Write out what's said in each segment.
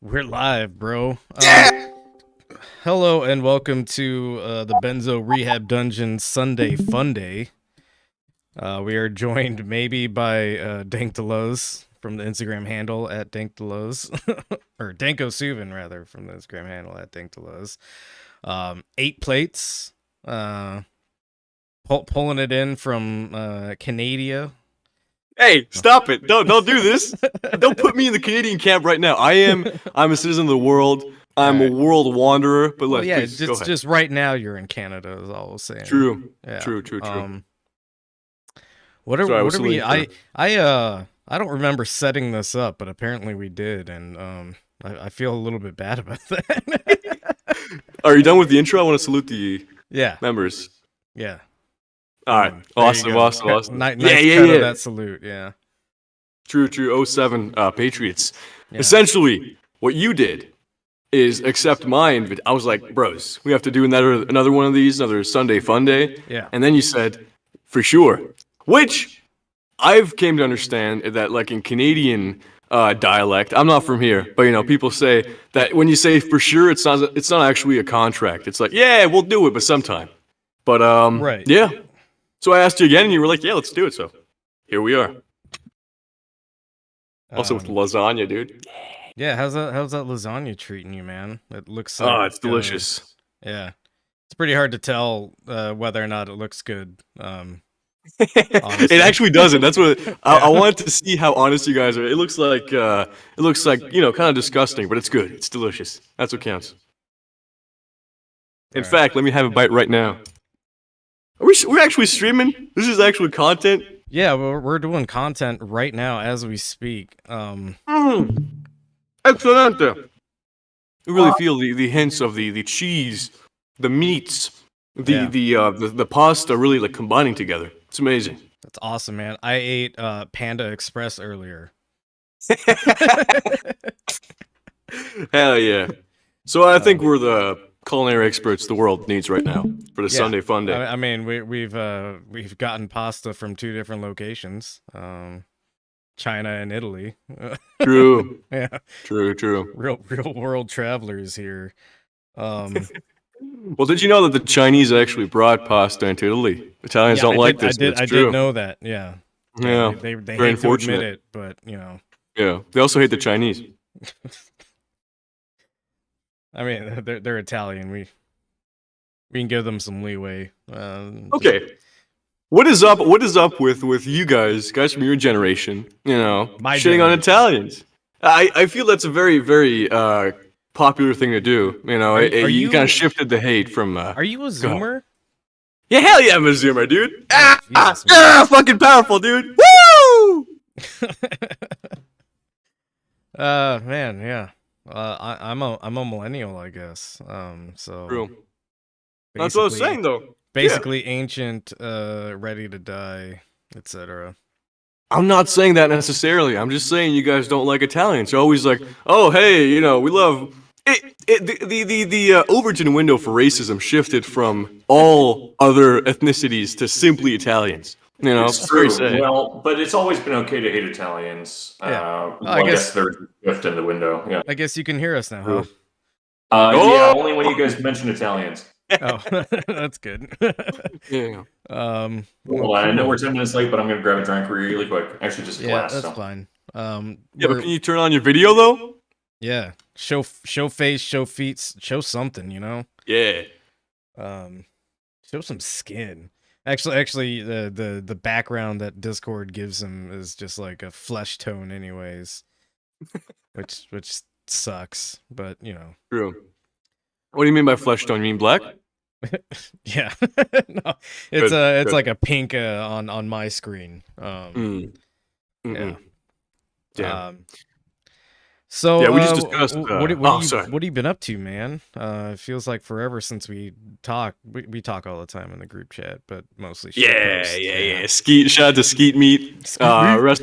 We're live, bro. Yeah! Hello and welcome to the Benzo Rehab Dungeon Sunday Funday. We are joined maybe by Danko from the Instagram handle at Dankdelos, or Danko Suvin rather from the Instagram handle at Dankdelos. 8 plates, pulling it in from Canada. Hey, stop it. Don't do this. Don't put me in the Canadian camp right now. I'm a citizen of the world. I'm a world wanderer, but Well, yeah, please, go ahead. just right now you're in Canada is all I was saying. True. Yeah. True. What are we? I don't remember setting this up, but apparently we did, and I feel a little bit bad about that. Are you done with the intro? I want to salute the members. Yeah. All right. Awesome. Nice Yeah. That salute. Yeah. True. 07 Patriots. Yeah. Essentially, what you did is accept my invite. I was like, bros, we have to do another one of these, another Sunday Funday. Yeah. And then you said, for sure. Which I've came to understand that, like in Canadian dialect, I'm not from here, but people say that when you say for sure, it's not actually a contract. It's like, yeah, we'll do it, but sometime. But right. Yeah. So I asked you again, and you were like, yeah, let's do it. So here we are. Also with lasagna, dude. Yeah, how's that lasagna treating you, man? It looks like, it's delicious. Yeah. It's pretty hard to tell whether or not it looks good. It actually doesn't. That's what I wanted to see how honest you guys are. It looks like kind of disgusting, but it's good. It's delicious. That's what counts. In fact, let me have a bite right now. We're actually streaming. This is actual content. Yeah, we're doing content right now as we speak. Excellent. You really feel the hints of the cheese, the meats, the pasta really like combining together. It's amazing. That's awesome, man. I ate Panda Express earlier. Hell yeah. So I think we're the culinary experts the world needs right now for the Sunday Fun Day. I mean, we've gotten pasta from 2 different locations, China and Italy. True. Yeah. True. Real world travelers here. Well, did you know that the Chinese actually brought pasta into Italy? Italians don't like this. I did know that. Yeah. Yeah. They hate to admit it, but Yeah. They also hate the Chinese. I mean, they're Italian. We can give them some leeway. Okay. What is up with you guys from your generation? Shitting on Italians. I feel that's a very, very popular thing to do. You kind of shifted the hate from. Are you a Zoomer? Yeah, hell yeah, I'm a Zoomer, dude. Fucking powerful, dude. Woo! Man, yeah. I'm a millennial, I guess. So true. That's what I was saying, though. Basically, ancient, ready to die, etc. I'm not saying that necessarily. I'm just saying you guys don't like Italians. You're always like, oh, hey, we love it. The Overton window for racism shifted from all other ethnicities to simply Italians. It's true. Well, but it's always been okay to hate Italians. Yeah. I guess there's a shift in the window. Yeah. I guess you can hear us now, huh? Yeah, only when you guys mention Italians. Oh, that's good. Yeah. Well, I know we're 10 minutes late, but I'm gonna grab a drink really quick. Actually, just a glass. Yeah, that's fine. Yeah, but can you turn on your video though? Yeah. Show face, show feet, show something. Yeah. Show some skin. Actually, the background that Discord gives him is just like a flesh tone, anyways, which sucks. But True. What do you mean by flesh tone? You mean black? Yeah. No, it's like a pink on my screen. Yeah. So yeah, we just discussed. What have you been up to, man? It feels like forever since we talk. We talk all the time in the group chat, but mostly. Yeah. Skeet, shout out to Skeet Meat. Rest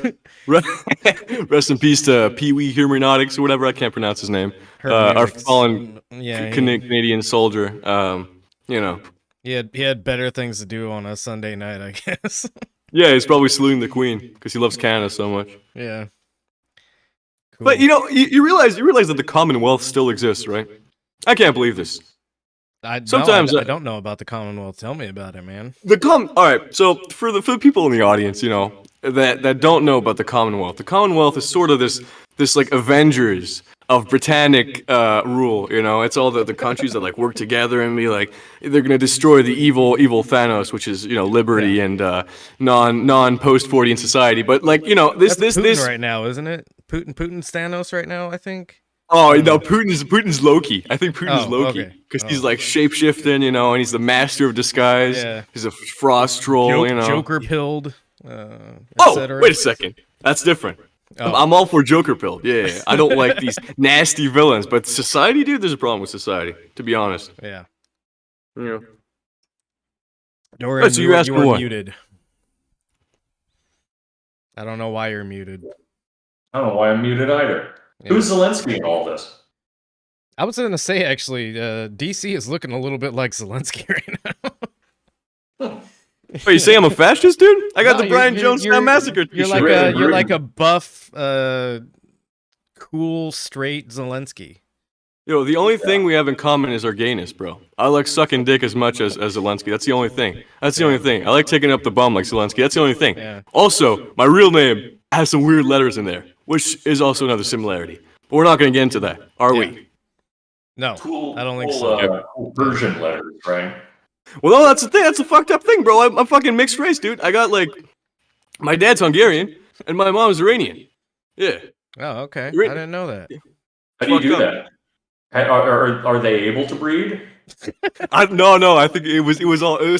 in peace to Pee Wee Hermeneutics or whatever. I can't pronounce his name. Our fallen Canadian soldier. He had better things to do on a Sunday night, I guess. Yeah, he's probably saluting the Queen because he loves Canada so much. Yeah. But you realize that the Commonwealth still exists, right? I can't believe this. Sometimes I don't know about the Commonwealth. Tell me about it, man. All right. So for the people in the audience, that don't know about the Commonwealth is sort of this like Avengers of Britannic rule. It's all the countries that like work together and be like they're gonna destroy the evil Thanos, which is liberty and non post Fortean society. But like That's Putin right now, isn't it? Putin's Thanos right now, I think. Oh no, Putin's Loki. I think Putin's Loki because he's like shapeshifting, and he's the master of disguise. Yeah. He's a frost troll, Joker pilled. Wait a second, that's different. I'm all for Joker pilled. Yeah. I don't like these nasty villains, but society, dude, there's a problem with society. To be honest. Yeah. Yeah. Dorian, so you're muted. I don't know why you're muted. I don't know why I'm muted either. Yeah. Who's Zelensky in all this? I was going to say, actually, DC is looking a little bit like Zelensky right now. Wait, you say I'm a fascist, dude? I got the Brian Jonestown Massacre. You're like a buff, cool, straight Zelensky. The only thing we have in common is our gayness, bro. I like sucking dick as much as Zelensky. That's the only thing. I like taking up the bum like Zelensky. That's the only thing. Yeah. Also, my real name has some weird letters in there, which is also another similarity. But we're not going to get into that, are we? No, cool, I don't think so. Cool Persian letters, right? Well, no, that's the thing. That's a fucked up thing, bro. I'm fucking mixed race, dude. I got like, my dad's Hungarian and my mom's Iranian. Yeah. Oh, okay. I didn't know that. How do you do that? Are they able to breed? No. I think it was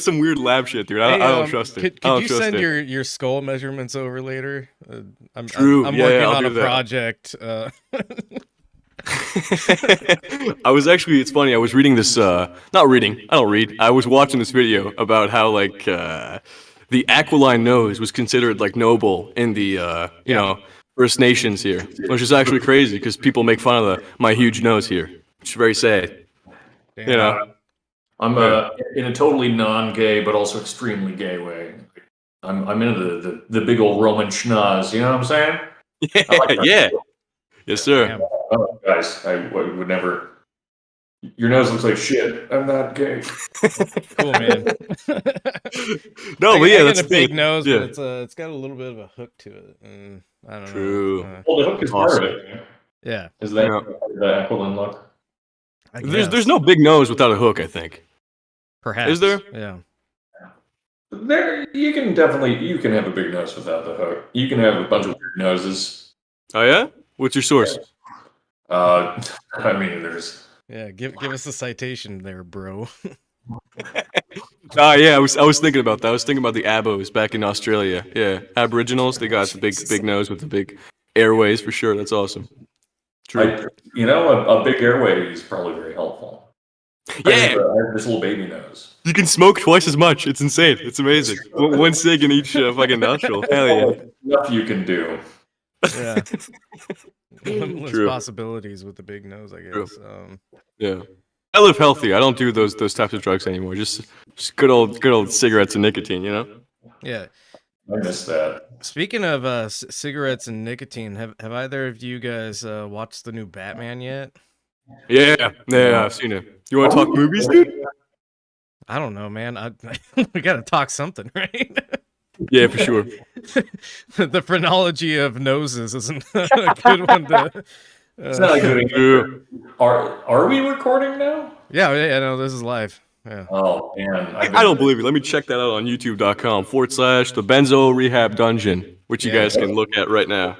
some weird lab shit, dude. I don't trust it. Could you send your skull measurements over later? I'm working on a project. It's funny, I was reading this, not reading, I don't read, I was watching this video about how, like, the aquiline nose was considered, like, noble in the, First Nations here, which is actually crazy, because people make fun of my huge nose here, which is very sad, I'm in a totally non-gay, but also extremely gay way. I'm into the big old Roman schnoz, you know what I'm saying? Yeah. Yes, sir. Oh, guys, I would never. Your nose looks like shit. I'm not gay. Cool, man. No, but yeah, that's a big nose, but it's got a little bit of a hook to it. I don't know. Well, the hook is part of it. Yeah. Is that the Aquilin look? There's no big nose without a hook, I think. Perhaps. Is there? Yeah. You can have a big nose without the hook. You can have a bunch of weird noses. Oh yeah? What's your source? I mean, there's. Yeah, give us a citation there, bro. Yeah, I was thinking about that. I was thinking about the Abos back in Australia. Yeah, Aboriginals. They got the big nose with the big airways for sure. That's awesome. True. A big airway is probably very helpful. Yeah. I have this little baby nose. You can smoke twice as much. It's insane. It's amazing. One cig in each fucking nostril. Hell yeah. Enough you can do. Yeah. Limitless possibilities with the big nose, I guess. Yeah. I live healthy. I don't do those types of drugs anymore. Just good old cigarettes and nicotine, Yeah. I miss that. Speaking of cigarettes and nicotine, have either of you guys watched the new Batman yet? Yeah, I've seen it. You want to talk movies, dude? I don't know, man. We got to talk something, right? Yeah, for sure. The phrenology of noses isn't a good one to. It's not a good one. Are we recording now? Yeah, no, this is live. Yeah. Oh man, I don't believe it. Let me check that out on youtube.com/the Benzo Rehab Dungeon, which you guys can look at right now.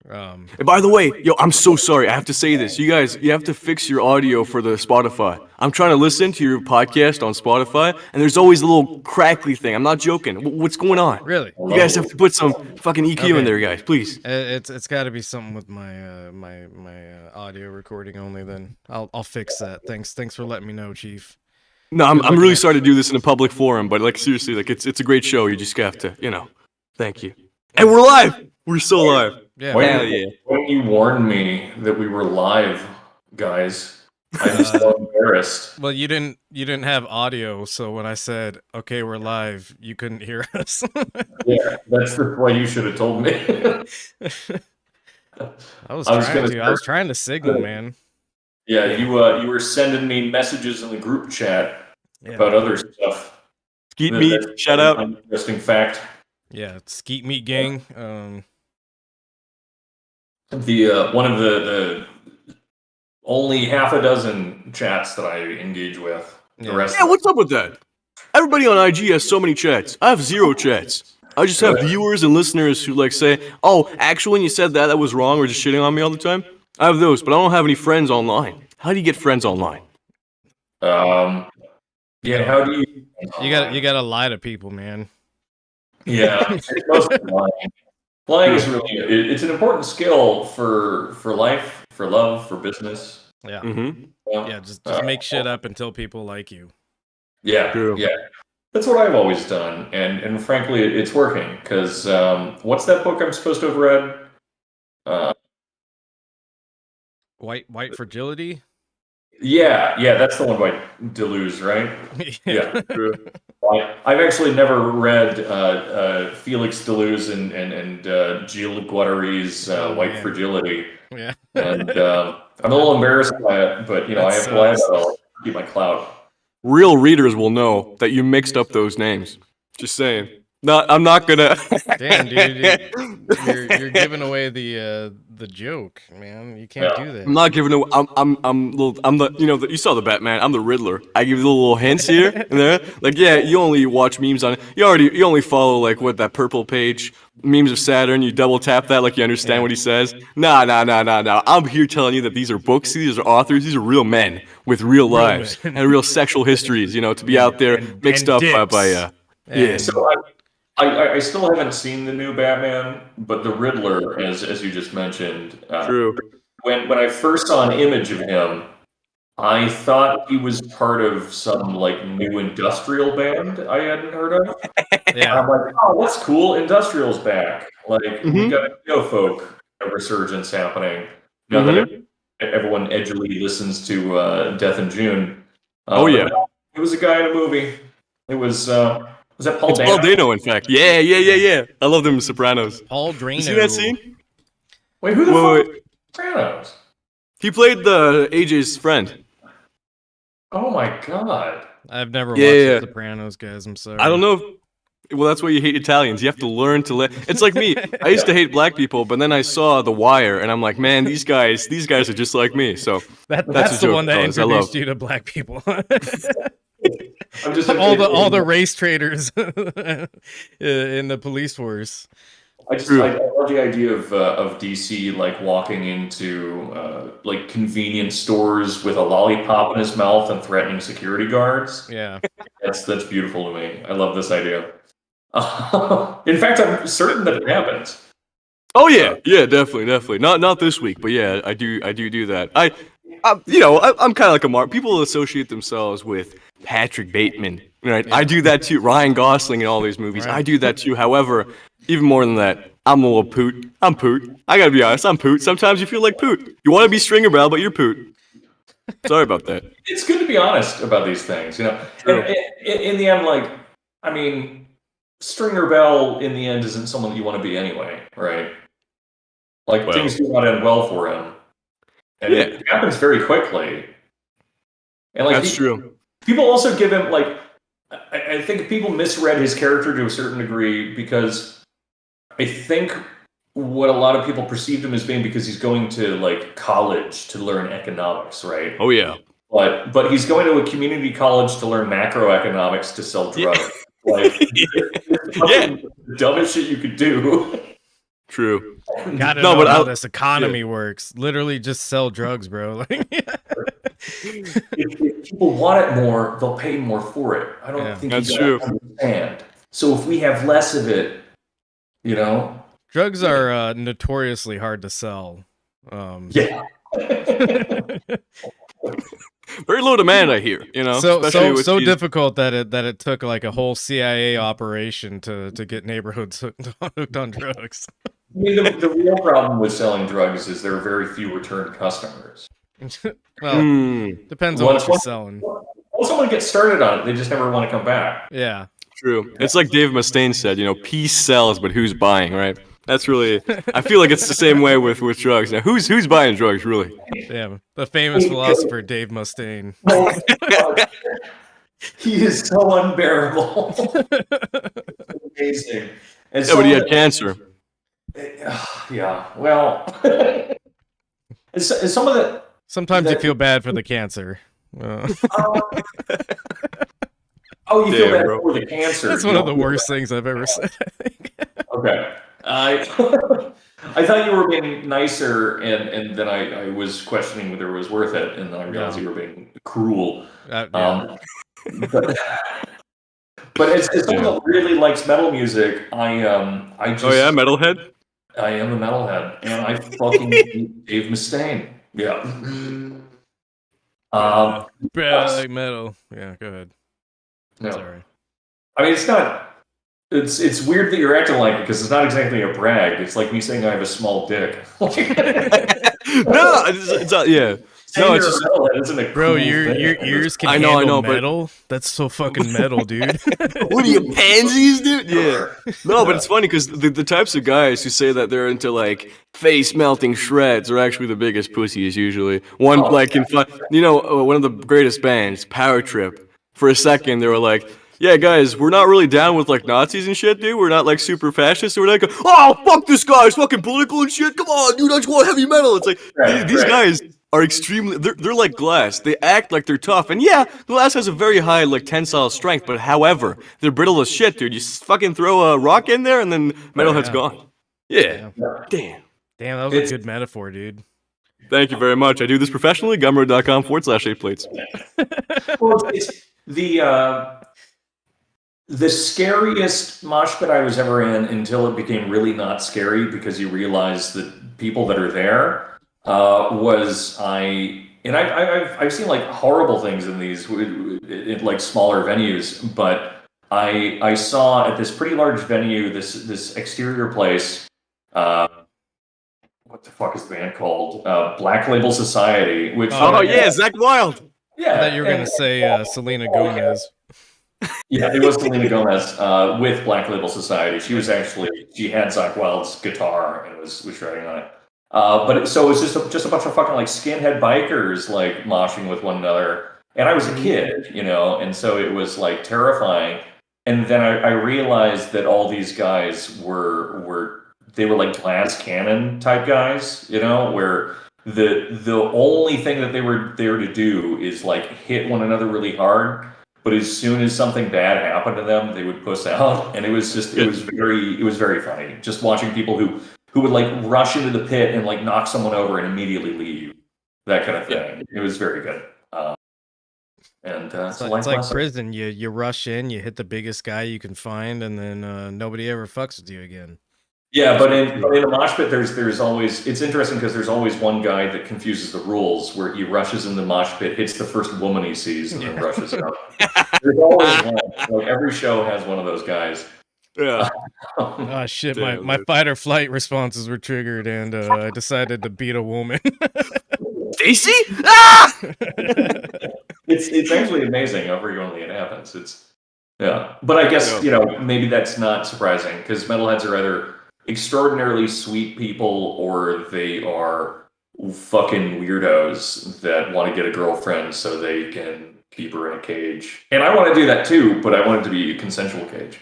And by the way, I'm so sorry. I have to say this. You guys, you have to fix your audio for the Spotify. I'm trying to listen to your podcast on Spotify, and there's always a little crackly thing. I'm not joking. What's going on? Really? You guys have to put some fucking EQ in there, guys, please. It's got to be something with my my audio recording only. Then I'll fix that. Thanks for letting me know, Chief. No, I'm really sorry to do this in a public forum, but like seriously, like it's a great show. You just have to, thank you. And we're live. We're still live. Yeah. When you warned me that we were live, guys, I was so embarrassed. Well, you didn't have audio, so when I said, "Okay, we're live," you couldn't hear us. Yeah, that's why you should have told me. I was gonna trying to. I start- was trying to signal, man. Yeah, you were sending me messages in the group chat Yeah. about other stuff. Skeet meat, shout out. Interesting fact. Yeah, Skeet Meat Gang. The one of the only half a dozen chats that I engage with. The rest. Yeah, what's up with that? Everybody on IG has so many chats. I have 0 chats. I just have viewers and listeners who like say, "Oh, actually, when you said that was wrong," or just shitting on me all the time. I have those, but I don't have any friends online. How do you get friends online? Yeah, how do you? You gotta lie to people, man. Yeah, mostly lying. Lying is really it's an important skill for life, for love, for business. Yeah. Mm-hmm. Yeah, just make shit up until people like you. Yeah, True. yeah. That's what I've always done, and frankly, it's working. Because what's that book I'm supposed to have read? White Fragility. Yeah, that's the one by Deleuze, right? Yeah. True. I've actually never read Felix Deleuze and Gilles Guattari's White man. Fragility. Yeah. And I'm a little embarrassed by it, but I have to lie about it to keep my clout. Real readers will know that you mixed up those names. Just saying. No, I'm not gonna. Damn, dude, you're giving away the joke, man. You can't do that. I'm not giving away. I'm the you saw the Batman. I'm the Riddler. I give you the little hints here and there. Like, yeah, you only watch memes on it. You only follow like that purple page memes of Saturn. You double tap that like you understand what he says. Nah. I'm here telling you that these are books. These are authors. These are real men with real lives and real sexual histories. To be out there mixed up by yeah. So I still haven't seen the new Batman, but the Riddler, as you just mentioned, True. When I first saw an image of him, I thought he was part of some like new industrial band I hadn't heard of. Yeah. I'm like, oh, that's cool. Industrial's back. Like we got a neo folk resurgence happening now that everyone edgily listens to Death in June. Oh yeah, it was a guy in a movie. It was that Paul Dano? Paul Dano, in fact. Yeah. I love them Sopranos. Paul Drano. You see that scene? Wait, who the fuck is Sopranos? He played the AJ's friend. Oh my god. I've never watched The Sopranos, guys. I'm sorry. I don't know. Well, that's why you hate Italians. You have to learn to let. It's like me. I used to hate black people, but then I saw The Wire, and I'm like, man, these guys are just like me. So that's the one that introduced you to black people. I'm just all the race traders in the police force. I love the idea of DC like walking into like convenience stores with a lollipop in his mouth and threatening security guards. Yeah, that's beautiful to me. I love this idea. In fact, I'm certain that it happens. Oh yeah, definitely. Not this week, but yeah, I do that. I'm kind of like a mark. People associate themselves with Patrick Bateman, right? Yeah. I do that too. Ryan Gosling in all these movies. Right. I do that too. However, even more than that, I'm a little poot. I'm poot. I gotta be honest. I'm poot. Sometimes you feel like poot. You want to be Stringer Bell, but you're poot. Sorry about that. It's good to be honest about these things, True. In the end, like, I mean, Stringer Bell in the end isn't someone that you want to be anyway, right? Like things do not end well for him, and it happens very quickly. And like that's true. People also give him like, I think people misread his character to a certain degree because I think what a lot of people perceived him as being because he's going to like college to learn economics, right? Oh yeah. But he's going to a community college to learn macroeconomics to sell drugs. Yeah. Like, the dumbest shit you could do. True. Gotta know how this economy works. Literally, just sell drugs, bro. If people want it more, they'll pay more for it. I don't think that's true. Understand. So if we have less of it, drugs are notoriously hard to sell. Yeah. Very low demand, I hear. So difficult that it took like a whole CIA operation to get neighborhoods hooked on drugs. I mean, the real problem with selling drugs is there are very few return customers. Well, depends on what you're selling. Once someone gets started on it, they just never want to come back. Yeah. True. It's like Dave Mustaine said, peace sells, but who's buying, right? That's really. I feel like it's the same way with drugs. Now, who's buying drugs, really? Damn, the famous philosopher Dave Mustaine. Oh, he is so unbearable. Amazing. And Yeah, but he had cancer. Yeah, well, some of the. Sometimes you feel bad for the cancer. Oh, you feel bad for the cancer. That's one of the worst things I've ever said, I think. Okay. I thought you were being nicer, and then I was questioning whether it was worth it, and then I realized you were being cruel. Yeah. But as someone that really likes metal music, I just. Oh yeah, metalhead. I am a metalhead, and I fucking hate Dave Mustaine. Yeah. Like metal. Yeah, go ahead. No. Sorry. I mean, it's not. It's weird that you're acting like it because it's not exactly a brag. It's like me saying I have a small dick. No, it's not. Yeah. No, it's just. Isn't a Bro, cool your thing. ears can handle I know, metal. That's so fucking metal, dude. What are you, pansies, dude? Yeah. No, but it's funny because the types of guys who say that they're into like face melting shreds are actually the biggest pussies usually. One like in one of the greatest bands, Power Trip. For a second, they were like, "Yeah, guys, we're not really down with like Nazis and shit, dude. We're not like super fascist. So we're like, oh fuck this guy, it's fucking political and shit. Come on, dude, I just want heavy metal." It's like these guys are extremely. They're like glass. They act like they're tough, and yeah, glass has a very high like tensile strength. But however, they're brittle as shit, dude. You fucking throw a rock in there, and then metalhead's gone. Yeah. Damn. Damn, that was a good metaphor, dude. Thank you very much. I do this professionally. Gumroad.com/8plates. Well, it's the scariest mosh pit I was ever in until it became really not scary because you realize that people that are there I've seen like horrible things in these in like smaller venues, but I saw at this pretty large venue this exterior place. What the fuck is the band called? Black Label Society. Which Zach Wilde. Yeah, I thought you were gonna say Selena Gomez. Yeah, it was Selena Gomez with Black Label Society. She had Zach Wilde's guitar and was writing on it. But it was just a bunch of fucking like skinhead bikers like moshing with one another. And I was a kid, and so it was like terrifying. And then I realized that all these guys were like glass cannon type guys, where the only thing that they were there to do is like hit one another really hard. But as soon as something bad happened to them, they would puss out, and it was very funny just watching people who would like rush into the pit and like knock someone over and immediately leave, that kind of thing. It was very good. It's like prison. You rush in, you hit the biggest guy you can find, and then nobody ever fucks with you again. Yeah, but in a mosh pit, there's always, it's interesting because there's always one guy that confuses the rules where he rushes in the mosh pit, hits the first woman he sees, and then rushes out. There's always one. Like every show has one of those guys. Yeah. Oh shit! My fight or flight responses were triggered, and I decided to beat a woman. Stacy? Ah! It's actually amazing how frequently it happens. But I guess maybe that's not surprising because metalheads are either extraordinarily sweet people or they are fucking weirdos that want to get a girlfriend so they can keep her in a cage. And I want to do that too, but I want it to be a consensual cage.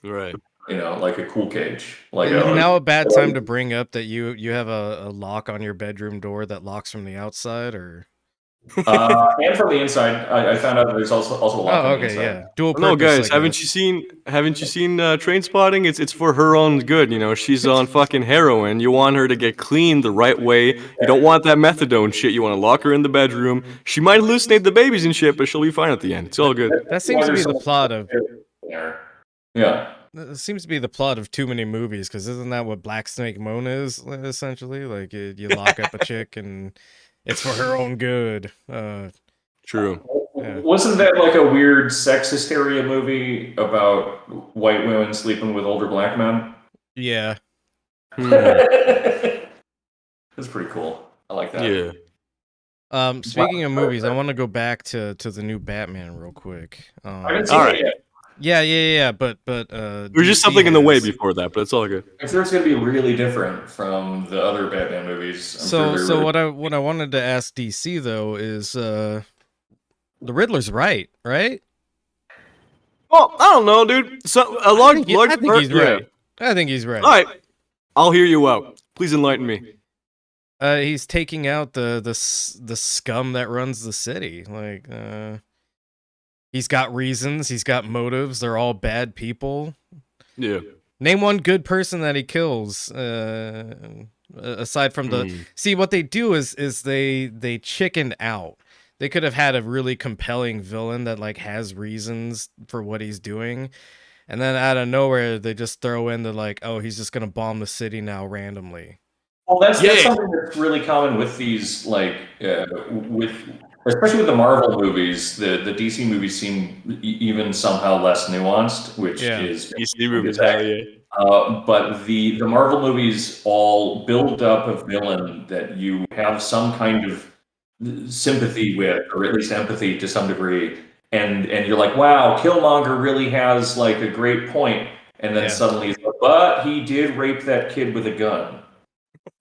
Right. Like a cool cage. Like now a bad time to bring up that you have a lock on your bedroom door that locks from the outside, or and from the inside. I found out there's also a lock on the inside. Yeah. Dual purpose. No, guys, haven't you seen Trainspotting? It's for her own good, She's on fucking heroin. You want her to get clean the right way. You don't want that methadone shit. You want to lock her in the bedroom. She might hallucinate the babies and shit, but she'll be fine at the end. It's all good. That seems to be the plot of. Yeah. It seems to be the plot of too many movies, because isn't that what Black Snake Moan is, essentially? Like, you lock up a chick and it's for her own good. True. Yeah. Wasn't that like a weird sex hysteria movie about white women sleeping with older black men? Yeah. That's pretty cool. I like that. Yeah. Speaking of movies, I want to go back to the new Batman real quick. I haven't seen it yet. Yeah. But There was just DC something in the way has. before that, but it's all good. I'm sure it's going to be really different from the other Batman movies. I'm sure they're So really... what I wanted to ask DC though is the Riddler's right? Well, I don't know, dude. So a I large think part, he's right. I think he's right. All right, I'll hear you out. Please enlighten me. He's taking out the scum that runs the city. Like, he's got reasons. He's got motives. They're all bad people. Yeah. Name one good person that he kills. Aside from the see, what they do is they chicken out. They could have had a really compelling villain that like has reasons for what he's doing, and then out of nowhere they just throw in the like, oh, he's just gonna bomb the city now randomly. Well, that's something that's really common with these, like, especially with the Marvel movies. The DC movies seem even somehow less nuanced, which is DC movies, hell yeah. But the Marvel movies all build up a villain that you have some kind of sympathy with, or at least empathy to some degree, and you're like, wow, Killmonger really has like a great point, and then suddenly, but he did rape that kid with a gun.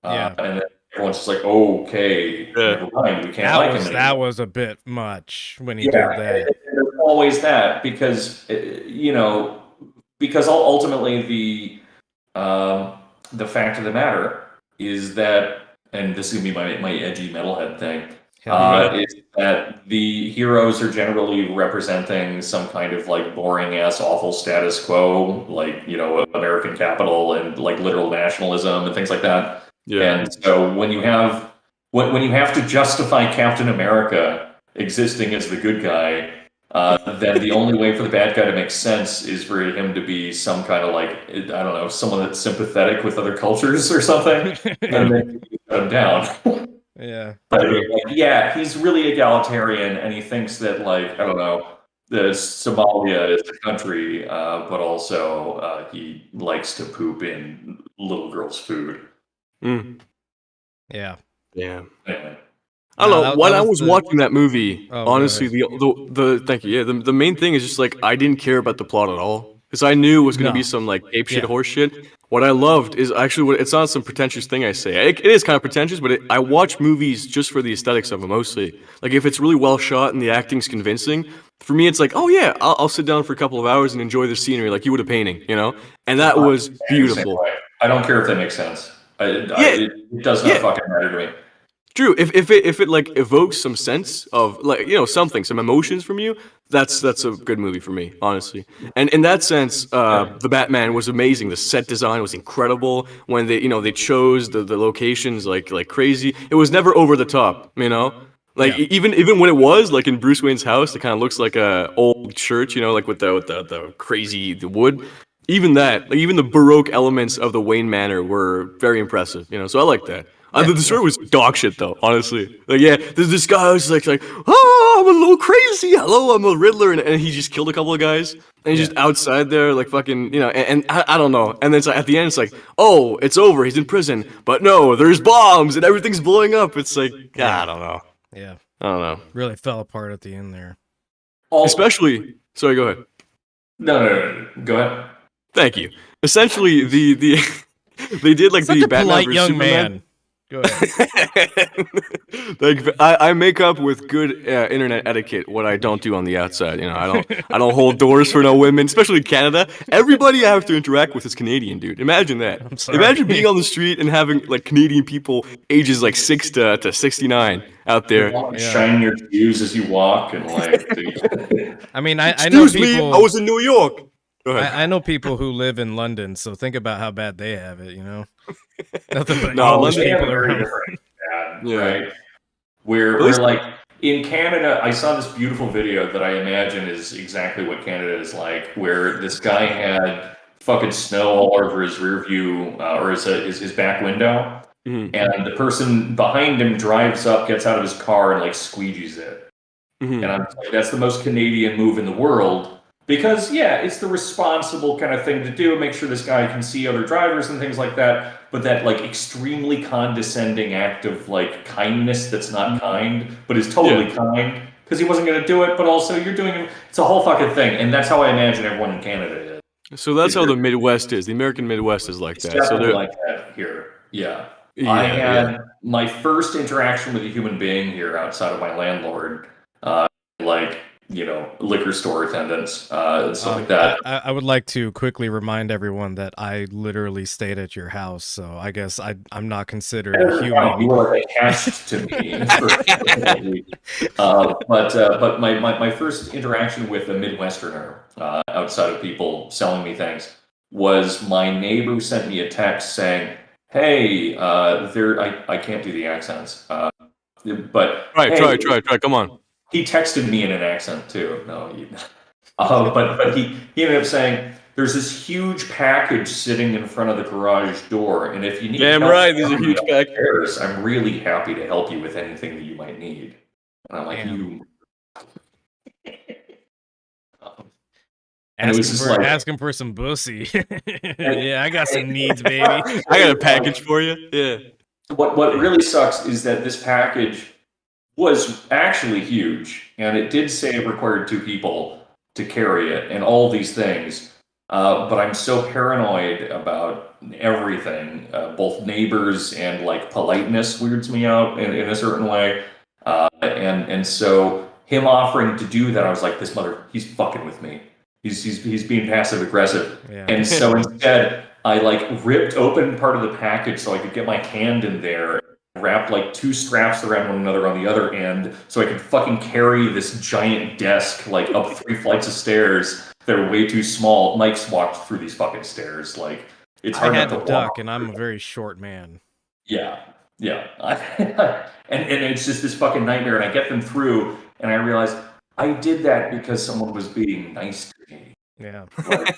And then everyone's just like, okay, never mind, we can't like him anymore. That was a bit much when he did that. And there's always that, because because ultimately the fact of the matter is that, and this is gonna be my edgy metalhead thing, is that the heroes are generally representing some kind of like boring ass awful status quo, like American capital and like literal nationalism and things like that. Yeah. And so when you have to justify Captain America existing as the good guy, then the only way for the bad guy to make sense is for him to be some kind of like, I don't know, someone that's sympathetic with other cultures or something, and then you shut him down. Yeah. But yeah, he's really egalitarian, and he thinks that, like, I don't know, the Somalia is a country, but also he likes to poop in little girls' food. Yeah. Anyway. I don't know. When I was watching that movie, honestly, the thank you. Yeah, the main thing is just like I didn't care about the plot at all because I knew it was going to be some like ape shit horse shit. What I loved is actually it's not some pretentious thing I say. It is kind of pretentious, but I watch movies just for the aesthetics of them mostly. Like if it's really well shot and the acting's convincing, for me it's like, oh yeah, I'll sit down for a couple of hours and enjoy the scenery like you would a painting, And that was beautiful. I don't care if that makes sense. It does not fucking matter to me. True. If it like evokes some sense of like something, some emotions from you, that's a good movie for me, honestly. And in that sense, the Batman was amazing. The set design was incredible. When they chose the locations like crazy. It was never over the top, Like even when it was like in Bruce Wayne's house, it kind of looks like a old church, like with the crazy wood. Even that, like even the Baroque elements of the Wayne Manor were very impressive, So I like that. The story was dog shit though, honestly. Like there's this guy who's like, oh, I'm a little crazy. Hello, I'm a Riddler, and he just killed a couple of guys, and he's just outside there, like fucking, and I don't know. And then it's like, at the end, it's like, oh, it's over. He's in prison, but no, there's bombs and everything's blowing up. It's like, I don't know. Yeah, I don't know. Really fell apart at the end there. Especially, sorry, go ahead. No, go ahead. Thank you. Essentially, the they did like Such the a Batman polite vs young Superman. man. Go ahead. Like I make up with good internet etiquette what I don't do on the outside. I don't hold doors for no women, especially Canada. Everybody I have to interact with is Canadian, dude. Imagine that. I'm sorry. Imagine being on the street and having like Canadian people ages like 6 to 69 out there. Shining your shoes as you walk and like. I mean, I know Excuse people. me, I was in New York. I know people who live in London, so think about how bad they have it. Nothing but no, English London people around. Right? Where like in Canada, I saw this beautiful video that I imagine is exactly what Canada is like, where this guy had fucking snow all over his rear view or his back window, and the person behind him drives up, gets out of his car, and like squeegees it. And I'm like, that's the most Canadian move in the world. Because, it's the responsible kind of thing to do, make sure this guy can see other drivers and things like that, but that, like, extremely condescending act of, like, kindness that's not kind, but is totally kind, because he wasn't going to do it, but also you're doing it. It's a whole fucking thing, and that's how I imagine everyone in Canada is. So that's how the Midwest is. The American Midwest is like It's that. So definitely like that here. Yeah. I yeah, had my first interaction with a human being here outside of my landlord, like, you know, liquor store attendants, and stuff like that. I would like to quickly remind everyone that I literally stayed at your house, so I guess I'm not considered a human. You were attached to me. But my first interaction with a Midwesterner, outside of people selling me things, was my neighbor sent me a text saying, "Hey, I can't do the accents, but right, hey, try. Come on." He texted me in an accent too. No, but he ended up saying, "There's this huge package sitting in front of the garage door, and if you need Damn help right, there's a huge package. upstairs, I'm really happy to help you with anything that you might need." And I'm like, Damn. And it was just like, asking for some pussy. Yeah, I got some needs, baby. I got a package for you. Yeah. What really sucks is that this package was actually huge, and it did say it required 2 people to carry it, and all these things. But I'm so paranoid about everything. Both neighbors and like politeness weirds me out in a certain way. And so him offering to do that, I was like, he's fucking with me. He's being passive aggressive. Yeah. And so instead, I like ripped open part of the package so I could get my hand in there, wrapped like 2 straps around one another on the other end so I could fucking carry this giant desk like up 3 flights of stairs that are way too small. Mike's walked through these fucking stairs. Like, it's hard I had not to to duck, walk. and I'm a very short man. Yeah. And it's just this fucking nightmare, and I get them through, and I realize I did that because someone was being nice to me. Yeah. Like,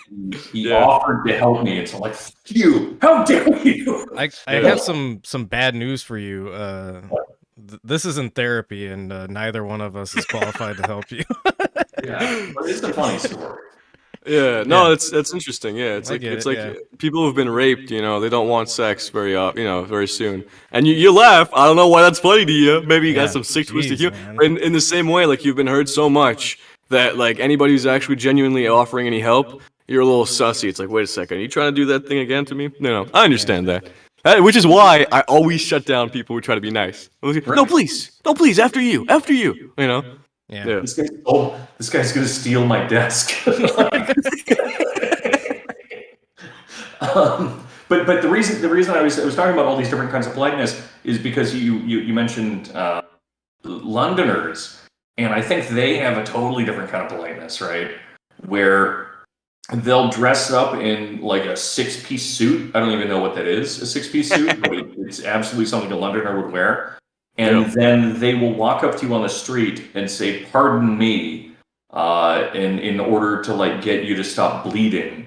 he offered to help me, and so I'm like, "Fuck you! How dare you!" I have some bad news for you. This isn't therapy, and neither one of us is qualified to help you. Yeah, but it's a funny story. Yeah, no, that's interesting. Yeah, it's like yeah. people who've been raped, you know, they don't want sex very soon. And you laugh. I don't know why that's funny to you. Maybe you got some sick twisted humor. In the same way, like you've been hurt so much that like anybody who's actually genuinely offering any help, you're a little sussy. It's like, wait a second, are you trying to do that thing again to me? No, I understand that. Which is why I always shut down people who try to be nice. No, please, after you, you know. Yeah. This guy's gonna steal my desk. But the reason I was talking about all these different kinds of politeness is because you mentioned Londoners, and I think they have a totally different kind of politeness, right? Where they'll dress up in like a 6-piece suit. I don't even know what that is, a 6-piece suit, but it's absolutely something a Londoner would wear. And then they will walk up to you on the street and say, "Pardon me," in order to like get you to stop bleeding,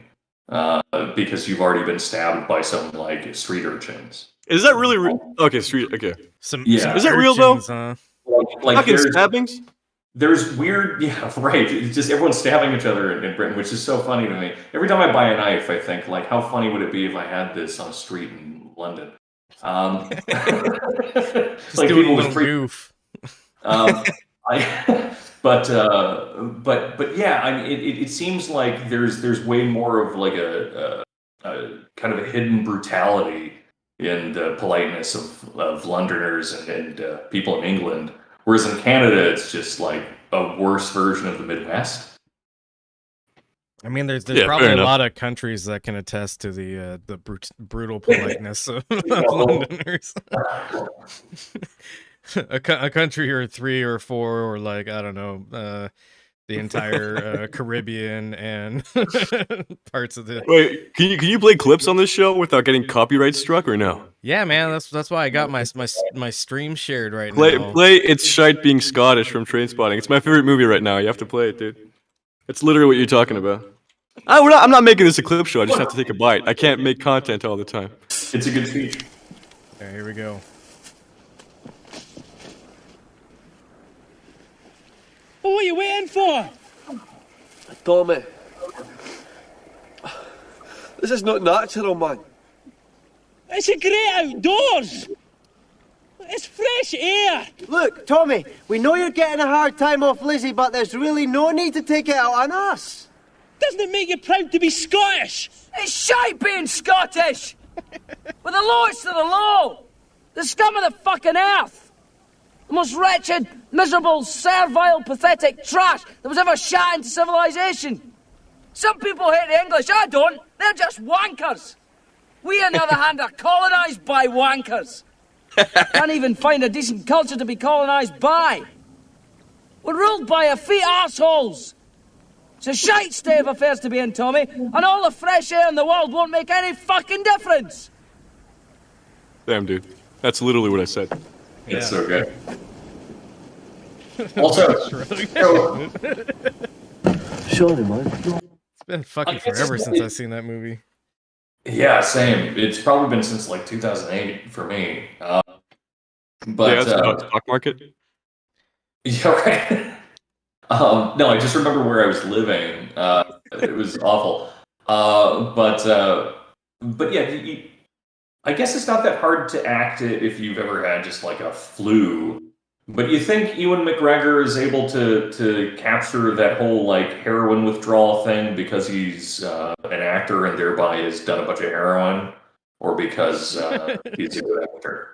because you've already been stabbed by some like street urchins. Is that really okay? Okay. Is that real though? Like fucking stabbings. There's weird, right. It's just everyone's stabbing each other in Britain, which is so funny to me. Every time I buy a knife, I think like, how funny would it be if I had this on a street in London? Just like doing people a little goof. But yeah, I mean, it seems like there's way more of like a kind of a hidden brutality in the politeness of Londoners and people in England, whereas in Canada it's just like a worse version of the Midwest. I mean, there's probably a lot of countries that can attest to the brutal politeness of Londoners. a country or 3 or 4 or like, I don't know, the entire Caribbean and parts of the. Wait, can you play clips on this show without getting copyright struck or no? Yeah, man, that's why I got my stream shared now. Play It's Shite Being Scottish from Trainspotting. It's my favorite movie right now. You have to play it, dude. It's literally what you're talking about. I'm not making this a clip show. I just have to take a bite. I can't make content all the time. It's a good speech. Okay, here we go. What are you waiting for? Tommy, this is not natural, man. It's a great outdoors. It's fresh air. Look, Tommy, we know you're getting a hard time off Lizzie, but there's really no need to take it out on us. Doesn't it make you proud to be Scottish? It's shite being Scottish! We're the lowest of the low! The scum of the fucking earth! The most wretched, miserable, servile, pathetic trash that was ever shot into civilization. Some people hate the English, I don't. They're just wankers. We, on the other hand, are colonised by wankers. Can't even find a decent culture to be colonised by. We're ruled by effete arseholes. It's a shite state of affairs to be in, Tommy, and all the fresh air in the world won't make any fucking difference. Damn, dude. That's literally what I said. It's so good. Also, so, Sorry, man. It's been fucking forever since I've seen that movie. yeah, same. It's probably been since like 2008 for me. But Yeah, that's about stock market. yeah, right. No, I just remember where I was living. It was awful. But yeah, I guess it's not that hard to act it if you've ever had just like a flu. But you think Ewan McGregor is able to capture that whole like heroin withdrawal thing because he's an actor and thereby has done a bunch of heroin, or because he's a good actor?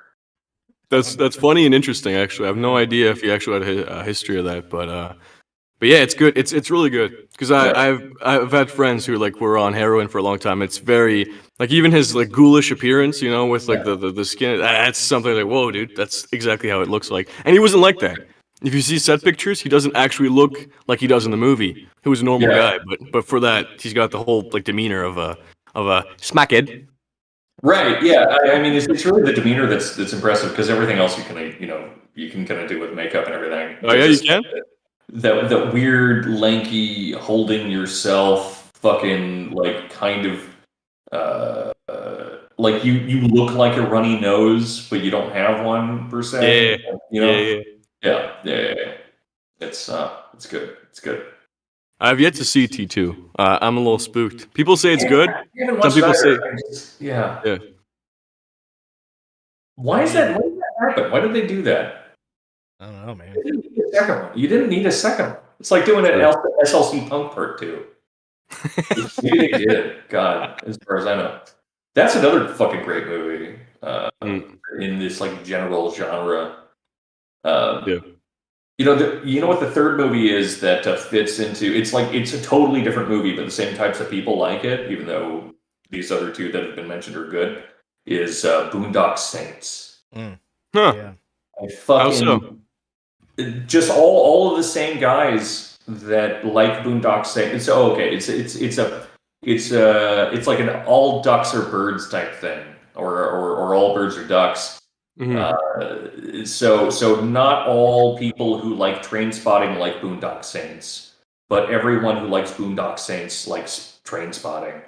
That's funny and interesting. Actually, I have no idea if he actually had a history of that, but yeah, it's good. It's really good because I've had friends who like were on heroin for a long time. It's very like even his like ghoulish appearance, you know, with like the skin. That's something like, whoa, dude, that's exactly how it looks like. And he wasn't like that. If you see set pictures, he doesn't actually look like he does in the movie. He was a normal guy, but for that, he's got the whole like demeanor of a smackhead. Right. Yeah. I mean, it's really the demeanor that's impressive because everything else you can kind of do with makeup and everything. Oh yeah, you can. That weird, lanky, holding yourself, fucking like kind of like you look like a runny nose, but you don't have one per se. Yeah. You know. Yeah. It's good. It's good. I've yet to see T2. I'm a little spooked. People say it's good. Some people say, yeah. Yeah. Why does that happen? Why did they do that? I don't know, man. You didn't need a second one. It's like doing an SLC Punk Part 2. Maybe they did. God, as far as I know. That's another fucking great movie in this like general genre. Yeah. You know what the third movie is that fits into? It's a totally different movie, but the same types of people like it, even though these other two that have been mentioned are good. Is Boondock Saints? Huh? Yeah. I fucking How so? Just all of the same guys that like Boondock Saints. So okay, it's like an all ducks are birds type thing, or all birds are ducks. Mm-hmm. So not all people who like Train Spotting like Boondock Saints, but everyone who likes Boondock Saints likes Train Spotting,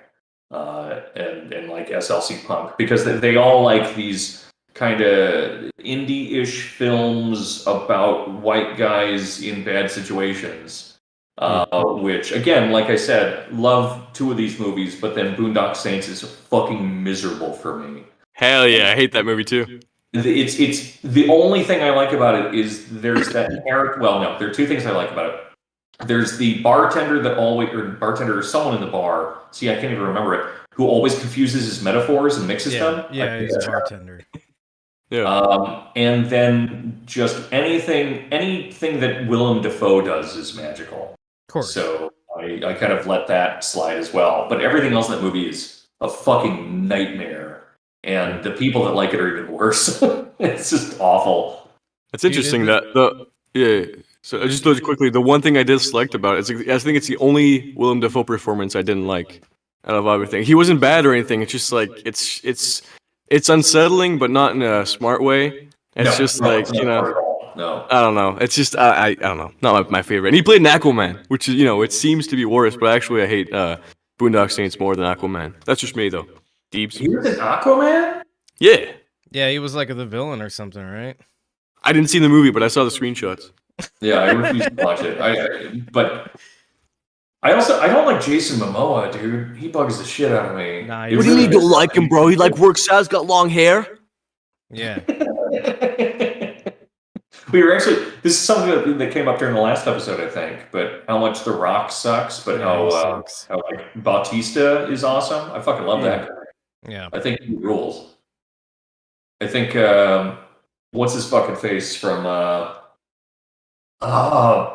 and like SLC Punk, because they all like these kind of indie-ish films about white guys in bad situations. Which again, like I said, love two of these movies, but then Boondock Saints is fucking miserable for me. Hell yeah, I hate that movie too. It's the only thing I like about it is there's that inherent. Well, no, there are two things I like about it. There's the bartender or someone in the bar. See, I can't even remember it. Who always confuses his metaphors and mixes them. Yeah, he's a bartender. Yeah. And then just anything that Willem Dafoe does is magical. Of course. So I kind of let that slide as well. But everything else in that movie is a fucking nightmare. And the people that like it are even worse. It's just awful. It's interesting that So I just thought quickly, the one thing I disliked about it, I think it's the only Willem Dafoe performance I didn't like out of everything. He wasn't bad or anything. It's just like it's unsettling, but not in a smart way. It's No. I don't know. It's just I don't know. Not my favorite. And he played an Aquaman, which is it seems to be worse, but actually I hate Boondock Saints more than Aquaman. That's just me though. Deebs. He was an Aquaman? Yeah. Yeah, he was like the villain or something, right? I didn't see the movie, but I saw the screenshots. Yeah, I refuse to watch it. But I don't like Jason Momoa, dude. He bugs the shit out of me. Nah, What do you mean you don't like him, bro? He works out, he's got long hair. Yeah. We were actually, this is something that came up during the last episode, I think, but how much The Rock sucks, but Yeah, he how sucks. like Bautista is awesome. I fucking love that guy. Yeah. I think he rules. I think what's his fucking face from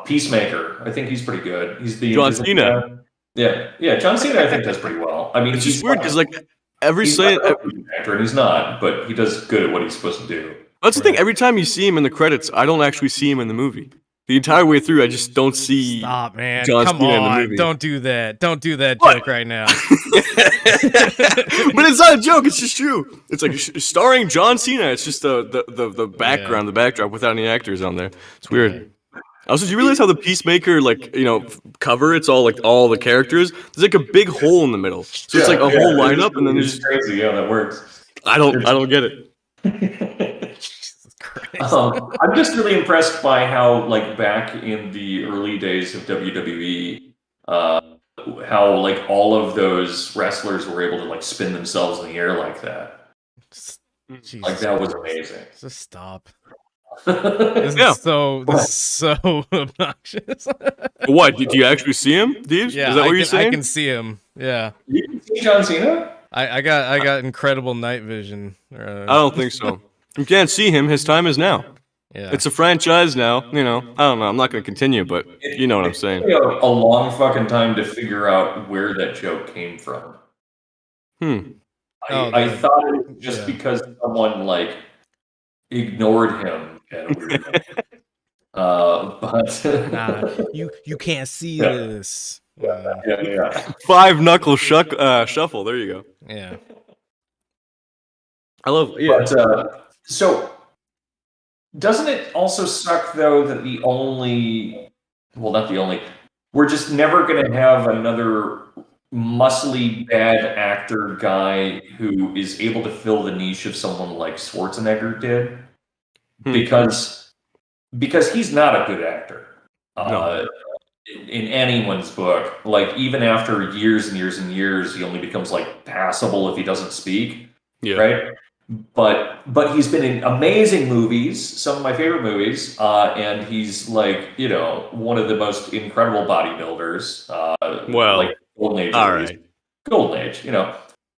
Peacemaker. I think he's pretty good. He's the John Cena. Yeah. John Cena I think does pretty well. I mean, It's he's just weird because like every he's scene, not a good actor, and he's not, but he does good at what he's supposed to do. that's the thing. Every time you see him in the credits, I don't actually see him in the movie. The entire way through, I just don't see. Stop, man. John Come Cena in the on. movie. Don't do that. Don't do that What? joke right now. But it's not a joke. It's just true. It's like starring John Cena. It's just the background, the backdrop without any actors on there. It's weird. Also, do you realize how the Peacemaker, like, cover, it's all like all the characters? There's like a big hole in the middle. So it's like a whole lineup, and then it's there's. crazy how that works. I don't get it. Jesus Christ. I'm just really impressed by how, like, back in the early days of WWE, how like all of those wrestlers were able to like spin themselves in the air like that. Jesus Like that was Christ. amazing. Just stop. This Yeah. is so obnoxious. What? Do you actually see him, Deebs? Yeah, Is that what you're I saying? can see him. Yeah. You can see John Cena? I got incredible night vision. I don't think so. You can't see him. His time is now. Yeah. It's a franchise now. I don't know. I'm not going to continue, but you know what I'm saying. It took me a long fucking time to figure out where that joke came from. I thought it was just because someone like ignored him at a weird moment. But Nah, you can't see this. yeah. Five knuckle shuffle. There you go. Yeah. I love. Yeah. But, so doesn't it also suck though that not the only, we're just never going to have another muscly bad actor guy who is able to fill the niche of someone like Schwarzenegger did, because he's not a good actor. No. In anyone's book, like even after years and years and years, he only becomes like passable if he doesn't speak. Yeah. Right. But he's been in amazing movies, some of my favorite movies, and he's like, one of the most incredible bodybuilders. Like Golden Age. All right. Golden Age.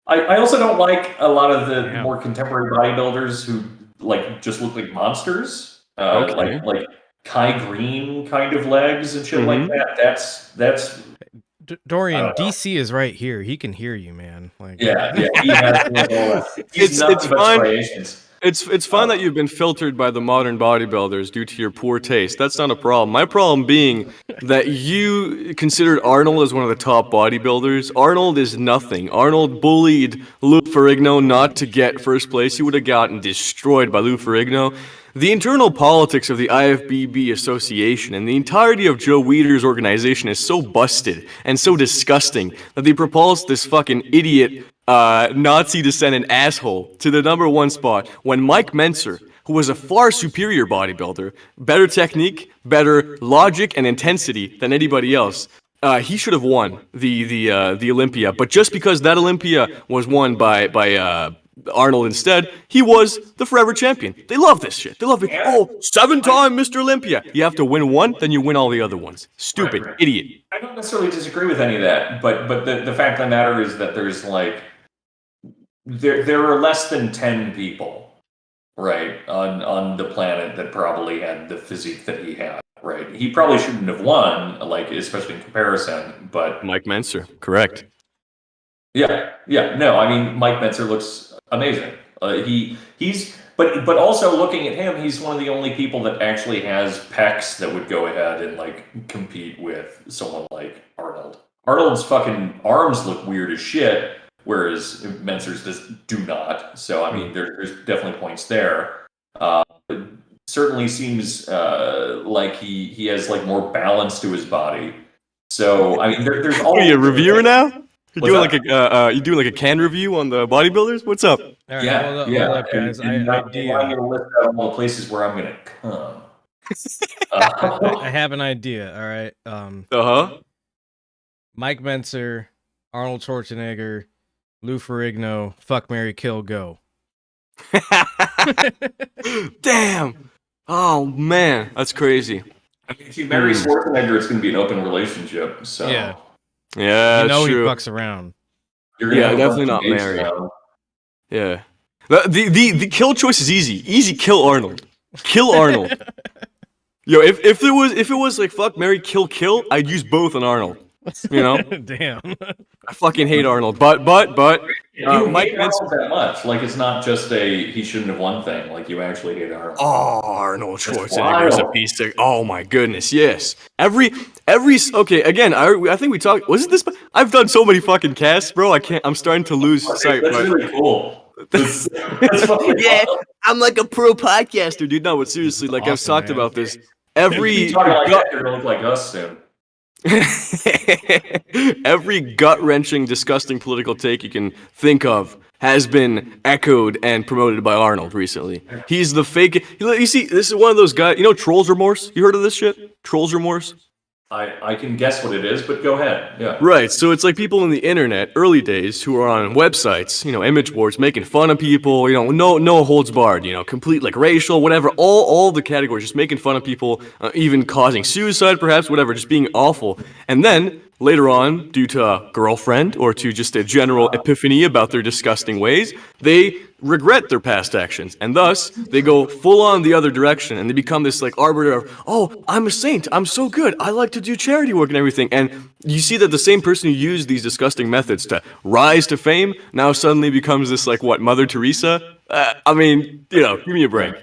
I also don't like a lot of the more contemporary bodybuilders who like just look like monsters. Okay. Like Kai Green kind of legs and shit like that. That's Dorian, DC is right here. He can hear you, man. Like, yeah. He has It's fine. striations. It's fine that you've been filtered by the modern bodybuilders due to your poor taste. That's not a problem. My problem being that you considered Arnold as one of the top bodybuilders. Arnold is nothing. Arnold bullied Lou Ferrigno not to get first place. He would have gotten destroyed by Lou Ferrigno. The internal politics of the IFBB association and the entirety of Joe Weider's organization is so busted and so disgusting that they propulsed this fucking idiot Nazi descendant asshole to the #1 spot when Mike Mentzer, who was a far superior bodybuilder, better technique, better logic and intensity than anybody else, he should have won the Olympia. But just because that Olympia was won by Arnold instead, he was the forever champion. They love this shit. They love it. Oh, 7-time Mr. Olympia. You have to win one, then you win all the other ones. Stupid. Right. Idiot. I don't necessarily disagree with any of that, but the fact of the matter is that there's like there are less than 10 people, right, on the planet that probably had the physique that he had. Right, he probably shouldn't have won, like especially in comparison. But Mike Mentzer, correct. Yeah. No, I mean Mike Mentzer looks amazing. But also looking at him, he's one of the only people that actually has pecs that would go ahead and like compete with someone like Arnold. Arnold's fucking arms look weird as shit, whereas Mentzer's just do not. So I mean, there's definitely points there. It certainly seems like he has like more balance to his body. So I mean, there's all. What are you, a reviewer now? You're What's doing you doing like a can review on the bodybuilders? What's up? all right, Yeah, hold up, guys. And I'm going to list out all the places where I'm going to come. I have an idea. All right. Mike Mentzer, Arnold Schwarzenegger, Lou Ferrigno, fuck, marry, kill, go. Damn. Oh man, that's crazy. I mean, if you marry Schwarzenegger, it's going to be an open relationship. So Yeah. Yeah, You know that's he true. fucks around. you're going to have definitely not married. Yeah. The kill choice is easy. Easy kill Arnold. Kill Arnold. Yo, if it was like fuck, marry, kill, I'd use both on Arnold. You know? Damn. I fucking hate Arnold. But You Mike hate Vince. Arnold that much. Like, it's not just a he shouldn't have won thing. Like, you actually hate Arnold. Oh, Arnold That's Schwarzenegger is a wild. piece of. Oh my goodness, yes. Every. Okay, again, I think we talked. Was it this? I've done so many fucking casts, bro. I can't. I'm starting to lose sight. That's But really cool. That's fucking yeah, awesome. I'm like a pro podcaster, dude. No, but seriously, like I've Awesome, talked man. about this. If Every you talk like that, you're going to look like us soon. every gut-wrenching, disgusting political take you can think of has been echoed and promoted by Arnold recently. He's the fake. You see, this is one of those guys. You know, trolls remorse. You heard of this shit? Trolls remorse. I can guess what it is, but go ahead. Yeah. Right, so it's like people on the internet, early days, who are on websites, you know, image boards, making fun of people, you know, no holds barred, you know, complete like racial, whatever, all the categories, just making fun of people, even causing suicide, perhaps, whatever, just being awful. And then later on, due to a girlfriend or to just a general epiphany about their disgusting ways, they regret their past actions, and thus they go full on the other direction, and they become this like arbiter of, oh, I'm a saint, I'm so good, I like to do charity work and everything. And you see that the same person who used these disgusting methods to rise to fame now suddenly becomes this like what, Mother Teresa? I mean, you know, give me a break.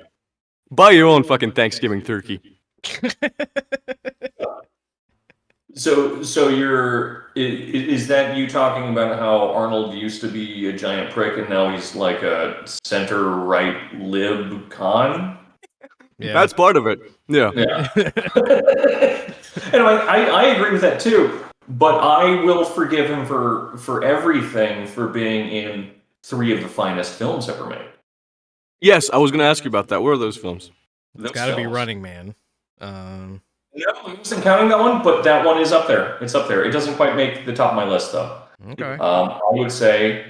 Buy your own fucking Thanksgiving turkey. So is that you talking about how Arnold used to be a giant prick and now he's like a center right lib con? Yeah. That's part of it. Yeah. Yeah. And I agree with that too. But I will forgive him for everything for being in 3 of the finest films ever made. Yes, I was going to ask you about that. Where are those films? It's got to be Running Man. No, I wasn't counting that one, but that one is up there. It's up there. It doesn't quite make the top of my list, though. Okay. I would say,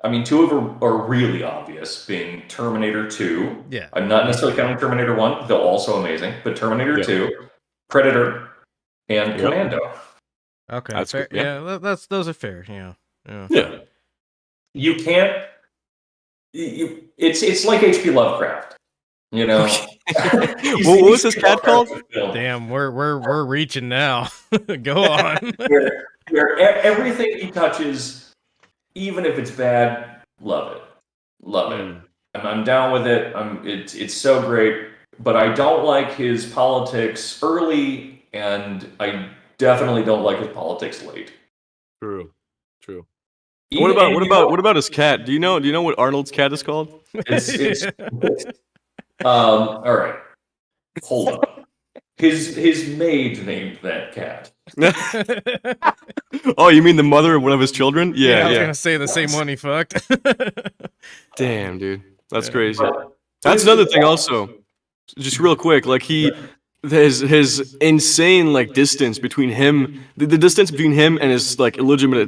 I mean, 2 of them are really obvious, being Terminator 2. Yeah. I'm not necessarily counting Terminator 1, though also amazing, but Terminator 2, Predator, and Commando. Okay. That's fair. good, yeah. Yeah, those are fair. Yeah. Yeah. You can't. It's like H.P. Lovecraft. You know. What was this cat called? Damn, we're reaching now. Go on. where everything he touches, even if it's bad, love it. I'm down with it. It's so great, but I don't like his politics early, and I definitely don't like his politics late. True. What about his cat? Do you know what Arnold's cat is called? It's all right. Hold on. His maid named that cat. Oh, you mean the mother of one of his children? I was gonna say the same one he fucked. Damn, dude, that's crazy. That's another thing, also. Just real quick, like his insane like distance between him, the distance between him and his like illegal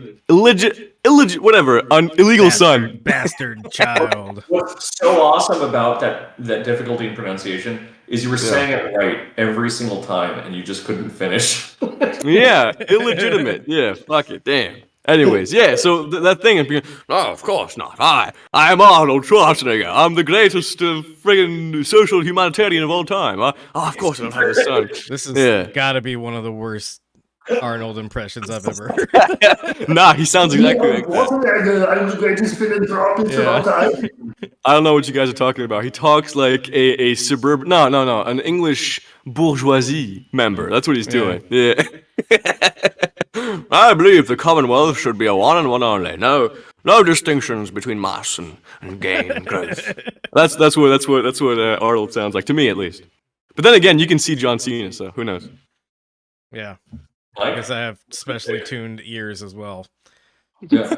son. Bastard child. What's so awesome about that difficulty in pronunciation is you were saying it right every single time, and you just couldn't finish. Yeah, illegitimate. Yeah, fuck it, damn. Anyways, yeah, so that thing of being, oh, of course not. I am Arnold Schwarzenegger. I'm the greatest friggin' social humanitarian of all time. Of course I don't have a son. This has gotta be one of the worst Arnold impressions I've ever heard. Nah, he sounds exactly like that. I'm the greatest philanthropist of all time. I don't know what you guys are talking about. He talks like a suburban, no, an English bourgeoisie member. That's what he's doing. Yeah. I believe the Commonwealth should be a one and one only. No distinctions between mass and gain and growth. That's what Arnold sounds like to me, at least. But then again, you can see John Cena, so who knows? Yeah, I guess I have specially tuned ears as well. Yeah.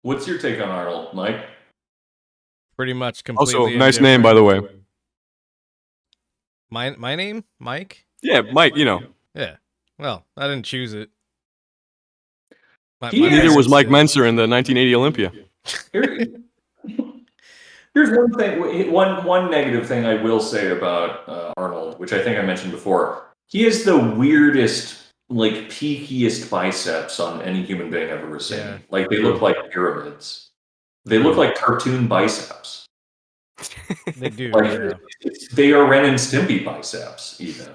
What's your take on Arnold, Mike? Pretty much completely. Also, nice name, by the way. My name, Mike. Yeah, Mike. You know. Yeah. Well, I didn't choose it. Neither was Mike Menser in the 1980 Olympia. Here's one thing. One negative thing I will say about Arnold, which I think I mentioned before. He has the weirdest, like peakiest biceps on any human being I've ever seen. Yeah. Like they look like pyramids. They look like cartoon biceps. They do. Like Yeah. they are Ren and Stimpy biceps, even.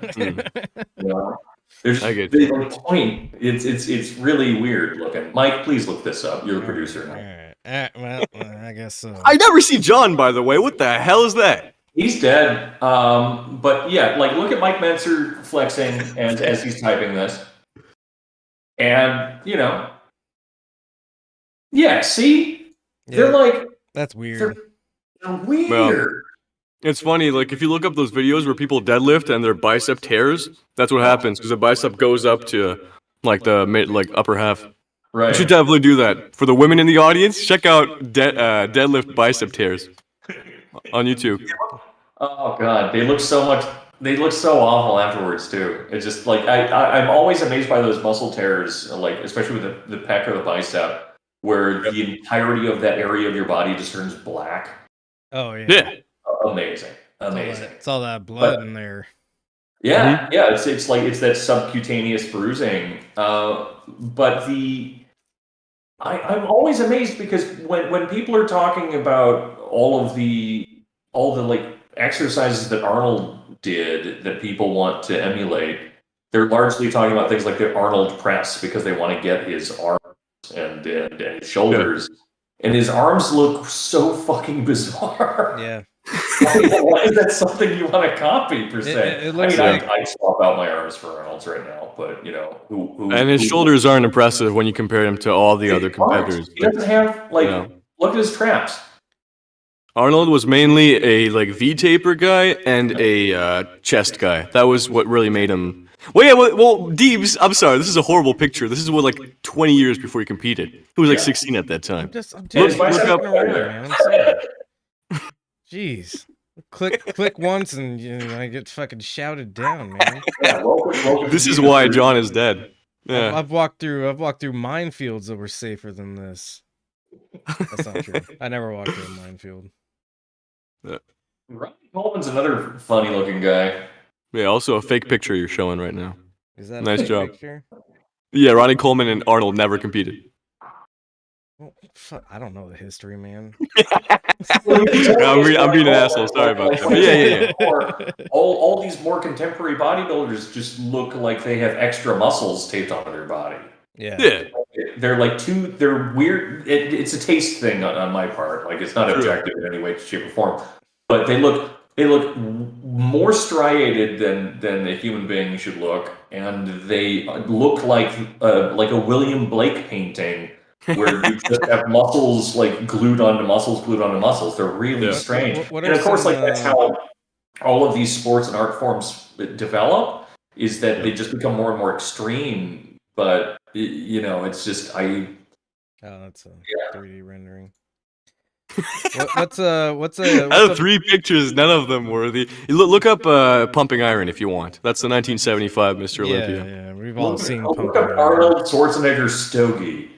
You know? There's I get they like point. It's really weird looking. Mike, please look this up. You're the producer All now. right. Well, I guess so. I never see John, by the way. What the hell is that? He's dead. But yeah, like look at Mike Menser flexing as he's typing this. And, you know, yeah, see? They're like, That's weird. they're weird. Well, it's funny, like, if you look up those videos where people deadlift and their bicep tears, that's what happens, because the bicep goes up to, like, the upper half. Right. You should definitely do that. For the women in the audience, check out deadlift bicep tears on YouTube. Oh god, they look so awful afterwards too. It's just like I'm always amazed by those muscle tears, like especially with the pec or the bicep, where the entirety of that area of your body just turns black. Oh yeah. Yeah. Amazing. It's all that blood in there. Yeah, yeah, it's like it's that subcutaneous bruising. But I'm always amazed because when people are talking about all the like exercises that Arnold did that people want to emulate, they're largely talking about things like the Arnold press because they want to get his arms and his shoulders. And his arms look so fucking bizarre. Yeah. Why is that something you want to copy per se? It looks I'd swap out my arms for Arnold's right now, but you know, And his shoulders aren't impressive when you compare him to all the other competitors. He doesn't have look at his traps. Arnold was mainly a like V-taper guy and a chest guy. That was what really made him. Well, yeah, well, Deebs. I'm sorry, this is a horrible picture. This is what like 20 years before he competed. He was like 16 at that time. I'm Look up. man. I'm sorry. Jeez. Click once and I get fucking shouted down, man. This is why John is dead. Yeah. I've walked through minefields that were safer than this. That's not true. I never walked through a minefield. Ronnie Coleman's another funny looking guy. Yeah, also a fake picture you're showing right now. Is that Nice a job. picture? Yeah, Ronnie Coleman and Arnold never competed. Well, I don't know the history, man. I'm being an asshole. Sorry about that. But yeah. All these more contemporary bodybuilders just look like they have extra muscles taped onto their body. Yeah. They're like they're weird. It's a taste thing on my part. Like it's not objective in any way, shape, or form. But they look more striated than a human being should look, and they look like a William Blake painting where you just have muscles like glued onto muscles. They're really strange. And of course, that's how all of these sports and art forms develop. Is that they just become more and more extreme. But you know, it's just Oh, that's a 3D rendering. What's Out of 3 pictures, none of them worthy. Look up Pumping Iron if you want. That's the 1975 Mr. Olympia. Yeah, we've all seen look Pumping up Iron. Arnold Schwarzenegger Stogie.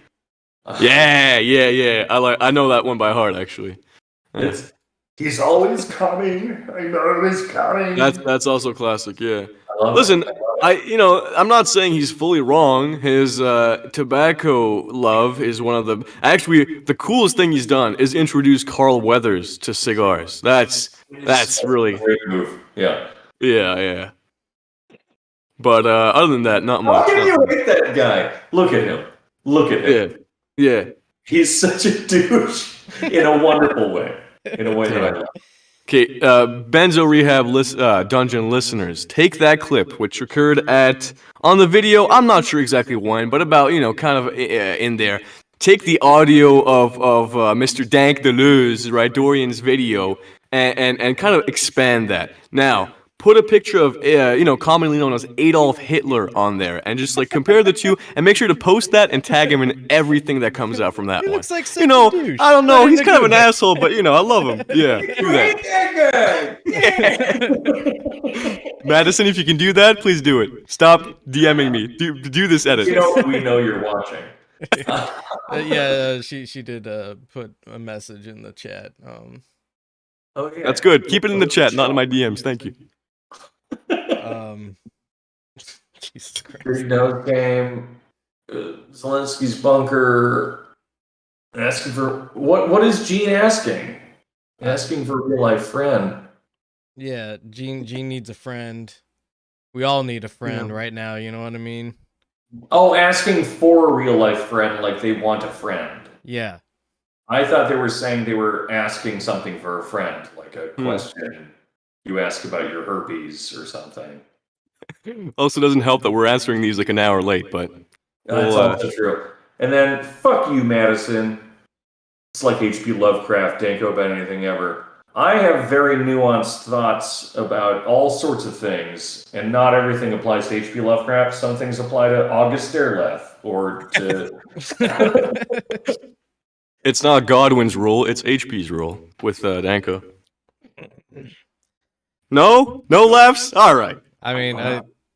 Yeah. I know that one by heart actually. He's always coming. I know he's coming. That's also classic. Yeah. Listen, I'm not saying he's fully wrong. His tobacco love is one of the. Actually, the coolest thing he's done is introduce Carl Weathers to cigars. That's really a great move. Yeah. Yeah. But other than that, not much. How can you hate that guy? Look at him. Yeah. He's such a douche in a wonderful way. In a way that I love. Okay, Benzo Rehab Dungeon listeners, take that clip, which occurred on the video, I'm not sure exactly when, but about, kind of in there. Take the audio of Mr. Dank Deleuze, right, Dorian's video, and kind of expand that. Now, put a picture of, commonly known as Adolf Hitler on there, and just, compare the two, and make sure to post that and tag him in everything that comes out from that one. Looks like such a douche. I don't know, he's kind of an asshole, but, I love him. Yeah, do that. Madison, if you can do that, please do it. Stop DMing me. Do this edit. We know you're watching. She did put a message in the chat. Oh yeah. That's good. Keep it in the chat, not in my DMs. Thank you. Jesus Christ. Big nose game. Zelensky's bunker. Asking for what is Gene asking? Asking for a real life friend. Yeah, Gene needs a friend. We all need a friend right now, you know what I mean? Oh, asking for a real life friend, like they want a friend. Yeah. I thought they were saying they were asking something for a friend, like a question you ask about your herpes or something. Also, doesn't help that we're answering these like an hour late, but That's also true. And then, fuck you, Madison. It's like H.P. Lovecraft, Danko about anything ever. I have very nuanced thoughts about all sorts of things, and not everything applies to H.P. Lovecraft. Some things apply to August Derleth, or to... it's not Godwin's rule, it's HP's rule with Danko. No laughs. All right. I mean,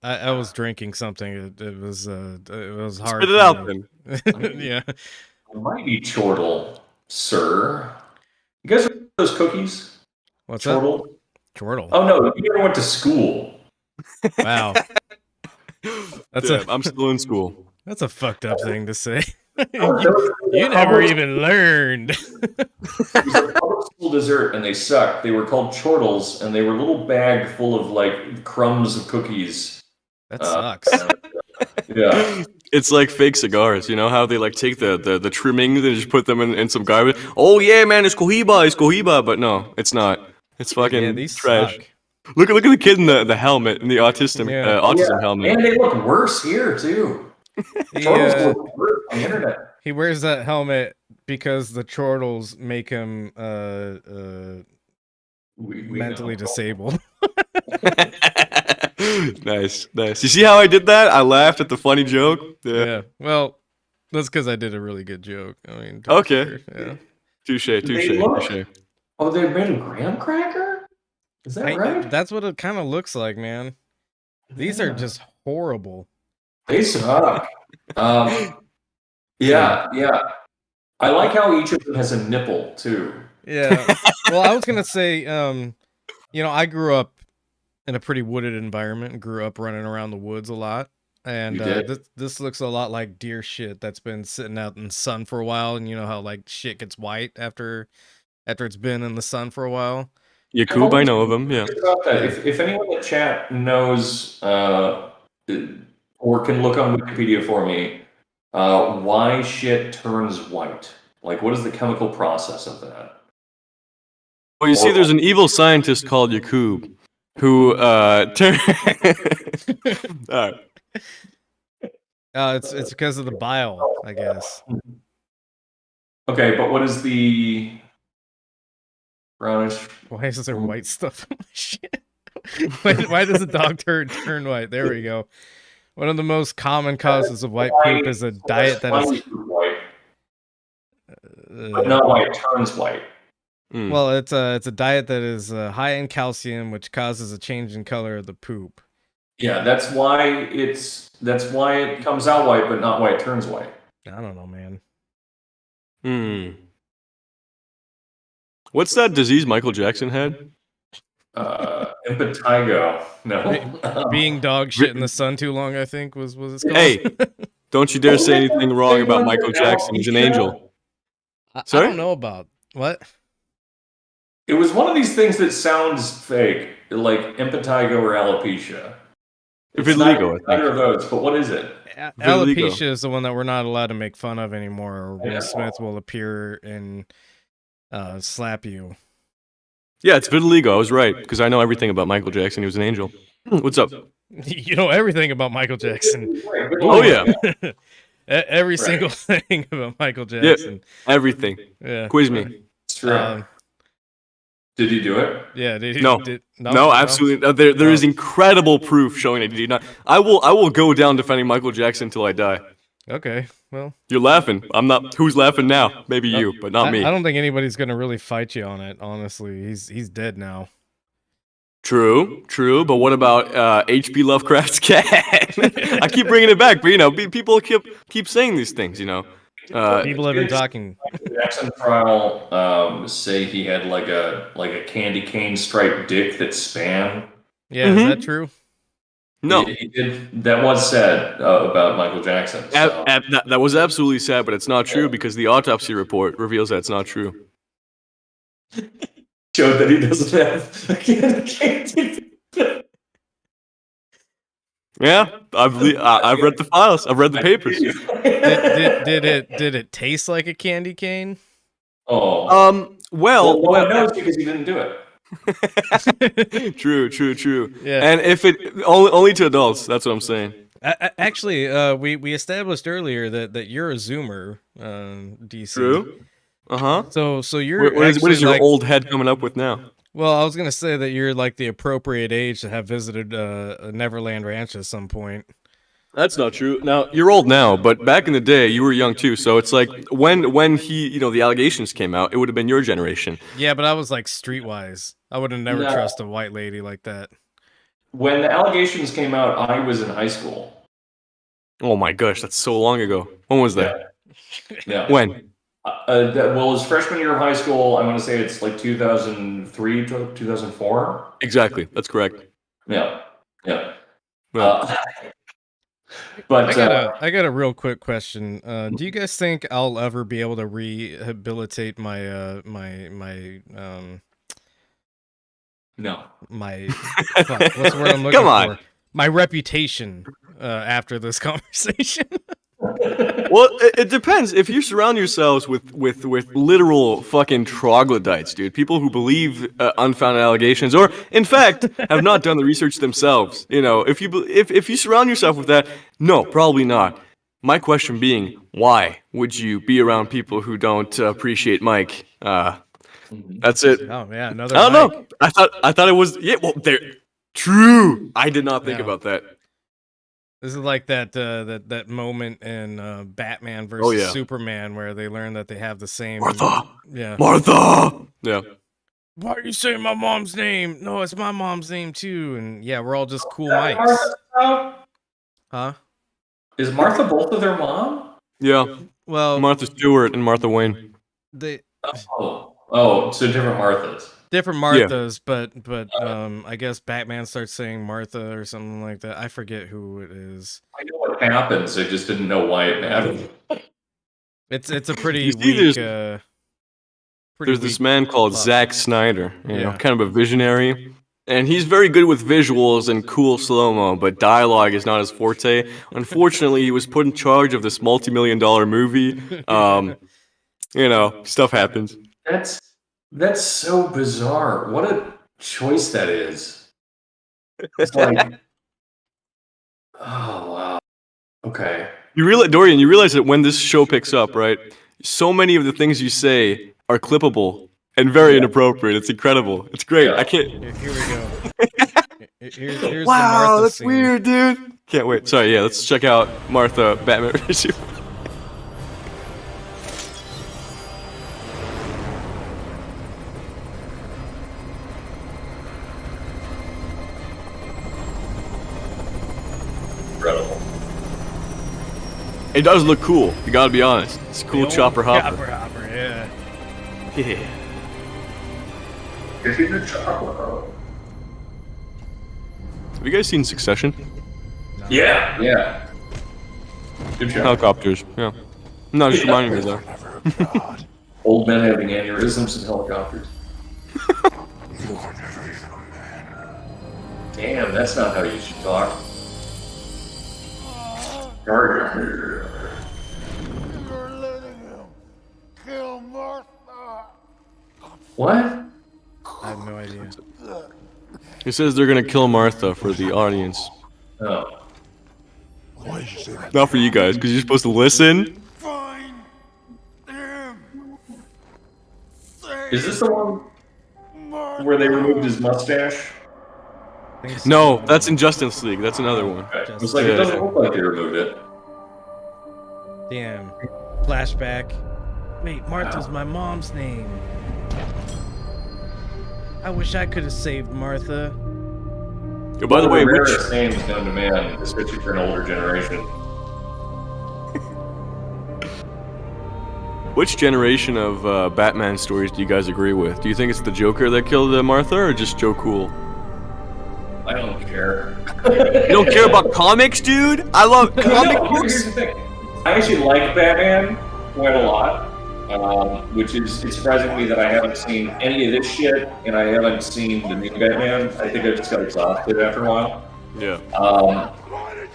I was drinking something. It was hard. Spit it out then. Yeah. Mighty chortle, sir. You guys remember those cookies? What's chortle? That? Chortle. Oh no, you never went to school. Wow. I'm still in school. That's a fucked up thing to say. you never even learned. It was a public school dessert, and they sucked. They were called chortles, and they were a little bag full of like crumbs of cookies. That sucks. Yeah. It's like fake cigars, you know how they like take the trimmings and just put them in some garbage. Oh yeah, man, it's cohiba, but no, it's not. It's fucking trash. Suck. Look at the kid in the helmet, in the autism helmet. And they look worse here too. Chortles look worse on the internet. He wears that helmet because the chortles make him mentally disabled. Nice. You see how I did that? I laughed at the funny joke. Yeah. Well, that's because I did a really good joke. I mean, okay. Yeah. Touche. Oh, they made a graham cracker? Is that right? That's what it kind of looks like, man. These are just horrible. They suck. Yeah. I like how each of them has a nipple too. Yeah. Well, I was gonna say, I grew up in a pretty wooded environment and grew up running around the woods a lot. And this looks a lot like deer shit that's been sitting out in the sun for a while. And you know how like shit gets white after it's been in the sun for a while. Yakub, I know of him. Yeah. If anyone in the chat knows or can look on Wikipedia for me, why shit turns white? Like, what is the chemical process of that? Well, you see, there's an evil scientist called Yakub who it's because of the bile, I guess. Okay, but what is the brownish? Why is there white stuff in my shit? Why does a dog turn white? There we go. One of the most common causes of white poop is a diet that is white, but not why it turns white. Well, it's a diet that is high in calcium, which causes a change in color of the poop. Yeah, that's why it comes out white, but not why it turns white. I don't know, man. What's that disease Michael Jackson had? Impetigo. No. Being dog shit in the sun too long, I think, was it called? Hey, don't you dare say anything wrong about Michael Jackson. He's an angel. Sorry? I don't know about what? It was one of these things that sounds fake, like impetigo or alopecia. It's vitiligo. Neither of those, but what is it? Alopecia is the one that we're not allowed to make fun of anymore, or Will Smith will appear and slap you. Yeah, it's vitiligo. I was right, because I know everything about Michael Jackson. He was an angel. What's up? You know everything about Michael Jackson. Oh, yeah. Every single thing about Michael Jackson. Yeah, everything. Yeah. Quiz me. It's true. Did he do it? Yeah. Did he? No, absolutely. There is incredible proof showing that he did not. I will go down defending Michael Jackson until I die. Okay, well. You're laughing. I'm not. Who's laughing now? Maybe you, but not me. I don't think anybody's gonna really fight you on it. Honestly, he's dead now. True. But what about H.P. Lovecraft's cat? I keep bringing it back, but people keep saying these things. People have been talking. The Jackson trial say he had like a candy cane striped dick that span. Yeah, is that true? No. He did. That was said about Michael Jackson. So. That was absolutely sad, but it's not true because the autopsy report reveals that it's not true. Showed that he doesn't have a candy cane. Yeah, I've read the files. I've read the papers. Did it taste like a candy cane? Oh. Well, no one knows because he didn't do it. True. Yeah. And if it only to adults, that's what I'm saying. Actually, we established earlier that you're a Zoomer, DC. True. So you're What is your like, old head coming up with now? Well, I was gonna say that you're like the appropriate age to have visited a Neverland Ranch at some point. That's not true. Now you're old now, but back in the day you were young too. So it's like when he, the allegations came out, it would have been your generation. Yeah, but I was like streetwise. I would have never trust a white lady like that. When the allegations came out, I was in high school. Oh my gosh, that's so long ago. When was that? Yeah. When? Well, it was freshman year of high school. I want to say it's like 2003 to 2004. Exactly, that's correct. Yeah. But I got a real quick question. Do you guys think I'll ever be able to rehabilitate my no. Fuck, what's the word I'm looking for? My reputation after this conversation. Well, it depends. If you surround yourselves with literal fucking troglodytes, dude, people who believe unfounded allegations, or in fact have not done the research themselves, if you surround yourself with that, no, probably not. My question being, why would you be around people who don't appreciate Mike? That's it. Oh yeah, another. I don't know. I thought it was Well, there. True. I did not think about that. This is like that moment in Batman versus Superman where they learn that they have the same Martha. Yeah. Martha. Yeah. Why are you saying my mom's name? No, it's my mom's name too. And yeah, we're all just cool Mikes. Huh? Is Martha both of their mom? Yeah. Well, Martha Stewart and Martha Wayne. So different Marthas. Different Marthas, but I guess Batman starts saying Martha or something like that. I forget who it is. I know what happens. I just didn't know why it mattered. It's a pretty weak. There's this man called Zack Snyder, kind of a visionary, and he's very good with visuals and cool slow-mo, but dialogue is not his forte. Unfortunately, he was put in charge of this multi-million-dollar movie. Stuff happens. That's so bizarre. What a choice that is. It's like, oh wow. Okay. Dorian, you realize that when this show picks up, right? So many of the things you say are clippable and very inappropriate. It's incredible. It's great. I can't. Here we go. Here's wow, the Martha that's scene. weird, dude. Can't wait. Sorry, yeah, let's check out Martha Batman. Incredible. It does look cool. You gotta be honest. It's a cool chopper hopper. Chopper hopper, yeah. Yeah. Is he the chopper? Have you guys seen Succession? Yeah. Good job. Helicopters. Yeah. No, just reminding me though. Old men having aneurysms in helicopters. Damn, that's not how you should talk. You're letting him kill Martha. What? I have no idea. He says they're gonna kill Martha for the audience. Oh. Why did you say that? Not for you guys, because you're supposed to listen. Find him. Is this the one where they removed his mustache? No, that's in Justice League. That's another one. Okay. It was like, it doesn't look like they removed it. Damn. Flashback. Wait, Martha's my mom's name. I wish I could have saved Martha. Oh, by the way, which rarest names known to man, especially for an older generation. Which generation of Batman stories do you guys agree with? Do you think it's the Joker that killed Martha, or just Joe Cool? I don't care. You don't care about comics, dude? I love comic books. Here's the thing. I actually like Batman quite a lot, which is it's surprising to me that I haven't seen any of this shit, and I haven't seen the new Batman. I think I just got exhausted after a while. Yeah.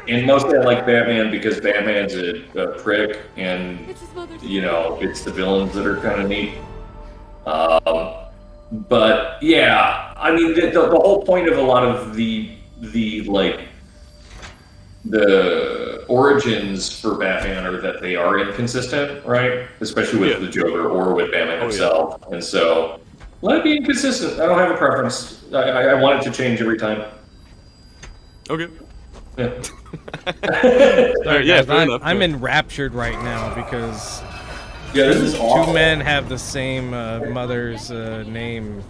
And mostly I like Batman because Batman's a prick, and it's the villains that are kind of neat. But yeah, I mean the whole point of a lot of the origins for Batman are that they are inconsistent, right? Especially with the Joker or with Batman himself. And so let it be inconsistent. I don't have a preference. I want it to change every time. Okay. Yeah. Sorry, yeah, I'm enraptured right now because this is awful. Two men have the same mother's name.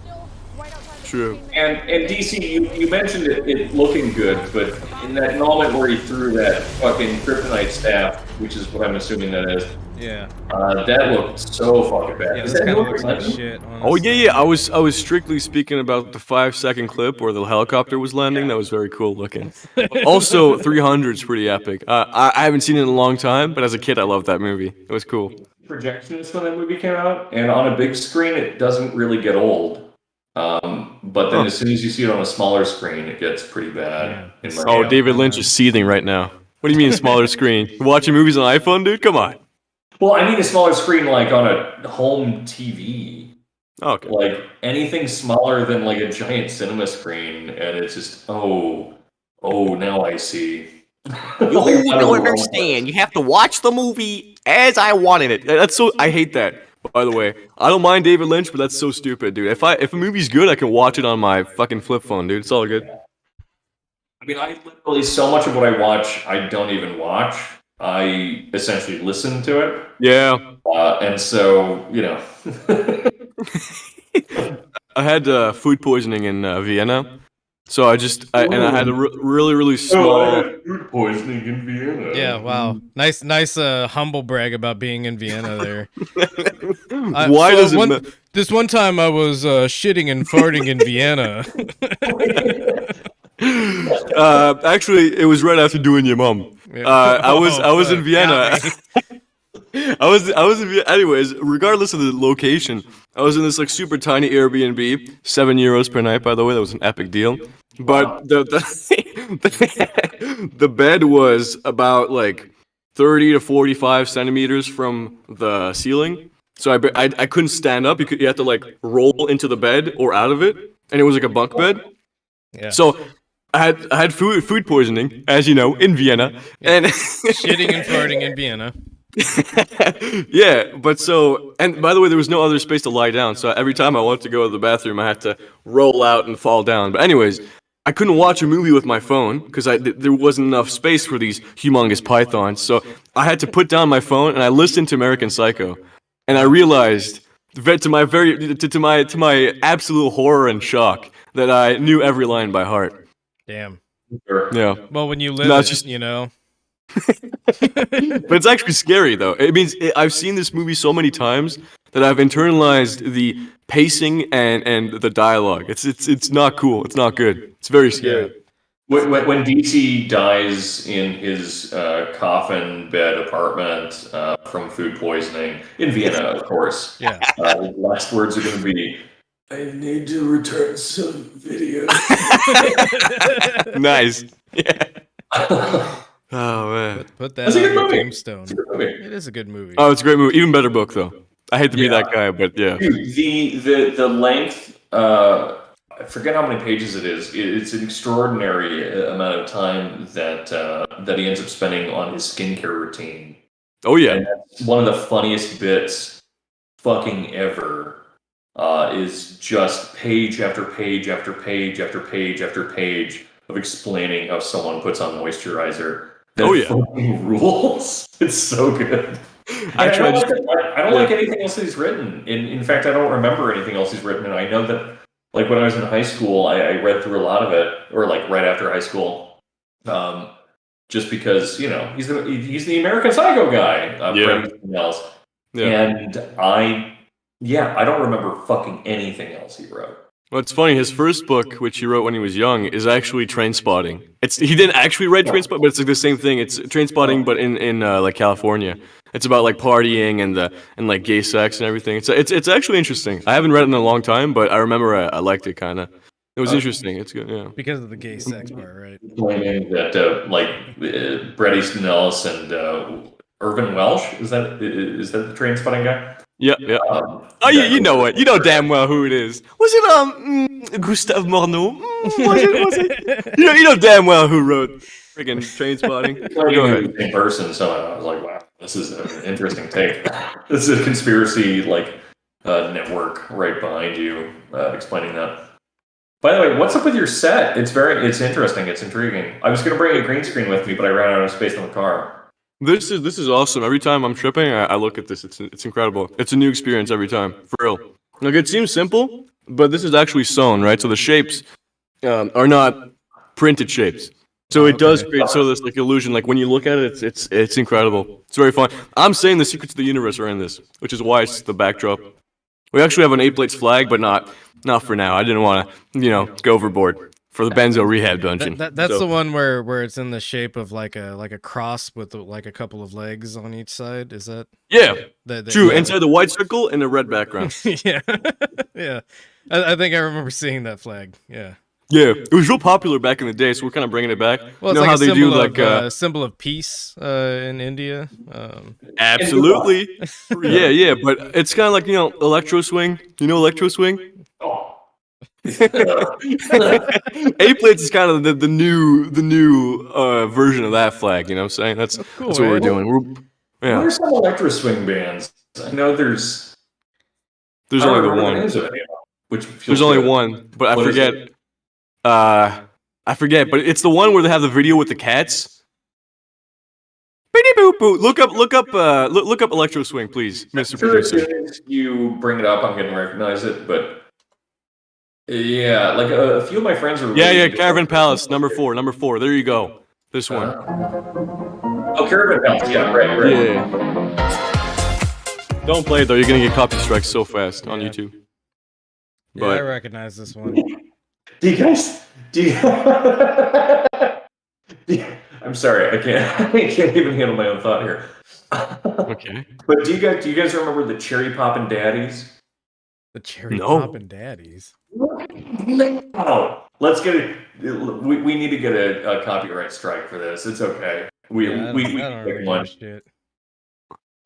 True. And DC, you mentioned it looking good, but in that moment where he threw that fucking kryptonite staff, which is what I'm assuming that is. Yeah. That looked so fucking bad. Yeah, Is this that kind of look looks like like shit. Oh yeah. I was strictly speaking about the 5-second clip where the helicopter was landing. That was very cool looking. Also, 300 is pretty epic. I haven't seen it in a long time, but as a kid, I loved that movie. It was cool. Projectionist when that movie came out, and on a big screen, it doesn't really get old. But then as soon as you see it on a smaller screen, it gets pretty bad. Oh, David Lynch is seething right now. What do you mean smaller screen? You're watching movies on iPhone, dude? Come on. Well, I mean a smaller screen like on a home TV. Okay. Like anything smaller than like a giant cinema screen, and it's just now I see. You don't understand. You have to watch the movie as I wanted it. I hate that. By the way, I don't mind David Lynch, but that's so stupid, dude. If a movie's good, I can watch it on my fucking flip phone, dude. It's all good. I mean, I literally so much of what I watch, I don't even watch. I essentially listen to it. Yeah. And so, I had food poisoning in Vienna. So I had a really small. Food poisoning in Vienna. Yeah, wow. Nice, humble brag about being in Vienna there. Why does it? This one time I was shitting and farting in Vienna. Actually, it was right after doing your mum. I was in Vienna. I was in Vienna. Anyways, regardless of the location, I was in this like super tiny Airbnb, €7 per night. By the way, that was an epic deal. But the bed was about like 30 to 45 centimeters from the ceiling. So I couldn't stand up. You had to like roll into the bed or out of it, and it was like a bunk bed. Yeah. So I had food poisoning, as you know, in Vienna, and shitting and farting in Vienna. Yeah, and by the way, there was no other space to lie down. So every time I wanted to go to the bathroom, I had to roll out and fall down. But anyways, I couldn't watch a movie with my phone because there wasn't enough space for these humongous pythons. So I had to put down my phone and I listened to American Psycho, and I realized, to my absolute horror and shock, that I knew every line by heart. Damn. Yeah. Well, when you live it, you know. But it's actually scary, though. It means I've seen this movie so many times that I've internalized the pacing and the dialogue. It's not cool. It's not good. It's very scary. Yeah. When DC dies in his coffin bed apartment from food poisoning in Vienna, of course. Yeah. The last words are going to be, "I need to return some video." Nice. Yeah. Oh man. Put that on your tombstone. It is a good movie. Oh, it's a great movie. Even better book though. I hate to be that guy, but yeah. Dude, the length. I forget how many pages it is. It's an extraordinary amount of time that he ends up spending on his skincare routine. Oh yeah. And that's one of the funniest bits fucking ever. Is just page after page after page after page after page of explaining how someone puts on moisturizer. That fucking rules. It's so good. Actually, I don't like anything else that he's written. In fact, I don't remember anything else he's written. And I know that, like, when I was in high school, I read through a lot of it, or like right after high school, just because, you know, he's the American Psycho guy. Anything else. And I don't remember fucking anything else he wrote. Well, it's funny. His first book, which he wrote when he was young, is actually Train Spotting. He didn't actually write Train Spotting, but it's like the same thing. It's Train Spotting, but in like California. It's about like partying and like gay sex and everything. It's actually interesting. I haven't read it in a long time, but I remember I liked it kind of. It was interesting. It's good, yeah. Because of the gay sex part, right? Claiming that Bret Easton Ellis and Irvin Welsh is that the Train Spotting guy? Yeah. You know it. You know damn well who it is. Was it Gustave Morneau? Was it? You know damn well who wrote friggin' Train Spotting. Go ahead. In person, so I was like, wow, this is an interesting take. This is a conspiracy network right behind you explaining that. By the way, what's up with your set? It's interesting. It's intriguing. I was going to bring a green screen with me, but I ran out of space in the car. This is awesome. Every time I'm tripping, I look at this. It's incredible. It's a new experience every time, for real. Like, it seems simple, but this is actually sewn, right? So the shapes are not printed shapes. So it does create this like illusion. Like when you look at it, it's incredible. It's very fun. I'm saying the secrets of the universe are in this, which is why it's the backdrop. We actually have an 8 plates flag, but not for now. I didn't want to, go overboard for the Benzo Rehab dungeon. That's the one where it's in the shape of like a cross with like a couple of legs on each side. Is that? Yeah, true. Inside the white circle and a red background. Yeah, yeah. I think I remember seeing that flag. Yeah. Yeah, it was real popular back in the day, so we're kind of bringing it back. Well, it's like how they do a symbol of peace in India. Absolutely. Yeah, but it's kind of like electro swing. You know electro swing? Oh. 8 plates is kind of the new version of that flag. You know what I'm saying? That's what we're doing. What are some electro swing bands? I know there's only the one. There's only one, but I forget. I forget, but it's the one where they have the video with the cats. Look up electro swing, please, Mr. Producer. As soon as you bring it up, I'm going to recognize it, but yeah, like a few of my friends are. Yeah, Caravan Palace, number 4. There you go. This one. Oh, Caravan Palace. Yeah, right. Yeah. Don't play it though. You're gonna get copy strikes so fast on YouTube. Yeah, I recognize this one. I'm sorry, I can't even handle my own thought here. Okay. But do you guys remember the Cherry Poppin' Daddies? The Cherry Poppin' Daddies? No. Let's get it. We need to get a copyright strike for this. It's okay. We pick one. Shit.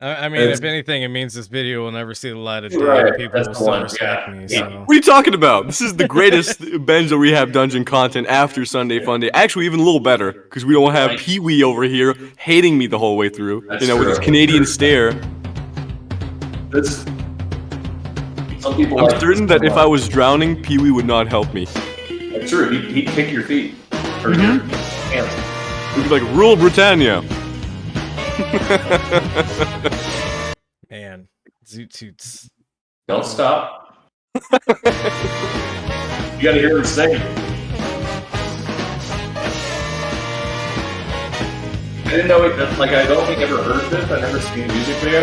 I mean, if anything, it means this video will never see the light of day. Right, people will still respect me. So. What are you talking about? This is the greatest Benzo Rehab dungeon content after Sunday Funday. Actually, even a little better, because we don't have Pee-wee over here hating me the whole way through. With his Canadian stare. I'm certain that if I was drowning, Pee-wee would not help me. That's true. He'd kick your feet. Or your hands. He'd be like, rule Britannia. Man, zoot toots. Don't stop. You gotta hear him sing. I didn't know it. Like, I don't think I ever heard this. I never seen a music video.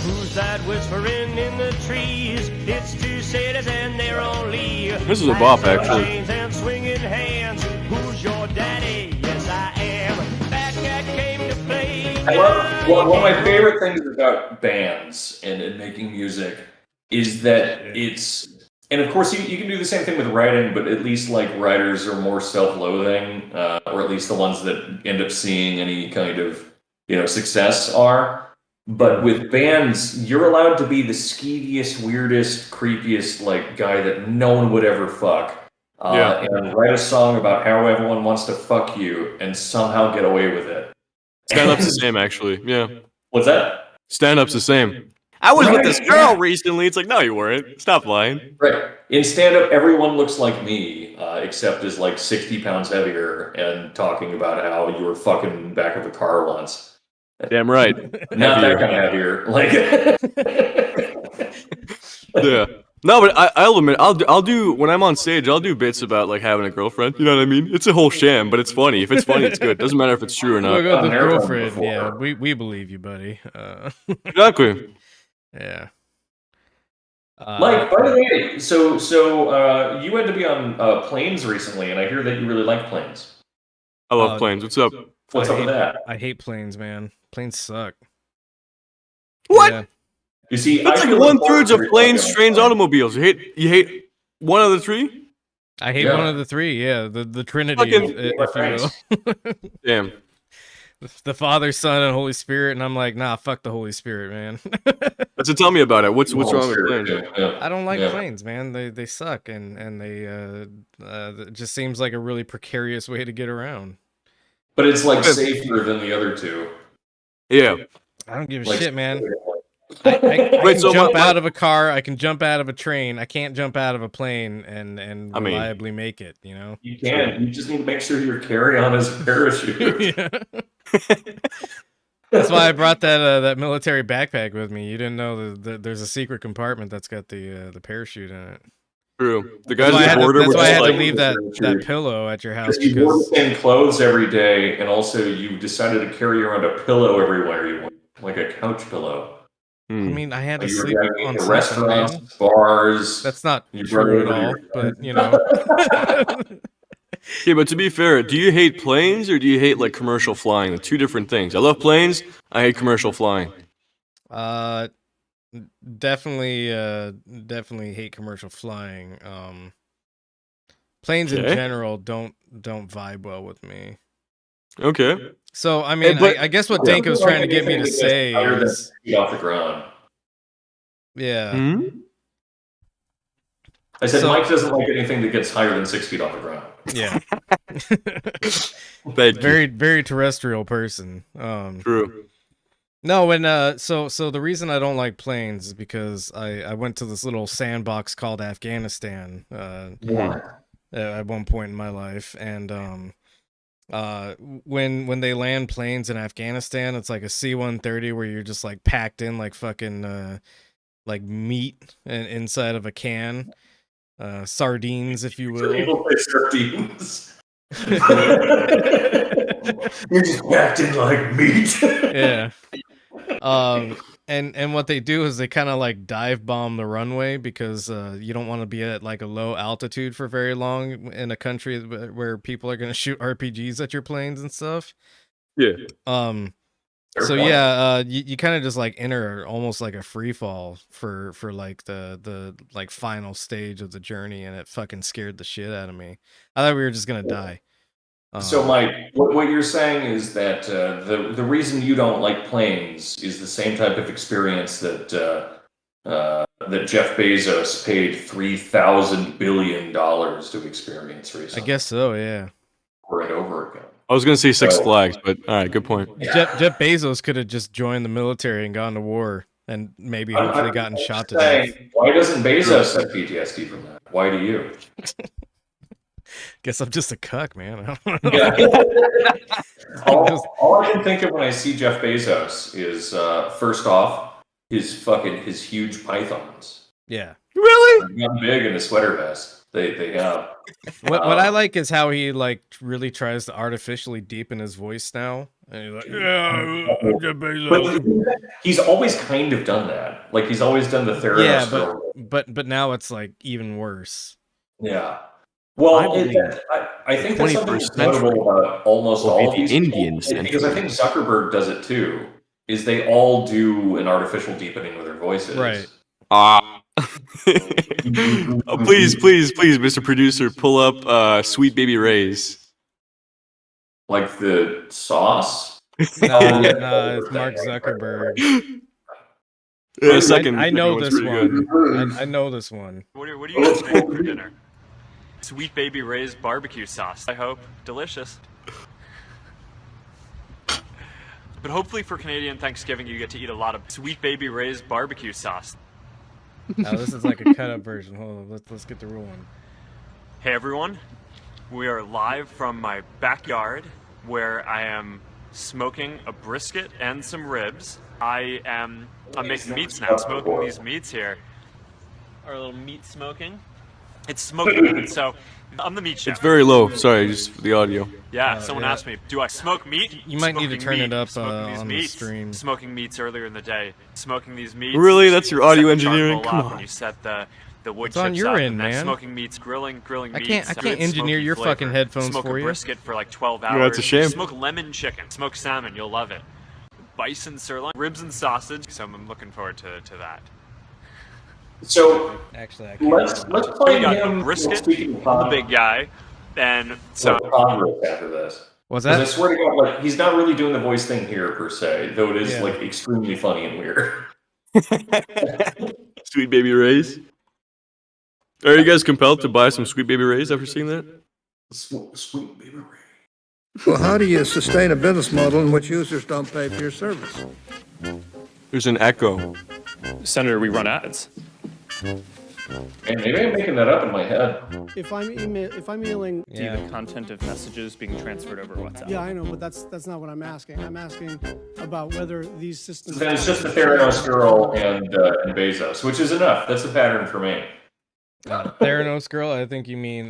Who's that whispering in the trees? It's 2 cities and they're only. This is a bop, actually. And swinging hands. Who's your daddy? Yes, I am. That cat came to play. One of my favorite things about bands and making music is that it's. And of course, you can do the same thing with writing, but at least like writers are more self-loathing, or at least the ones that end up seeing any kind of success are. But with bands, you're allowed to be the skeeviest, weirdest, creepiest guy that no one would ever fuck, and write a song about how everyone wants to fuck you and somehow get away with it. Stand-up's the same, actually. Yeah. What's that? Stand-up's the same. I was with this girl recently. It's like, no, you weren't. Stop lying. Right. In stand-up, everyone looks like me, except is 60 pounds heavier and talking about how you were fucking back of a car once. Damn right. Not that kind of heavier. Yeah. No, but I'll admit, I'll do when I'm on stage. I'll do bits about like having a girlfriend. You know what I mean? It's a whole sham, but it's funny. If it's funny, it's good. Doesn't matter if it's true or not. Look, the girlfriend, yeah, we believe you, buddy. Exactly. Yeah. Like, by the way, so you had to be on planes recently, and I hear that you really like planes. I love planes. What's up? What's up with that? I hate planes, man. Planes suck. What? Yeah. You see, that's like 1/3 of planes, trains, automobiles. You hate one of the three? I hate one of the three. Yeah, the Trinity, if you will. Damn. The Father, Son, and Holy Spirit, and I'm like, nah, fuck the Holy Spirit, man. So tell me about it. What's wrong with planes? I don't like planes, man. They suck, and they it just seems like a really precarious way to get around. But it's like safer than the other two. Yeah. I don't give a shit, man. I can jump out of a car. I can jump out of a train. I can't jump out of a plane and reliably make it. You know. You can. You just need to make sure your carry-on is a parachute. That's why I brought that military backpack with me. You didn't know that there's a secret compartment that's got the parachute in it. True. The guys at the border. That's why I had to leave that pillow at your house. You wore the same clothes every day, and also you decided to carry around a pillow everywhere you went, like a couch pillow. I mean, I had to You were sleep driving on to something, restaurants, man. bars. That's not You true at brought all, over but you know. Yeah, but to be fair, do you hate planes or do you hate like commercial flying? The two different things. I love planes. I hate commercial flying. Definitely hate commercial flying. Planes in general don't vibe well with me. Okay. So I mean, I guess what Danko's trying to get me to say is off the ground. Yeah. Hmm? I said Mike doesn't like anything that gets higher than 6 feet off the ground. Yeah. Thank you. Very terrestrial person. True. No, when so the reason I don't like planes is because I went to this little sandbox called Afghanistan at one point in my life, and when they land planes in Afghanistan, it's like a C-130 where you're just like packed in like fucking like meat inside of a can. Sardines, if you will. People say sardines. You're just packed in like meat. Yeah. And what they do is they kind of like dive bomb the runway because you don't want to be at like a low altitude for very long in a country where people are going to shoot RPGs at your planes and stuff. Yeah. So yeah, you kind of just like enter almost like a free fall for like the like final stage of the journey, and it fucking scared the shit out of me. I thought we were just gonna die. So Mike, what you're saying is that the reason you don't like planes is the same type of experience that that Jeff Bezos paid $3,000 billion to experience recently. I guess so, yeah. Over and over again. I was gonna say Six Flags, but all right, good point. Jeff Bezos could have just joined the military and gone to war, and maybe hopefully gotten shot to death. Why doesn't Bezos have PTSD from that? Why do you? Guess I'm just a cuck, man. All I can think of when I see Jeff Bezos is first off his huge pythons. Yeah. Really? They're not big in a sweater vest. They have. What I like is how he like really tries to artificially deepen his voice now. And he's like, yeah, Jeff Bezos. But he's always kind of done that. Like he's always done the Theranos. Yeah, but now it's like even worse. Yeah. Well, I think that's something that's notable about almost all of these Indians, because I think Zuckerberg does it too. Is they all do an artificial deepening with their voices, right? Please, Mr. Producer, pull up Sweet Baby Ray's. Like the sauce? No, it's Mark Zuckerberg. Yeah, second. I know this one. I know this one. What are you guys making for dinner? Sweet Baby Ray's barbecue sauce. I hope delicious. But hopefully for Canadian Thanksgiving, you get to eat a lot of Sweet Baby Ray's barbecue sauce. Oh, this is like a cut-up version. Hold on, let's get the real one. Hey everyone, we are live from my backyard where I am smoking a brisket and some ribs. I'm making meats now, smoking these meats here. our little meat smoking. It's smoking, so I'm the meat chef. It's very low. Sorry, just for the audio. Yeah, someone asked me, do I smoke meat? You might need to Smoking turn it meat. up Smoking these on the meats. stream. Smoking meats earlier in the day. Smoking these meats. Really? That's your audio set the engineering? charcoal Come up on. When you set the wood It's on chips your up, end, and then man. Smoking meats, grilling I meats. can't engineer your flavor. fucking headphones Smoke for a you. brisket for like 12 hours. Yeah, that's a shame. Smoke lemon chicken. Smoke salmon. You'll love it. Bison sirloin. Ribs and sausage. So I'm looking forward to that. So Actually, I can't. let's We play got him the brisket, speaking of the big guy, and so Congress after this. What's Because I that? swear to God, like he's not really doing the voice thing here per se, though it is Yeah. like extremely funny and weird. Sweet Baby Ray's. Are you guys compelled to buy some Sweet Baby Ray's after seeing that? Sweet baby Ray. Well, how do you sustain a business model in which users don't pay for your service? There's an echo. Senator, we run ads. And maybe I'm making that up in my head. If I'm emailing, Yeah. The content of messages being transferred over WhatsApp. yeah, I know, but that's not what I'm asking. I'm asking about whether these systems. Then it's just the Theranos girl and Bezos, which is enough. That's a pattern for me. Theranos girl, I think you mean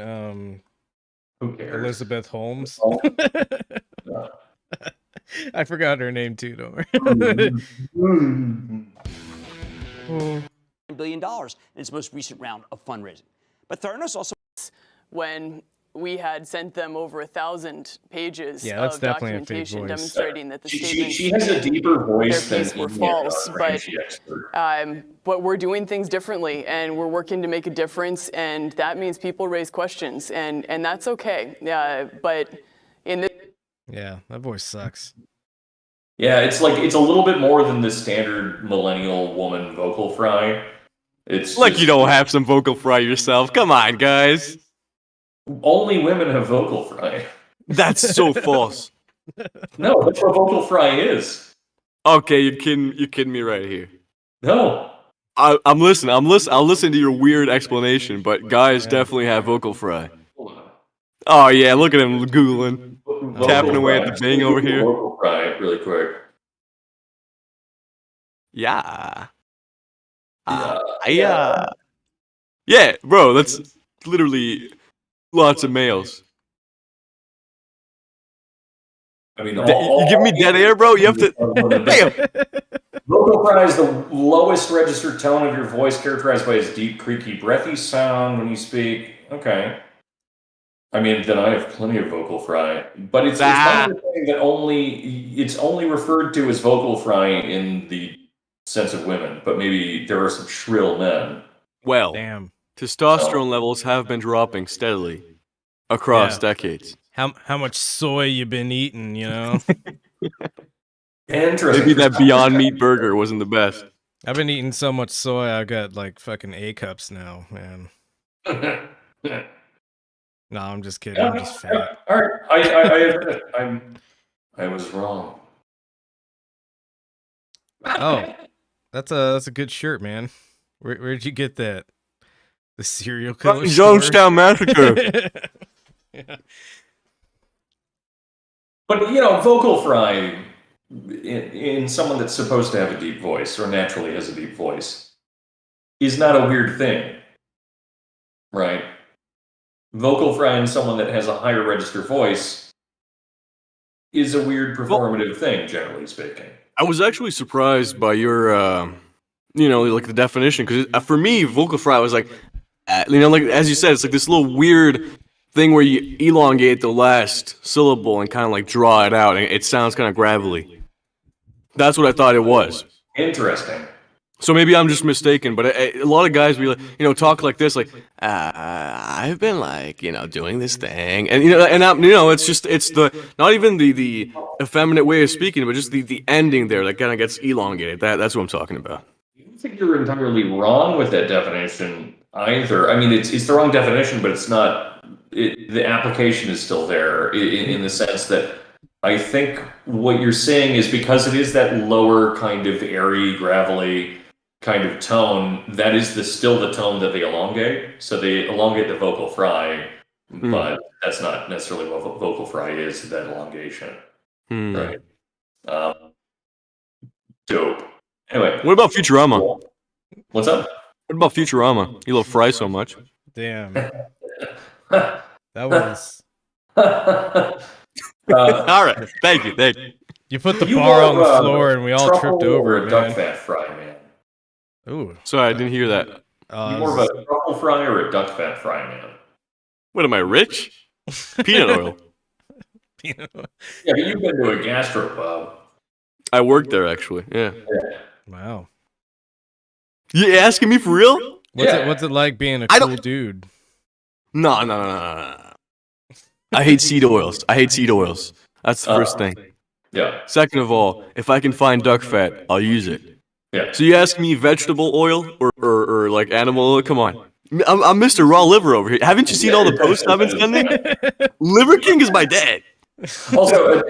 Who cares? Elizabeth Holmes. Oh. I forgot her name too, don't worry. $1 billion in its most recent round of fundraising. But Theranos also... When we had sent them over 1,000 pages Yeah, that's of definitely a fake documentation voice. demonstrating that the She statements has a deeper voice their than piece were any false, Frenchie expert. but we're doing things differently, and we're working to make a difference, and that means people raise questions, and that's okay. But in this... Yeah, that voice sucks. Yeah, it's like it's a little bit more than the standard millennial woman vocal fry. It's Like just, you don't have some vocal fry yourself. Come on, guys. only women have vocal fry. That's so false. No, that's what vocal fry is. Okay, you're kidding me right here. No. I'm listening. I'll listen to your weird explanation, but guys definitely have vocal fry. Oh yeah, look at him googling, tapping away at the Bing over here. Vocal fry, really quick. Yeah. Yeah. Yeah, bro, that's literally lots of males. I mean, You give me dead air, bro? You have to. Damn. Vocal fry is the lowest registered tone of your voice, characterized by its deep, creaky, breathy sound when you speak. Okay. I mean, then I have plenty of vocal fry, but it's not a thing that it's only referred to as vocal fry in the sense of women, but maybe there are some shrill men. Well, Damn. testosterone levels have been dropping steadily across decades. How much soy you been eating, you know? Interesting. Maybe that Beyond Meat burger wasn't the best. I've been eating so much soy, I got like fucking A cups now, man. No, I'm just kidding. I'm just fat. All right, I admit it. I was wrong. Oh, that's a good shirt, man. Where'd you get that? The serial killer Jonestown Massacre. Yeah. But you know, vocal fry in someone that's supposed to have a deep voice or naturally has a deep voice is not a weird thing, right? Vocal fry in someone that has a higher register voice is a weird performative thing, generally speaking. I was actually surprised by your, like the definition, because for me, vocal fry was like, like as you said, it's like this little weird thing where you elongate the last syllable and kind of like draw it out, and it sounds kind of gravelly. That's what I thought it was. Interesting. So maybe I'm just mistaken, but a lot of guys be like, talk like this, like, I've been like, doing this thing, and it's the not even the effeminate way of speaking, but just the ending there that kind of gets elongated. That's what I'm talking about. I don't think you're entirely wrong with that definition either. I mean, it's the wrong definition, but it's not. The application is still there in the sense that I think what you're saying is because it is that lower kind of airy, gravelly kind of tone, that is still the tone that they elongate. So they elongate the vocal fry, but that's not necessarily what vocal fry is, that elongation. Right. Dope. Anyway. What about Futurama? What's up? What about Futurama? You love Fry so much. Damn. That was. All right. Thank you. You put the bar on the floor and we all tripped over or it, a man. duck fat fry, man? Ooh. Sorry, I didn't hear that. You more of a truffle fry or a duck fat fry, man? What am I, rich? Peanut oil. Yeah, but you've been to a gastropub. I worked there, actually. Yeah. Wow. You asking me for real? What's it like being a cool dude? No. I hate seed oils. That's the first thing. Yeah. Second of all, if I can find duck fat, I'll use it. Yeah. So you ask me vegetable oil or like animal oil? Come on. I'm Mr. Raw Liver over here. Haven't you seen all the posts I've been sending? Liver King is my dad. Also,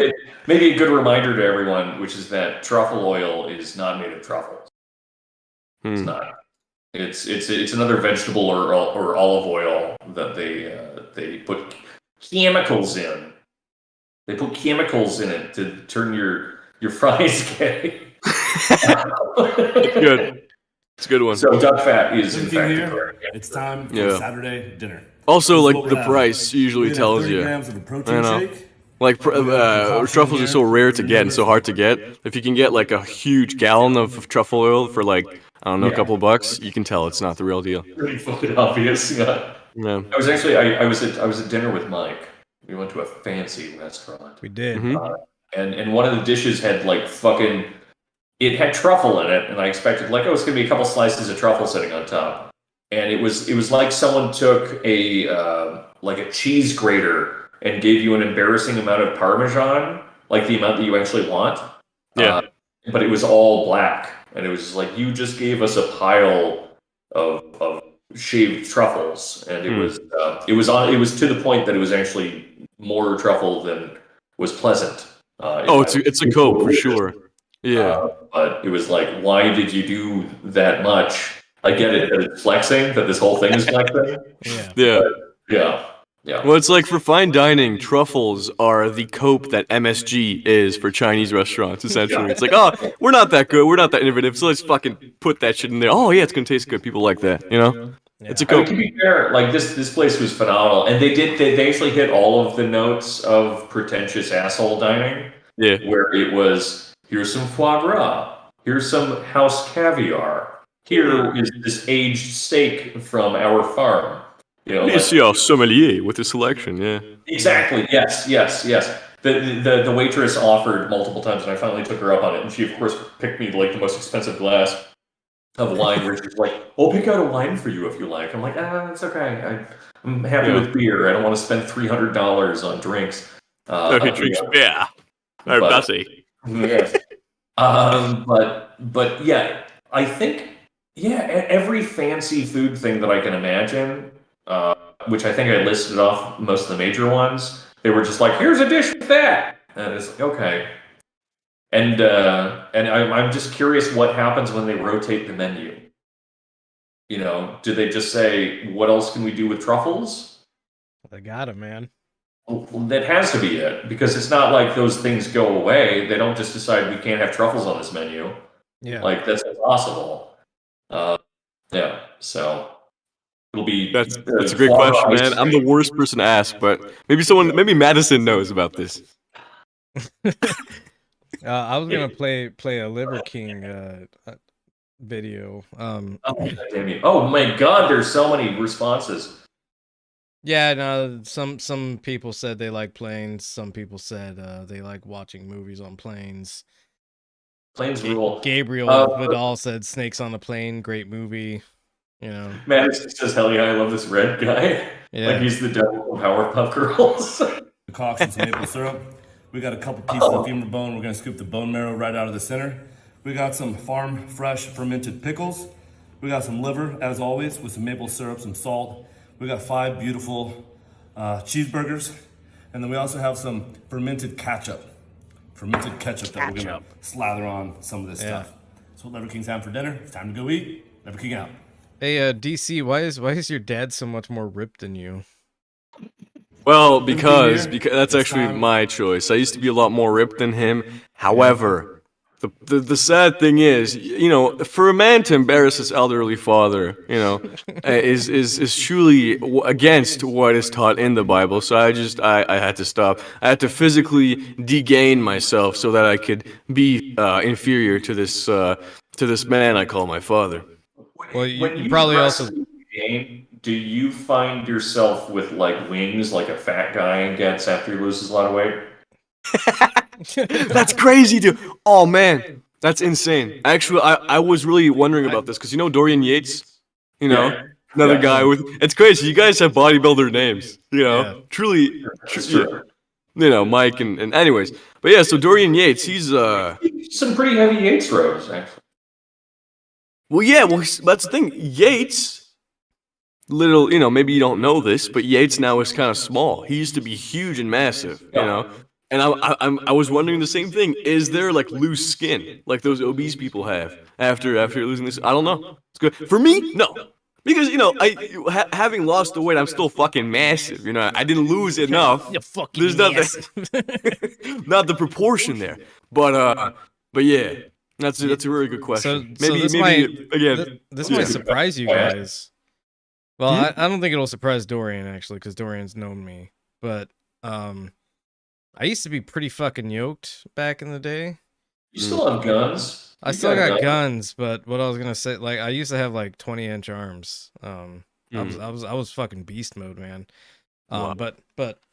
maybe a good reminder to everyone, which is that truffle oil is not made of truffles. It's not. It's another vegetable or olive oil that they put chemicals in. They put chemicals in it to turn your fries gay. Good. It's a good one. So duck fat is in fact correct. It's time for Saturday dinner. Also, like the price usually tells you. Grams of a protein shake. Like truffles are so rare to get and so hard to get. If you can get like a huge gallon of truffle oil for like a couple of bucks, you can tell it's not the real deal. Pretty fucking obvious. Yeah. I was actually I was at dinner with Mike. We went to a fancy restaurant. We did. And one of the dishes had like fucking. It had truffle in it, and I expected like, it's gonna be a couple slices of truffle sitting on top. And it was like someone took a cheese grater and gave you an embarrassing amount of Parmesan, like the amount that you actually want. Yeah. But it was all black, and it was like you just gave us a pile of shaved truffles, and it was to the point that it was actually more truffle than was pleasant. It's a cope for sure. Yeah. But it was like, why did you do that much? I get it that it's flexing, that this whole thing is flexing. Yeah. Yeah. Well, it's like for fine dining, truffles are the cope that MSG is for Chinese restaurants, essentially. It's like, we're not that good, we're not that innovative, so let's fucking put that shit in there. Oh, yeah, it's going to taste good. People like that, you know? Yeah. It's a cope. To be fair, like this place was phenomenal. And they actually hit all of the notes of pretentious asshole dining. Yeah. Where it was, here's some foie gras, here's some house caviar, here is this aged steak from our farm. You know, you see our sommelier with his selection, yeah. Exactly. Yes. The waitress offered multiple times, and I finally took her up on it. And she, of course, picked me like the most expensive glass of wine. Where she's like, "I'll pick out a wine for you if you like." I'm like, it's okay. I'm happy with beer. I don't want to spend $300 on drinks. He drinks beer. Or does he? Yes. But yeah, I think every fancy food thing that I can imagine. Which I think I listed off most of the major ones. They were just like, here's a dish with that. And it's like, okay. And I'm just curious what happens when they rotate the menu. You know, do they just say, what else can we do with truffles? They got it, man. Well, that has to be it. Because it's not like those things go away. They don't just decide we can't have truffles on this menu. Yeah. Like, that's impossible. So... That's a great question, man. I'm the worst person to ask, but maybe Madison knows about this. I was gonna play a Liver King video. Oh my God, there's so many responses. Yeah, no. Some people said they like planes. Some people said they like watching movies on planes. Planes rule. Gabriel Vidal said Snakes on a Plane, great movie. You know, Madison says, "Hell yeah, I love this red guy." Yeah. Like he's the devil from Powerpuff Girls. Concoction some maple syrup. We got a couple pieces of femur bone. We're gonna scoop the bone marrow right out of the center. We got some farm fresh fermented pickles. We got some liver, as always, with some maple syrup, some salt. We got 5 beautiful cheeseburgers, and then we also have some fermented ketchup that we're gonna slather on some of this stuff. That's what Liver King's having for dinner. It's time to go eat. Liver King out. Hey, DC, why is your dad so much more ripped than you? Well, because that's actually my choice. I used to be a lot more ripped than him. However, The sad thing is, for a man to embarrass his elderly father, is truly against what is taught in the Bible. So I had to stop. I had to physically degain myself so that I could be inferior to this man I call my father. Well, you When you probably also. gain, do you find yourself with like wings like a fat guy gets after he loses a lot of weight? That's crazy, dude. Oh man, that's insane. Actually, I was really wondering about this because Dorian Yates, another guy with. It's crazy. You guys have bodybuilder names, Truly, Mike and anyways. But yeah, so Dorian Yates, he's some pretty heavy Yates rows actually. Well, yeah, that's the thing. Yates. Little, maybe you don't know this, but Yates now is kind of small. He used to be huge and massive, And I was wondering the same thing. Is there like loose skin, like those obese people have after losing this? I don't know. It's good for me. No, because having lost the weight, I'm still fucking massive. I didn't lose enough. There's nothing, not the proportion there. But yeah, that's a really good question. So maybe again, this might surprise you guys. Well, I don't think it'll surprise Dorian, actually, because Dorian's known me. But I used to be pretty fucking yoked back in the day. You still have guns. I still got guns, but what I was gonna say, like, I used to have like 20-inch arms. I was fucking beast mode, man. But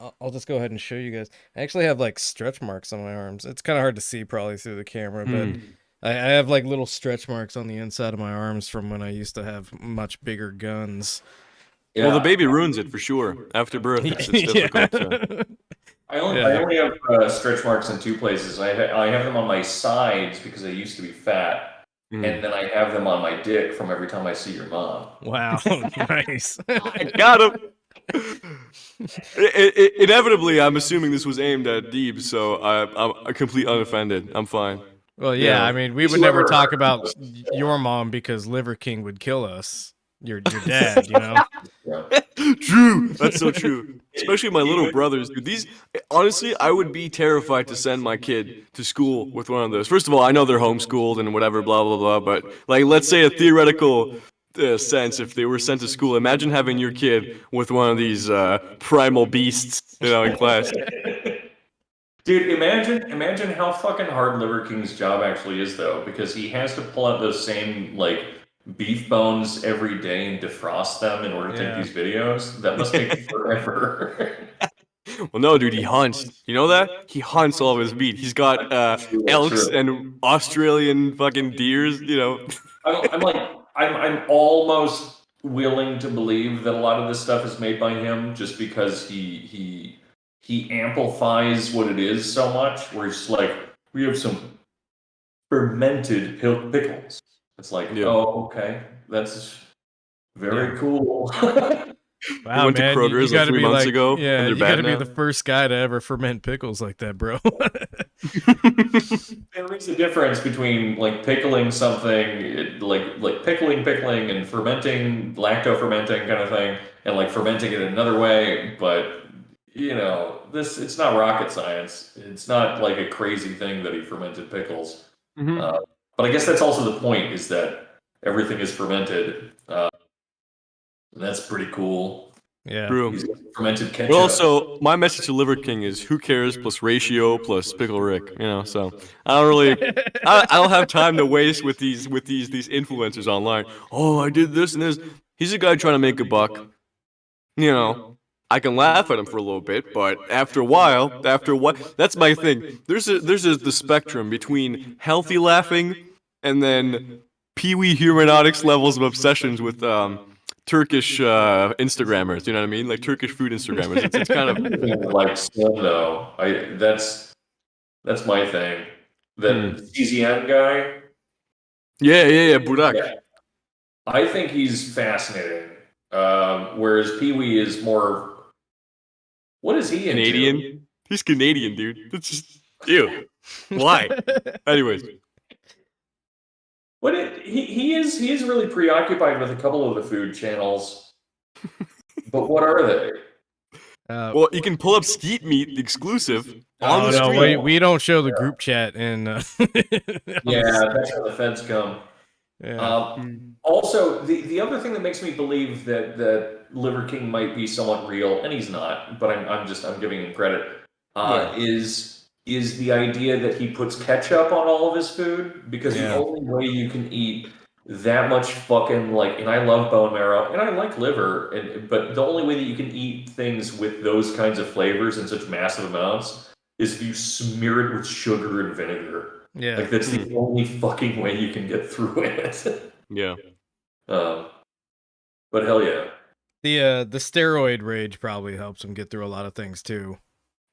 I'll just go ahead and show you guys. I actually have like stretch marks on my arms. It's kind of hard to see probably through the camera, but I have like little stretch marks on the inside of my arms from when I used to have much bigger guns. Yeah. Well, the baby ruins it for sure. After birth, it's difficult. So. I only have stretch marks in two places. I have them on my sides because I used to be fat, and then I have them on my dick from every time I see your mom. Wow, nice. I got him. Inevitably, I'm assuming this was aimed at Deebs, so I'm completely unoffended. I'm fine. Well, yeah, I mean, we would never talk about your mom because Liver King would kill us. Your dad, True. That's so true. Especially my little brothers, dude. Honestly, I would be terrified to send my kid to school with one of those. First of all, I know they're homeschooled and whatever, blah blah blah. But like, let's say a theoretical sense, if they were sent to school, imagine having your kid with one of these primal beasts, in class. Dude, imagine how fucking hard Liver King's job actually is, though, because he has to pull out those same like beef bones every day and defrost them in order to take these videos. That must take forever. Well, no, dude, he hunts. You know that? He hunts all of his meat. He's got elks and Australian fucking deers. I'm almost willing to believe that a lot of this stuff is made by him, just because he amplifies what it is so much. Where it's like, we have some fermented pickles. It's like, oh, okay, that's very cool. Wow, went man, to Kroger's you like 3 months ago. Yeah, you gotta be the first guy to ever ferment pickles like that, bro. There is a difference between like pickling something, like pickling and fermenting, lacto-fermenting kind of thing, and like fermenting it another way. But it's not rocket science. It's not like a crazy thing that he fermented pickles. But I guess that's also the point, is that everything is fermented. That's pretty cool. Yeah. True. Fermented ketchup. But also, my message to Liver King is who cares plus ratio plus Pickle Rick. So I don't really, I don't have time to waste with these influencers online. Oh, I did this and this. He's a guy trying to make a buck. I can laugh at him for a little bit, but after a while, that's my thing. There's the spectrum between healthy laughing and then Pee-wee Humanotics levels of obsessions with Turkish Instagrammers. You know what I mean? Like Turkish food Instagrammers. It's kind of like Slim though. That's my thing. The CZN guy. Yeah, Burak. Yeah. I think he's fascinating. Whereas Pee-wee is more. What is he Canadian? Into? He's Canadian, dude. That's just ew. Why? Anyways. He is really preoccupied with a couple of the food channels. But what are they? Well, you can pull up Skeet Meat, the exclusive, on the no, screen. we don't show the group chat in. Yeah, that's how the feds come. Yeah. Also, the other thing that makes me believe that Liver King might be somewhat real, and he's not, but I'm giving him credit. Is the idea that he puts ketchup on all of his food, because the only way you can eat that much fucking, like, and I love bone marrow and I like liver, but the only way that you can eat things with those kinds of flavors in such massive amounts is if you smear it with sugar and vinegar. Yeah. Like, that's the only fucking way you can get through it. Yeah. But hell yeah. The steroid rage probably helps him get through a lot of things too.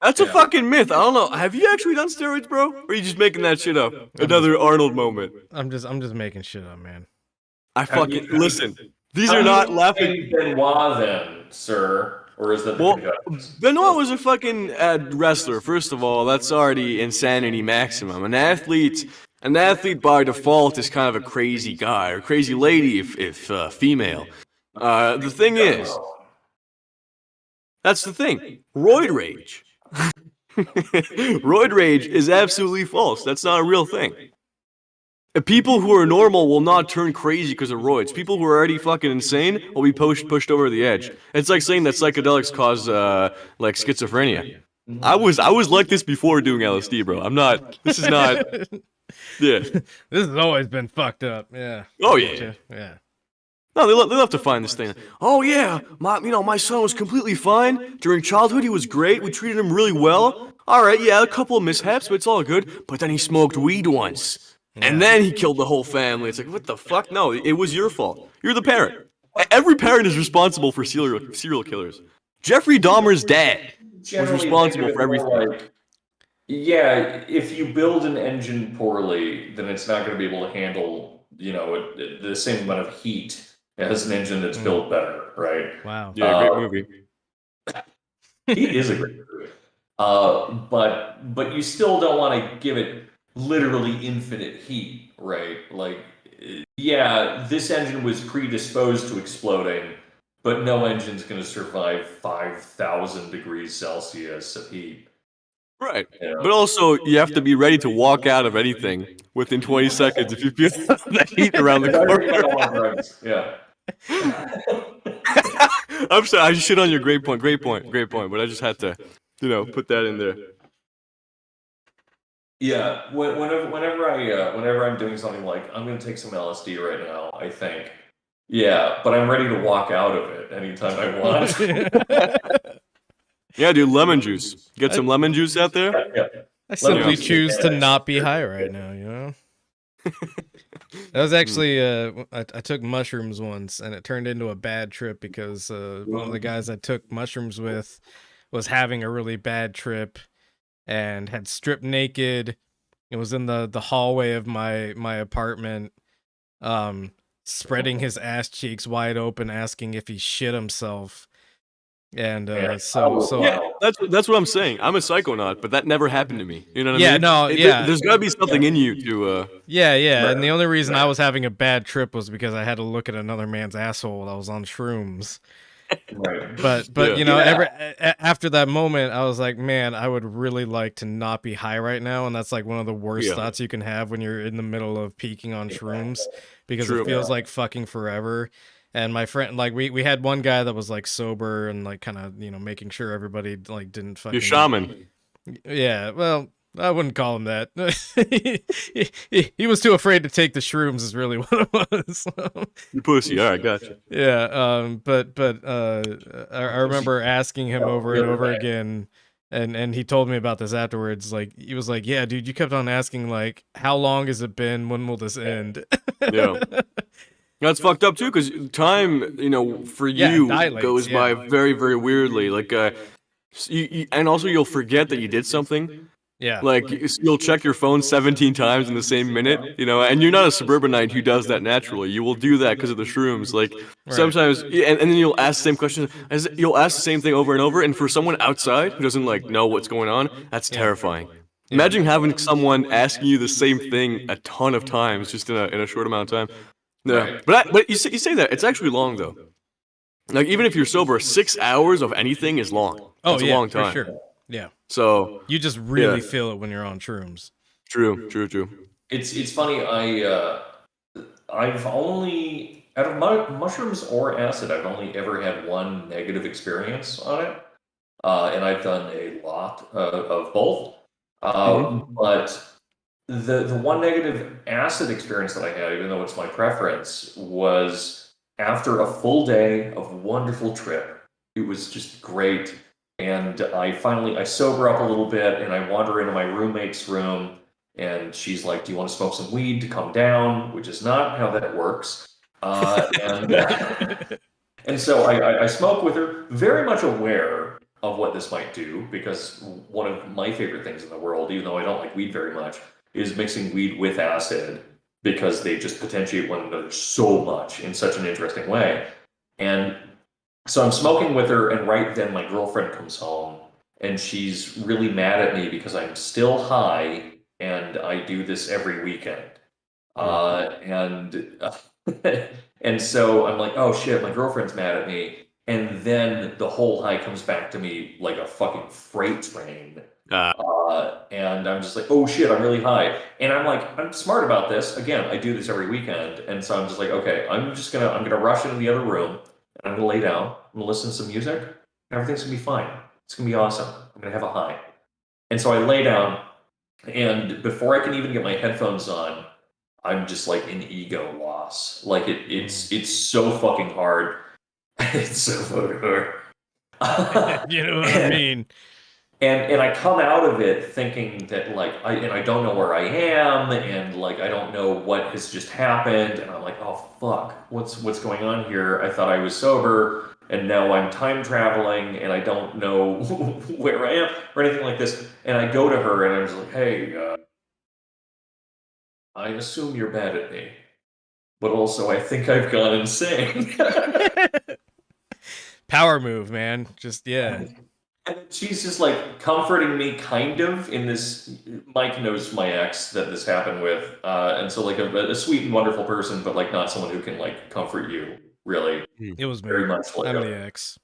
That's a fucking myth. I don't know. Have you actually done steroids, bro? Or are you just making that shit up? Another Arnold moment. I'm just making shit up, man. I fucking listen. These are not laughing. Benoit, then, sir, or is that the guy? Benoit was a fucking wrestler. First of all, that's already insanity maximum. An athlete by default is kind of a crazy guy or crazy lady if female. The thing is, that's the thing. Roid rage. Roid rage is absolutely false. That's not a real thing. People who are normal will not turn crazy because of roids. People who are already fucking insane will be pushed over the edge. It's like saying that psychedelics cause like schizophrenia. I was like this before doing LSD, bro. I'm not. This is not. Yeah. This has always been fucked up. Yeah. Oh yeah. Yeah. No, they love to find this thing. Oh yeah, my son was completely fine during childhood. He was great. We treated him really well. All right, yeah, a couple of mishaps, but it's all good. But then he smoked weed once, and then he killed the whole family. It's like, what the fuck? No, it was your fault. You're the parent. Every parent is responsible for serial killers. Jeffrey Dahmer's dad was responsible for everything. Yeah, if you build an engine poorly, then it's not going to be able to handle, the same amount of heat as an engine that's built better, right? Wow. Yeah, great movie. Heat is a great movie. But you still don't want to give it literally infinite heat, right? Like, yeah, this engine was predisposed to exploding, but no engine's going to survive 5,000 degrees Celsius of heat. Right. But also, you have to be ready to walk out of anything within 20 seconds if you feel the heat around the corner. Yeah. I'm sorry, I just shit on your great point, but I just had to, put that in there. Yeah, whenever I'm doing something like, I'm going to take some LSD right now, I think, yeah, but I'm ready to walk out of it anytime I want. Yeah, dude, lemon juice. Get some lemon juice out there? Yeah. I simply choose to not be high right now, That was actually, I took mushrooms once, and it turned into a bad trip because one of the guys I took mushrooms with was having a really bad trip and had stripped naked. It was in the hallway of my apartment, spreading his ass cheeks wide open, asking if he shit himself. And so yeah, that's what I'm saying. I'm a psychonaut, but that never happened to me. You know what yeah, I mean? no, yeah. There's got to be something in you to. Yeah, and the only reason I was having a bad trip was because I had to look at another man's asshole while I was on shrooms. Right. But after that moment, I was like, man, I would really like to not be high right now, and that's like one of the worst thoughts you can have when you're in the middle of peaking on shrooms, because it feels like fucking forever. And my friend, like, we had one guy that was like sober and like kind of making sure everybody like didn't fucking. Your shaman. Yeah, well, I wouldn't call him that. he was too afraid to take the shrooms is really what it was. You pussy. All right, gotcha. Yeah, but I remember asking him over and over again, and he told me about this afterwards. Like, he was like, "Yeah, dude, you kept on asking like, how long has it been? When will this end?" Yeah. That's fucked up too, because time, for you dilates, goes by very, very weirdly. Like, and also you'll forget that you did something. Yeah. Like, you'll check your phone 17 times in the same minute, and you're not a suburbanite who does that naturally. You will do that because of the shrooms. Like, sometimes, and then you'll ask the same question, you'll ask the same thing over and over, and for someone outside who doesn't, like, know what's going on, that's terrifying. Imagine having someone asking you the same thing a ton of times just in a short amount of time. Yeah, but you say that it's actually long though. Like, even if you're sober, 6 hours of anything is long. Oh, That's yeah, a long time. for sure. Yeah. So you just really feel it when you're on shrooms. True. It's funny. I've only out of mushrooms or acid, I've only ever had one negative experience on it, and I've done a lot of both. But the one negative acid experience that I had, even though it's my preference, was after a full day of wonderful trip. It was just great, and I sober up a little bit, and I wander into my roommate's room. And she's like, "Do you want to smoke some weed to come down?" Which is not how that works. And so I smoke with her, very much aware of what this might do, because one of my favorite things in the world, even though I don't like weed very much, is mixing weed with acid, because they just potentiate one another so much in such an interesting way. And so I'm smoking with her, and right then my girlfriend comes home, and she's really mad at me because I'm still high. And I do this every weekend. And so I'm like, oh shit, my girlfriend's mad at me. And then the whole high comes back to me like a fucking freight train. And I'm just like, oh shit, I'm really high. And I'm like, I'm smart about this. Again, I do this every weekend. And so I'm just like, okay, I'm gonna rush into the other room, and I'm gonna lay down, I'm gonna listen to some music, and everything's gonna be fine. It's gonna be awesome. I'm gonna have a high. And so I lay down, and before I can even get my headphones on, I'm just like in ego loss. Like it's so fucking hard. It's so fucking hard. You know what I mean? And I come out of it thinking that like I don't know where I am, and like I don't know what has just happened, and I'm like, oh fuck, what's going on here? I thought I was sober, and now I'm time traveling, and I don't know where I am or anything like this. And I go to her, and I'm just like, hey, I assume you're mad at me, but also I think I've gone insane. Power move, man. Just, yeah. And she's just like comforting me, kind of, in this. Mike knows my ex that this happened with, and so like a sweet and wonderful person, but like not someone who can like comfort you. Really, it was very me. much like I'm the ex.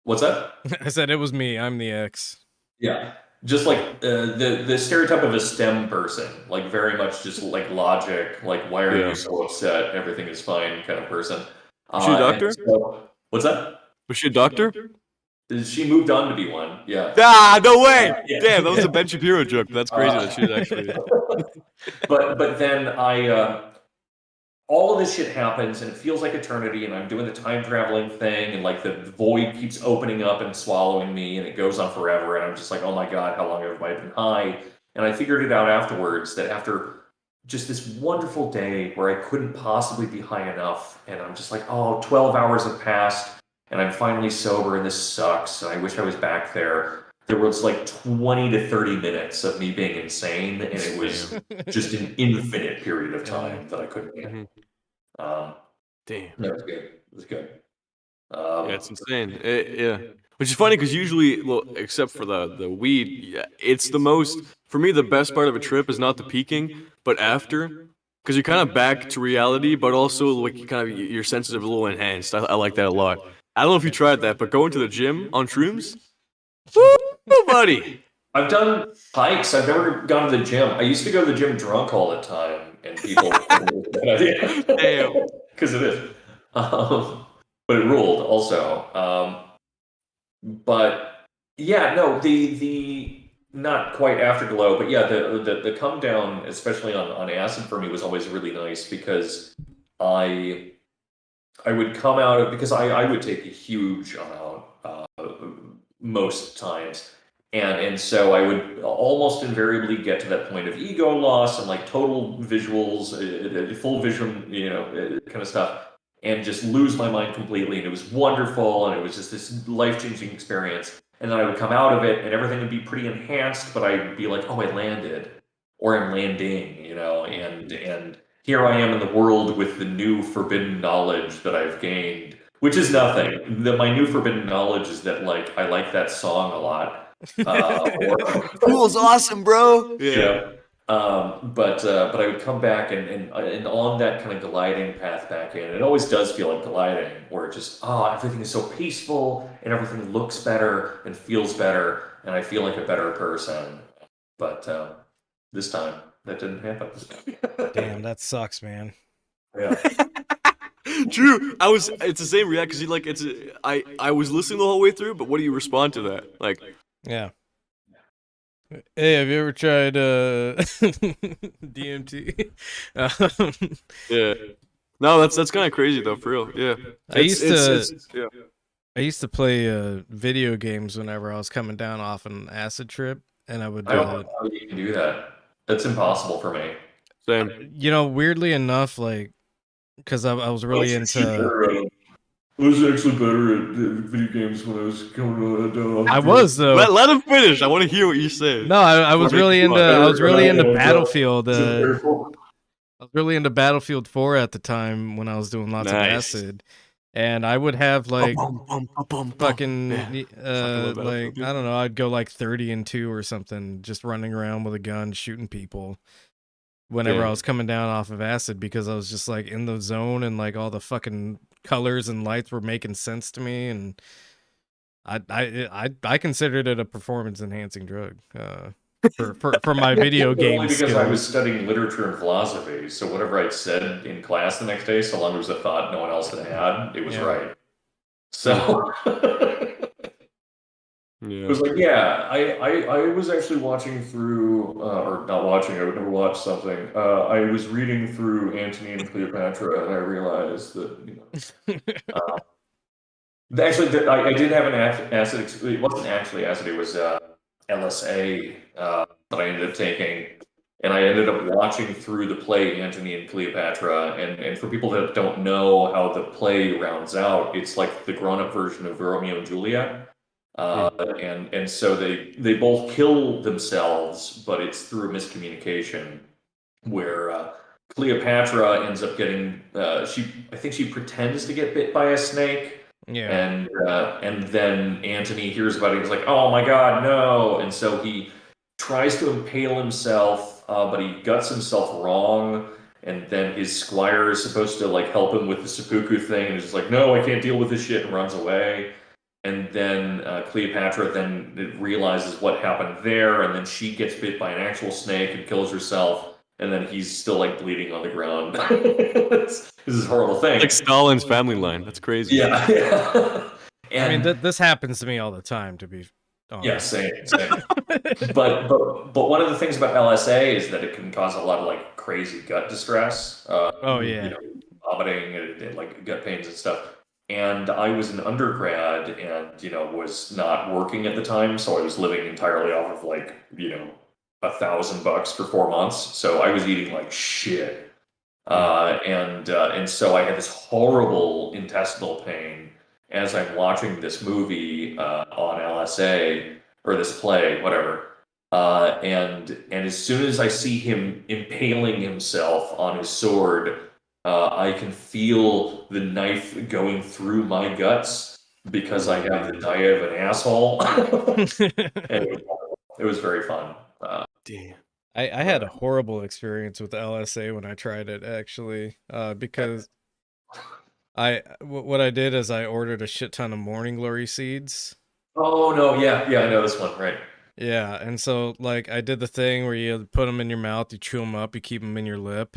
What's that? I said it was me. I'm the ex. Yeah, just like the stereotype of a STEM person, like very much just like logic, like why are you so upset? Everything is fine, kind of person. Was she a doctor? So, what's that? Was she a doctor? She moved on to be one. Yeah. Ah, no way! Yeah. Damn, that was a Ben Shapiro joke. That's crazy that she's actually. But then all of this shit happens, and it feels like eternity, and I'm doing the time traveling thing, and like the void keeps opening up and swallowing me, and it goes on forever, and I'm just like, oh my god, how long have I been high? And I figured it out afterwards, that after just this wonderful day where I couldn't possibly be high enough, and I'm just like, oh, 12 hours have passed, and I'm finally sober, and this sucks, and I wish I was back there. There was like 20 to 30 minutes of me being insane, and it was just an infinite period of time that I couldn't get. Damn. No, it was good. It was good. Yeah, it's insane. Yeah. Which is funny, because usually, well, except for the weed, yeah, it's the most, for me, the best part of a trip is not the peaking, but after. Because you're kind of back to reality, but also like you're sensitive a little enhanced. I like that a lot. I don't know if you tried that, but going to the gym on shrooms? Woo, buddy. I've done hikes. I've never gone to the gym. I used to go to the gym drunk all the time, and people Damn. Because it is. But it ruled also. But yeah, no, the not quite afterglow, but yeah, the come down, especially on acid for me, was always really nice, because I would come out of, because I would take a huge amount most times, and so I would almost invariably get to that point of ego loss and like total visuals, full vision, kind of stuff, and just lose my mind completely. And it was wonderful, and it was just this life-changing experience. And then I would come out of it, and everything would be pretty enhanced, but I'd be like, oh, I landed, or I'm landing, and here I am in the world with the new forbidden knowledge that I've gained, which is nothing. My new forbidden knowledge is that like I like that song a lot. Cool's awesome, bro. Yeah. But I would come back and on that kind of gliding path back in. It always does feel like gliding, where it just everything is so peaceful, and everything looks better and feels better. and I feel like a better person. But this time, that didn't happen. Damn, that sucks, man. Yeah. True. It's the same react because I was listening the whole way through, but what do you respond to that? Like, yeah. Hey, have you ever tried DMT? Yeah. No, that's kind of crazy though, for real. Yeah. I used to play video games whenever I was coming down off an acid trip, and I would. I don't know how you can do that. That's impossible for me. Same. You know, weirdly enough, like, because I was really into. I was actually better at video games when I was coming down. I was though. Let him finish. I want to hear what you say. No, I was really into. I was really into Battlefield. I was really into Battlefield 4 at the time when I was doing lots of acid, and I would have like fucking like I don't know. I'd go like 30-2 or something, just running around with a gun shooting people. Whenever I was coming down off of acid, because I was just like in the zone and like all the fucking colors and lights were making sense to me, and I considered it a performance enhancing drug for my video game Only because skills. I was studying literature and philosophy, so whatever I'd said in class the next day, so long as it was a thought no one else had, it was right. So it was like, yeah, I was actually watching through, or not watching, I would never watch something. I was reading through Antony and Cleopatra, and I realized that, you know, actually, I did have an acid, it wasn't actually acid, it was LSA that I ended up taking. And I ended up watching through the play Antony and Cleopatra. And for people that don't know how the play rounds out, it's like the grown-up version of Romeo and Juliet. And so they both kill themselves, but it's through a miscommunication where Cleopatra ends up getting I think she pretends to get bit by a snake. Yeah. And then Antony hears about it. He's like, "Oh my God, no!" And so he tries to impale himself, but he guts himself wrong. And then his squire is supposed to like help him with the seppuku thing, and he's just like, "No, I can't deal with this shit," and runs away. And then Cleopatra then realizes what happened there, and then she gets bit by an actual snake and kills herself. And then he's still like bleeding on the ground. This is a horrible thing. Like Stalin's family line. That's crazy. Yeah. And, I mean, this happens to me all the time. To be honest. Yeah, same. but one of the things about LSA is that it can cause a lot of like crazy gut distress. You know, vomiting and like gut pains and stuff. And I was an undergrad and, you know, was not working at the time. So I was living entirely off of like, you know, $1,000 for 4 months. So I was eating like shit. And so I had this horrible intestinal pain as I'm watching this movie on LSA, or this play, whatever. And as soon as I see him impaling himself on his sword, I can feel the knife going through my guts because I have the diet of an asshole. And it was very fun. Damn. I had a horrible experience with LSA when I tried it, actually, because what I did is I ordered a shit ton of morning glory seeds. Oh no, yeah, I know this one, right? Yeah, and so like I did the thing where you put them in your mouth, you chew them up, you keep them in your lip,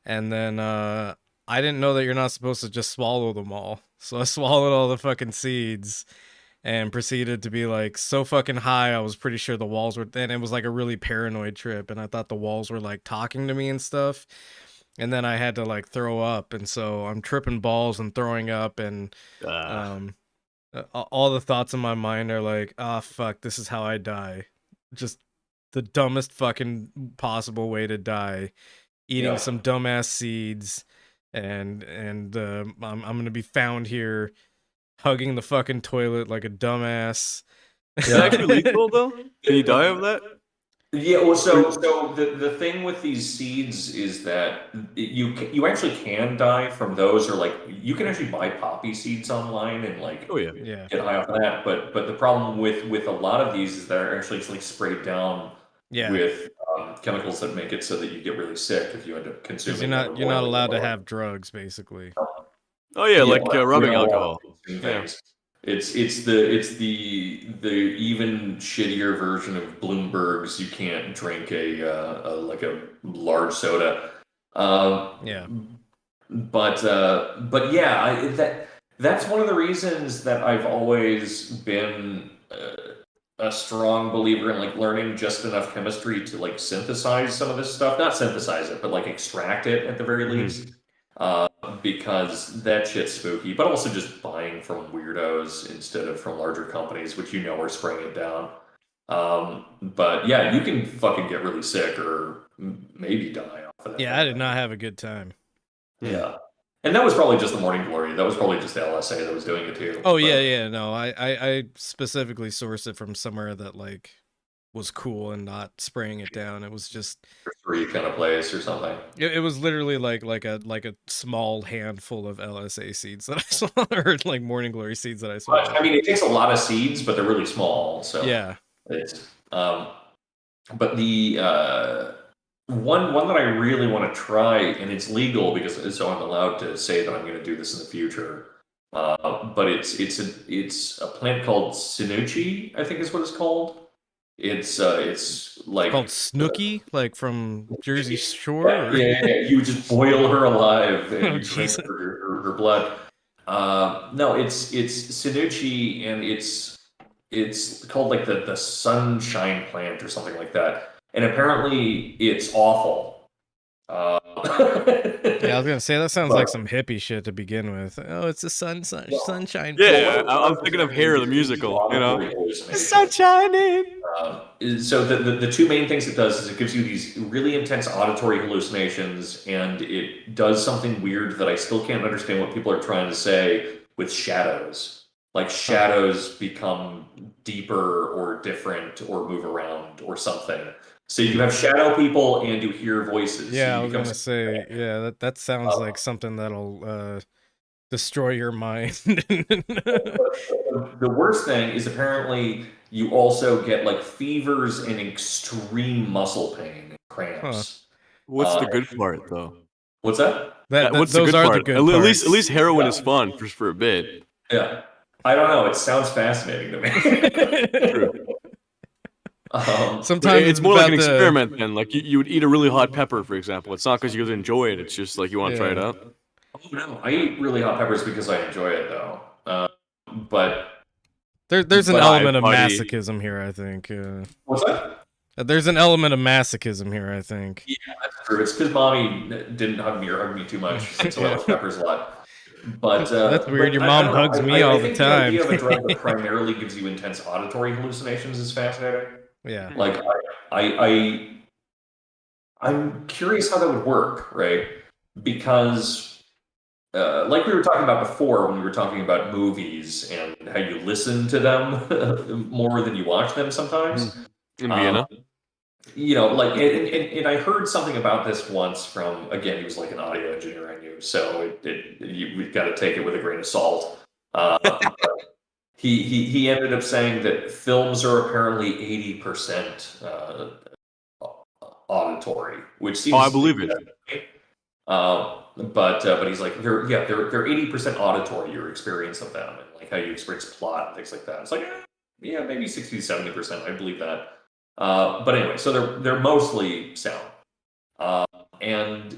and then I didn't know that you're not supposed to just swallow them all, so I swallowed all the fucking seeds. And proceeded to be like so fucking high, I was pretty sure the walls were, and it was like a really paranoid trip, and I thought the walls were like talking to me and stuff. And then I had to like throw up, and so I'm tripping balls and throwing up, and all the thoughts in my mind are like, "Ah, fuck, this is how I die." Just the dumbest fucking possible way to die, eating some dumbass seeds, and I'm gonna be found here hugging the fucking toilet like a dumbass. Is it actually lethal though? Can you die of that? Yeah, well, so the thing with these seeds is that you actually can die from those, or like you can actually buy poppy seeds online and like get high off of that. But the problem with a lot of these is they're actually like sprayed down with chemicals that make it so that you get really sick if you end up consuming. You're not allowed to have drugs, basically. Oh yeah, like rubbing alcohol. Things. It's the even shittier version of Bloomberg's. You can't drink like a large soda. Yeah. But yeah, that's one of the reasons that I've always been a strong believer in like learning just enough chemistry to like synthesize some of this stuff. Not synthesize it, but like extract it at the very least. Because that shit's spooky, but also just buying from weirdos instead of from larger companies, which you know are spraying it down. But yeah, you can fucking get really sick or maybe die off of that. Yeah, I did not have a good time. Yeah. And that was probably just the Morning Glory. That was probably just the LSA that was doing it too. Oh, yeah. No, I specifically sourced it from somewhere that like was cool and not spraying it down. It was just free kind of place or something. It was literally like a small handful of LSA seeds that I saw, or like Morning Glory seeds that I saw. I mean, it takes a lot of seeds, but they're really small. So yeah, it's but the one that I really want to try, and it's legal because so I'm allowed to say that I'm going to do this in the future. But it's a plant called Sinuchi, I think is what it's called. It's like called Snooki, like from Jersey Shore. Yeah. You would just boil her alive and you drink her blood. No, it's Sinuchi, and it's called like the sunshine plant or something like that. And apparently it's awful. Yeah, I was gonna say that sounds like some hippie shit to begin with. Oh, it's the sunshine. Yeah, I'm thinking of Hair, the musical. You know, the sunshine in. So the two main things it does is it gives you these really intense auditory hallucinations, and it does something weird that I still can't understand what people are trying to say with shadows. Like shadows become deeper or different or move around or something. So you have shadow people and you hear voices. Yeah, so I was gonna say, yeah, that sounds like something that'll destroy your mind. The worst thing is apparently you also get like fevers and extreme muscle pain and cramps. What's the good part though? What's that? What's the good part? At least heroin is fun for a bit. Yeah, I don't know. It sounds fascinating to me. True. Sometimes it's more like an experiment then. Like you would eat a really hot pepper, for example. It's not because you enjoy it. It's just like you want to try it out. Oh no, I eat really hot peppers because I enjoy it though. But there's an element of masochism here, I think. What's that? There's an element of masochism here, I think. Yeah, that's true. It's because mommy didn't hug me too much, so I like peppers a lot. But that's weird. Your mom hugs me all the time. The idea of a drug that primarily gives you intense auditory hallucinations is fascinating. Yeah. Like I'm curious how that would work, right? Because like we were talking about before when we were talking about movies and how you listen to them more than you watch them sometimes. In Vienna. You know, like, and I heard something about this once from, again, he was like an audio engineer I knew, so we've got to take it with a grain of salt. He ended up saying that films are apparently 80% auditory, which seems. I believe it. But he's like they're 80% auditory, your experience of them, and like how you experience plot and things like that. It's like yeah, maybe 60 to 70%. I believe that. But anyway, so they're mostly sound, and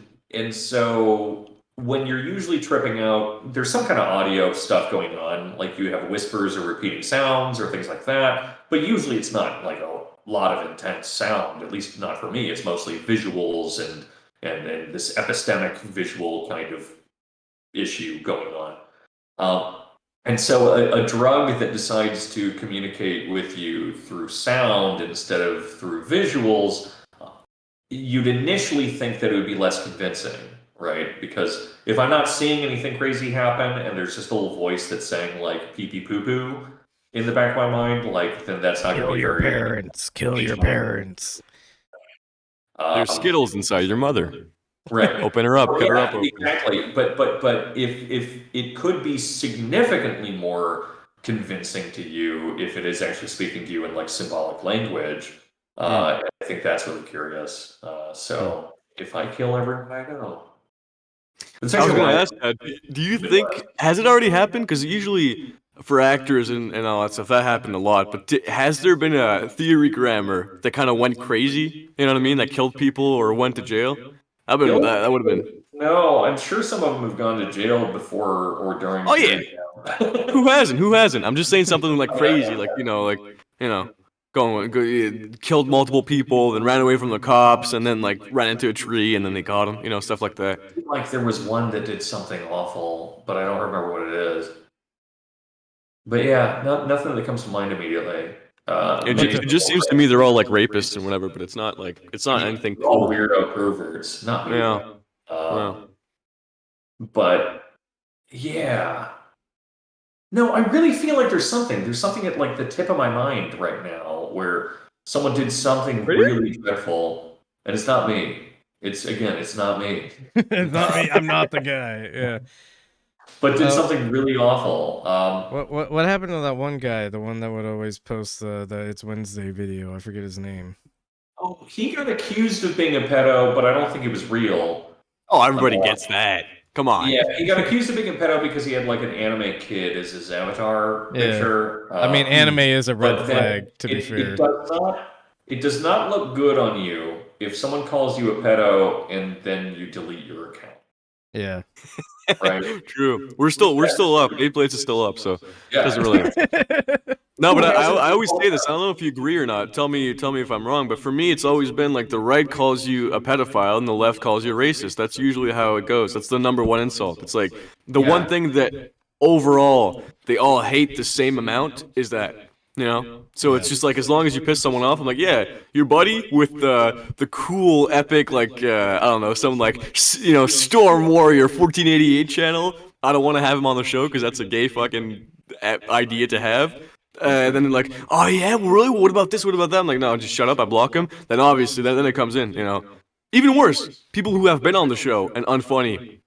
so when you're usually tripping out, there's some kind of audio stuff going on, like you have whispers or repeating sounds or things like that. But usually it's not like a lot of intense sound, at least not for me. It's mostly visuals and this epistemic visual kind of issue going on. And so a drug that decides to communicate with you through sound instead of through visuals, you'd initially think that it would be less convincing, right? Because if I'm not seeing anything crazy happen and there's just a little voice that's saying like pee pee poo poo in the back of my mind, like then that's not going to be your parents. Kill your parents. There's Skittles inside your mother. Right. Open her up. Get her up. Exactly. But if it could be significantly more convincing to you if it is actually speaking to you in like symbolic language, I think that's really curious. So if I kill everyone I know. I was going to ask that. Do you think, has it already happened? Because usually for actors and all that stuff. That happened a lot. But has there been a theory grammer that kind of went crazy? You know what I mean? That killed people or went to jail? That would have been. No, I'm sure some of them have gone to jail before or during. Oh yeah. Who hasn't? Who hasn't? I'm just saying something like crazy, like killed multiple people, then ran away from the cops, and then like ran into a tree, and then they caught him. You know, stuff like that. Like there was one that did something awful, but I don't remember what it is. But yeah, nothing that comes to mind immediately. It just seems to me they're all like rapists and whatever, but it's not anything cool. All weirdo perverts, not me. Yeah. But yeah. No, I really feel like there's something at like the tip of my mind right now where someone did something really dreadful, and it's not me. It's not me. It's not me. I'm not the guy. Yeah. But did something really awful. What happened to that one guy? The one that would always post the It's Wednesday video. I forget his name. Oh, he got accused of being a pedo, but I don't think it was real. Oh, everybody gets that. Come on. Yeah, he got accused of being a pedo because he had like an anime kid as his avatar picture. I mean, anime is a red flag, to be fair. It does not look good on you if someone calls you a pedo and then you delete your account. Yeah. Right. True. We're still up. 8 plates is still up, so it doesn't really. No, but I always say this. I don't know if you agree or not. Tell me if I'm wrong. But for me, it's always been like the right calls you a pedophile and the left calls you a racist. That's usually how it goes. That's the number one insult. It's like the one thing that overall they all hate the same amount is that. You know, so it's just like as long as you piss someone off, I'm like, yeah, your buddy with the cool epic like I don't know, some like Storm Warrior 1488 channel. I don't want to have him on the show because that's a gay fucking idea to have. And then they're like, oh yeah, really? What about this? What about that? I'm like, no, just shut up. I block him. Then obviously, then it comes in. You know, even worse, people who have been on the show and unfunny.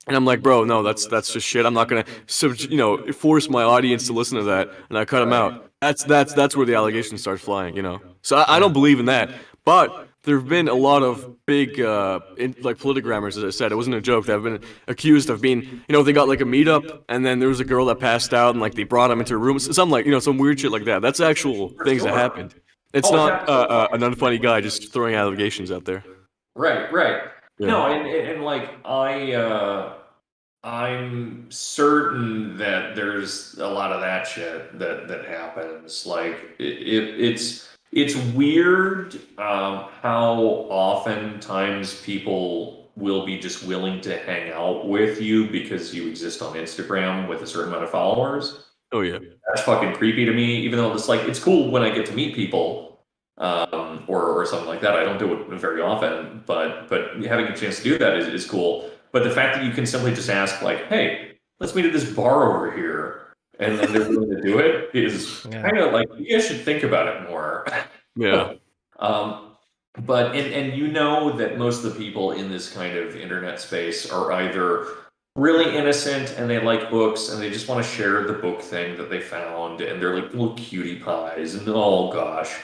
And I'm like, bro, no, that's just shit. I'm not gonna, force my audience to listen to that, and I cut them out. That's where the allegations start flying, you know. So I don't believe in that. But there have been a lot of big, politigrammers, as I said. It wasn't a joke. That have been accused of being, they got like a meetup, and then there was a girl that passed out, and like they brought them into a room, some some weird shit like that. That's actual things that happened. It's not an unfunny guy just throwing allegations out there. Right. Yeah. No, and like I'm certain that there's a lot of that shit that happens. Like it's weird how oftentimes people will be just willing to hang out with you because you exist on Instagram with a certain amount of followers. Oh yeah, that's fucking creepy to me. Even though it's cool when I get to meet people or something like that. I don't do it very often, but having a chance to do that is cool. But the fact that you can simply just ask, like, hey, let's meet at this bar over here, and then they're willing to do it is kind of like, you guys should think about it more. Yeah. But that most of the people in this kind of internet space are either really innocent and they like books and they just want to share the book thing that they found, and they're like little cutie pies, and oh gosh.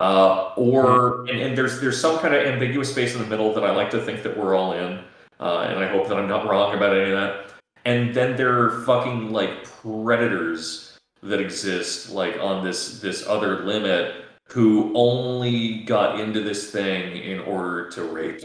And there's some kind of ambiguous space in the middle that I like to think that we're all in. And I hope that I'm not wrong about any of that. And then there are fucking like predators that exist like on this other limit who only got into this thing in order to rape.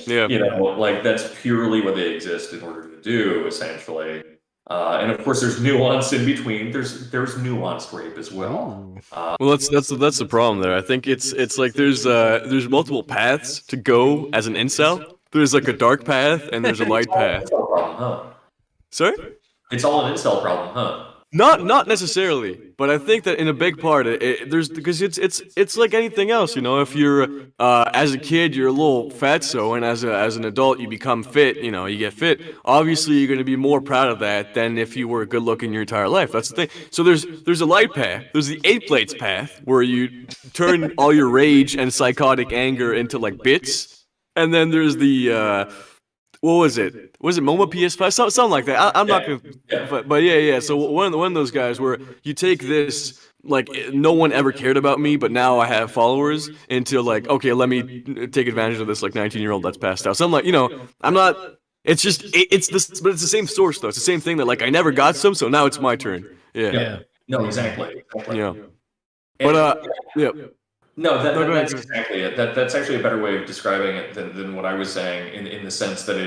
Yeah. Like that's purely what they exist in order to do, essentially. And of course, there's nuance in between. There's nuanced rape as well. Well, that's the problem there. I think it's like there's multiple paths to go as an incel. There's like a dark path and there's a light path. It's all an incel problem, huh? Sorry? It's all an incel problem, huh? Not necessarily, but I think that in a big part, because it's like anything else, If you're as a kid you're a little fatso, and as an adult you become fit, you get fit. Obviously, you're going to be more proud of that than if you were good looking your entire life. That's the thing. So there's a light path. There's the 8 plates path where you turn all your rage and psychotic anger into like bits, and then there's the what was it? Was it MoMA PS5? Something like that. I'm not gonna. But yeah. So one of those guys where you take this, like, no one ever cared about me, but now I have followers, into like, okay, let me take advantage of this like 19-year-old that's passed out. So I'm like, I'm not It's just it's this, but it's the same source though. It's the same thing that like I never got some, so now it's my turn. Yeah. No, exactly. Yeah. But yeah. No, that's exactly it. That's actually a better way of describing it than what I was saying in the sense that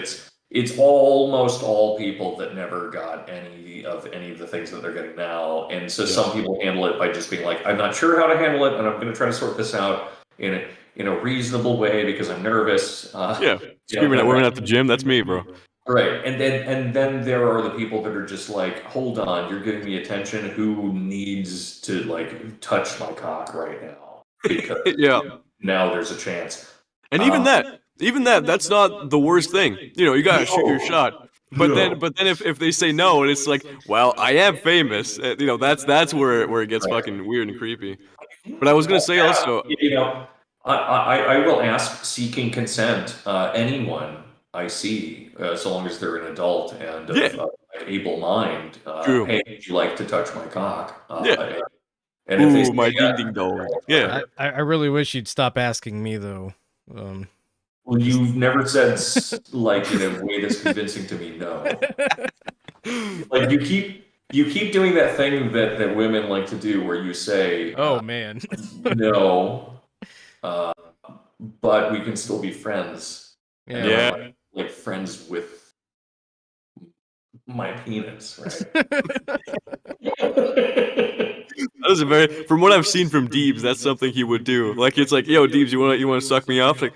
it's almost all people that never got any of the things that they're getting now. And so some people handle it by just being like, I'm not sure how to handle it, and I'm going to try to sort this out in a reasonable way because I'm nervous. Screaming at women at the gym, that's me, bro. Right, and then there are the people that are just like, hold on, you're giving me attention. Who needs to like touch my cock right now? Because now there's a chance. And even that's not the worst thing. You gotta shoot your shot. But then if they say no and it's like, well, I am famous, that's where it gets fucking weird and creepy. But I was gonna say also, I will ask seeking consent anyone I see, so long as they're an adult and of able mind. Hey, would you like to touch my cock? And if they say my ding ding dong. Yeah. I really wish you'd stop asking me though. Well, you've never said like in a way that's convincing to me. No. Like you keep doing that thing that women like to do, where you say, "Oh man, no," but we can still be friends. Yeah. Like friends with my penis, right? That was from what I've seen from Deebs, that's something he would do. Like it's like, yo, Deebs, you want to suck me off? Like,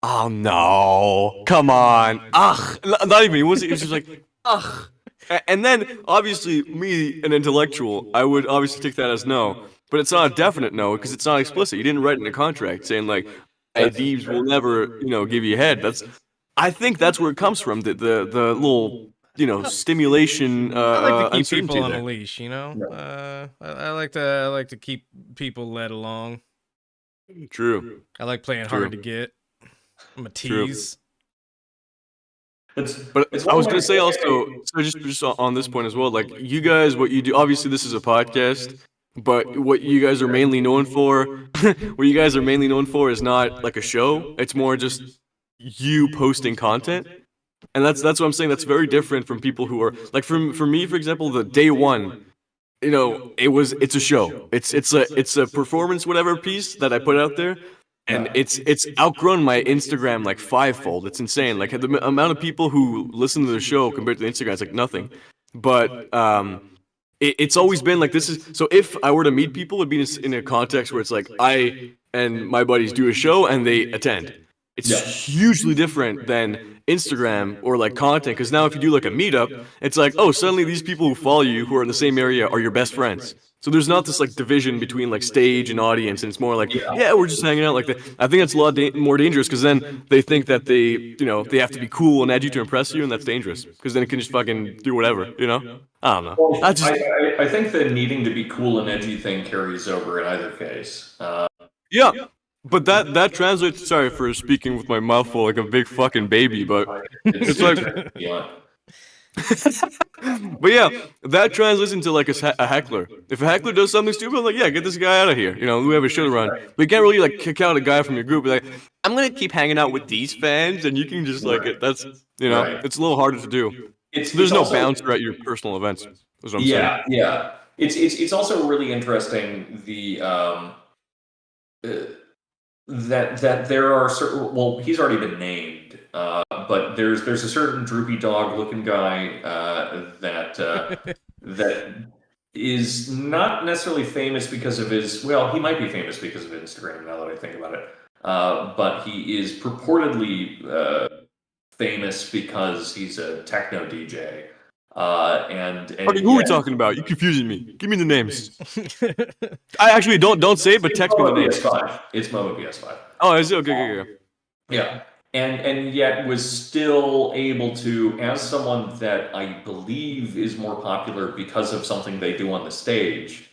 oh no, come on, ugh, not even. He was just like, ugh. And then obviously me, an intellectual, I would obviously take that as no, but it's not a definite no because it's not explicit. You didn't write in a contract saying like, hey, Deebs will never, give you head. I think that's where it comes from. The little. Stimulation. I like to keep people on there. a leash. I like to keep people led along. True. I like playing hard to get. I'm a tease. But I was gonna say also, so just on this point as well, like you guys, what you do. Obviously, this is a podcast, but what you guys are mainly known for, is not like a show. It's more just you posting content. And that's what I'm saying. That's very different from people who are like for me, for example, the day one, it's a show. It's a performance, whatever piece that I put out there. And it's outgrown my Instagram like fivefold. It's insane. Like the amount of people who listen to the show compared to the Instagram, it's like nothing. But it's always been like this is. So if I were to meet people, it'd be in a context where it's like I and my buddies do a show and they attend. It's hugely different than Instagram or like content, because now if you do like a meetup, it's like, oh, suddenly these people who follow you who are in the same area are your best friends. So there's not this like division between like stage and audience, and it's more like, yeah, we're just hanging out like that. I think that's a lot more dangerous, because then they think that they have to be cool and edgy to impress you, and that's dangerous, because then it can just fucking do whatever, I don't know. Well, I think the needing to be cool and edgy thing carries over in either case. Yeah. But that translates. Sorry for speaking with my mouth full like a big fucking baby, but it's like. But yeah, that translates into like a heckler. If a heckler does something stupid, I'm like, yeah, get this guy out of here. We have a show to run. But you can't really like kick out a guy from your group. Be like, I'm gonna keep hanging out with these fans, and you can just like it. That's it's a little harder to do. There's no bouncer at your personal events. Is what I'm saying. Yeah. It's also really interesting that there are certain. Well, he's already been named, but there's a certain droopy dog looking guy that is not necessarily famous because of his. Well, he might be famous because of Instagram now that I think about it. But he is purportedly famous because he's a techno DJ. Who are we talking about? You're confusing me. Give me the names. I actually don't say it, but text me the names. PS5. It's Momo PS5. Oh, is it? Okay. Yeah. And yet was still able to, as someone that I believe is more popular because of something they do on the stage,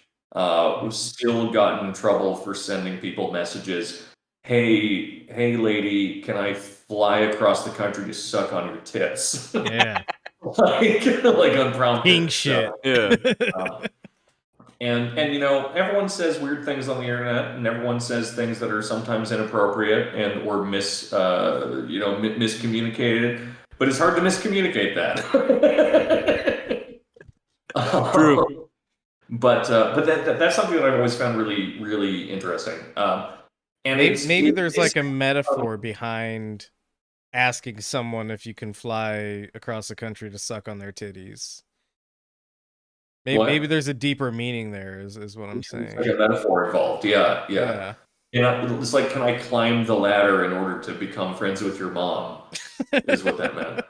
still got in trouble for sending people messages. Hey lady, can I fly across the country to suck on your tits? Yeah. like unprompted. King shit. Yeah. And everyone says weird things on the internet, and everyone says things that are sometimes inappropriate and or miscommunicated. but it's hard to miscommunicate that. True. But that's something that I've always found really, really interesting. And maybe there's like a metaphor behind asking someone if you can fly across the country to suck on their titties. Maybe there's a deeper meaning there, is what I'm saying. Like a metaphor involved, yeah. It's like, can I climb the ladder in order to become friends with your mom? Is what that meant.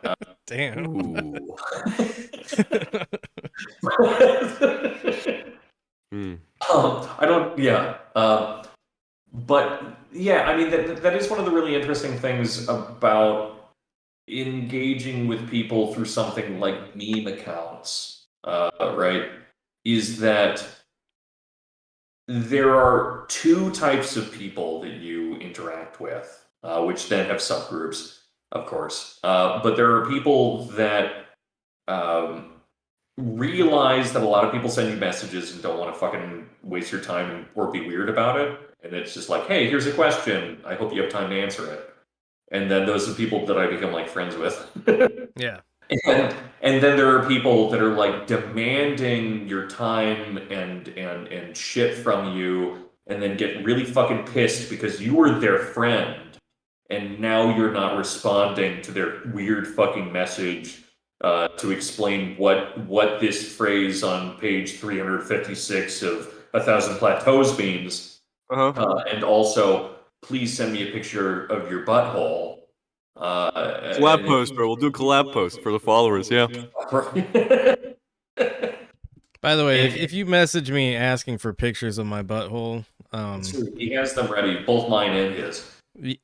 Damn. I don't. Yeah. But yeah, I mean that is one of the really interesting things about engaging with people through something like meme accounts, right? Is that there are two types of people that you interact with, which then have subgroups, of course. But there are people that realize that a lot of people send you messages and don't want to fucking waste your time or be weird about it. And it's just like, hey, here's a question. I hope you have time to answer it. And then those are people that I become like friends with. Yeah. And then there are people that are like demanding your time and shit from you, and then get really fucking pissed because you were their friend and now you're not responding to their weird fucking message to explain what this phrase on page 356 of 1,000 Plateaus means. And also, please send me a picture of your butthole. Collab post, bro. We'll do a collab post for the followers, yeah. By the way, if you message me asking for pictures of my butthole, he has them ready, both mine and his.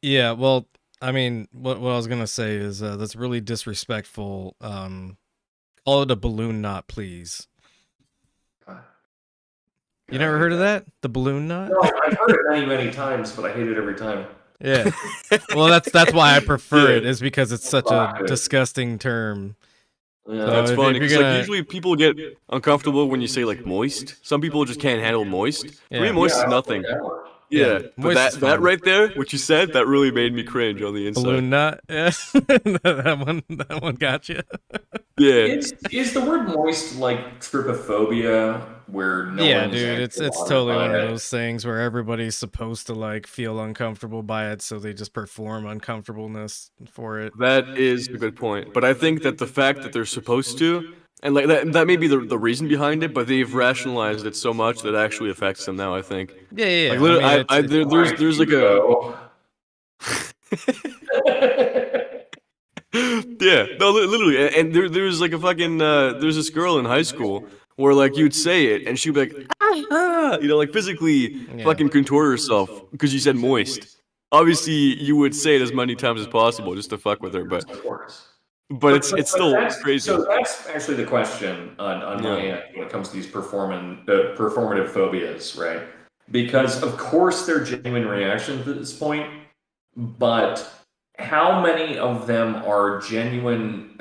Yeah, well, I mean, what I was gonna say is that's really disrespectful. Call it a balloon knot, please. You never heard of that? The balloon knot? No, I've heard it many, many times, but I hate it every time. Yeah. Well, that's why I prefer it, is because it's such a disgusting term. Yeah, So that's if funny. you're Because gonna- like, usually people get uncomfortable when you say like moist. Some people just can't handle moist. For me, Yeah. moist Yeah, is nothing. Yeah, Yeah, but moist is that fine. right there, what you said, that really made me cringe on the inside. Balloon knot? Yeah. that one got you. Yeah. Is the word moist like trypophobia, where no Yeah, one's dude, it's actually totally bothered one by of it? those things where everybody's supposed to like feel uncomfortable by it, so they just perform uncomfortableness for it. That is a good point. But I think that the fact that they're supposed to, and like that may be the reason behind it, but they've rationalized it so much that it actually affects them now, I think. Yeah. Like literally, I mean, there's like a yeah, no, literally, and there's like a fucking there's this girl in high school where like you'd say it and she'd be like, like physically fucking contort herself because you said moist. Obviously, you would say it as many times as possible just to fuck with her, but it's still crazy. So that's actually the question on my end when it comes to these performative phobias, right? Because of course they're genuine reactions at this point, but how many of them are genuine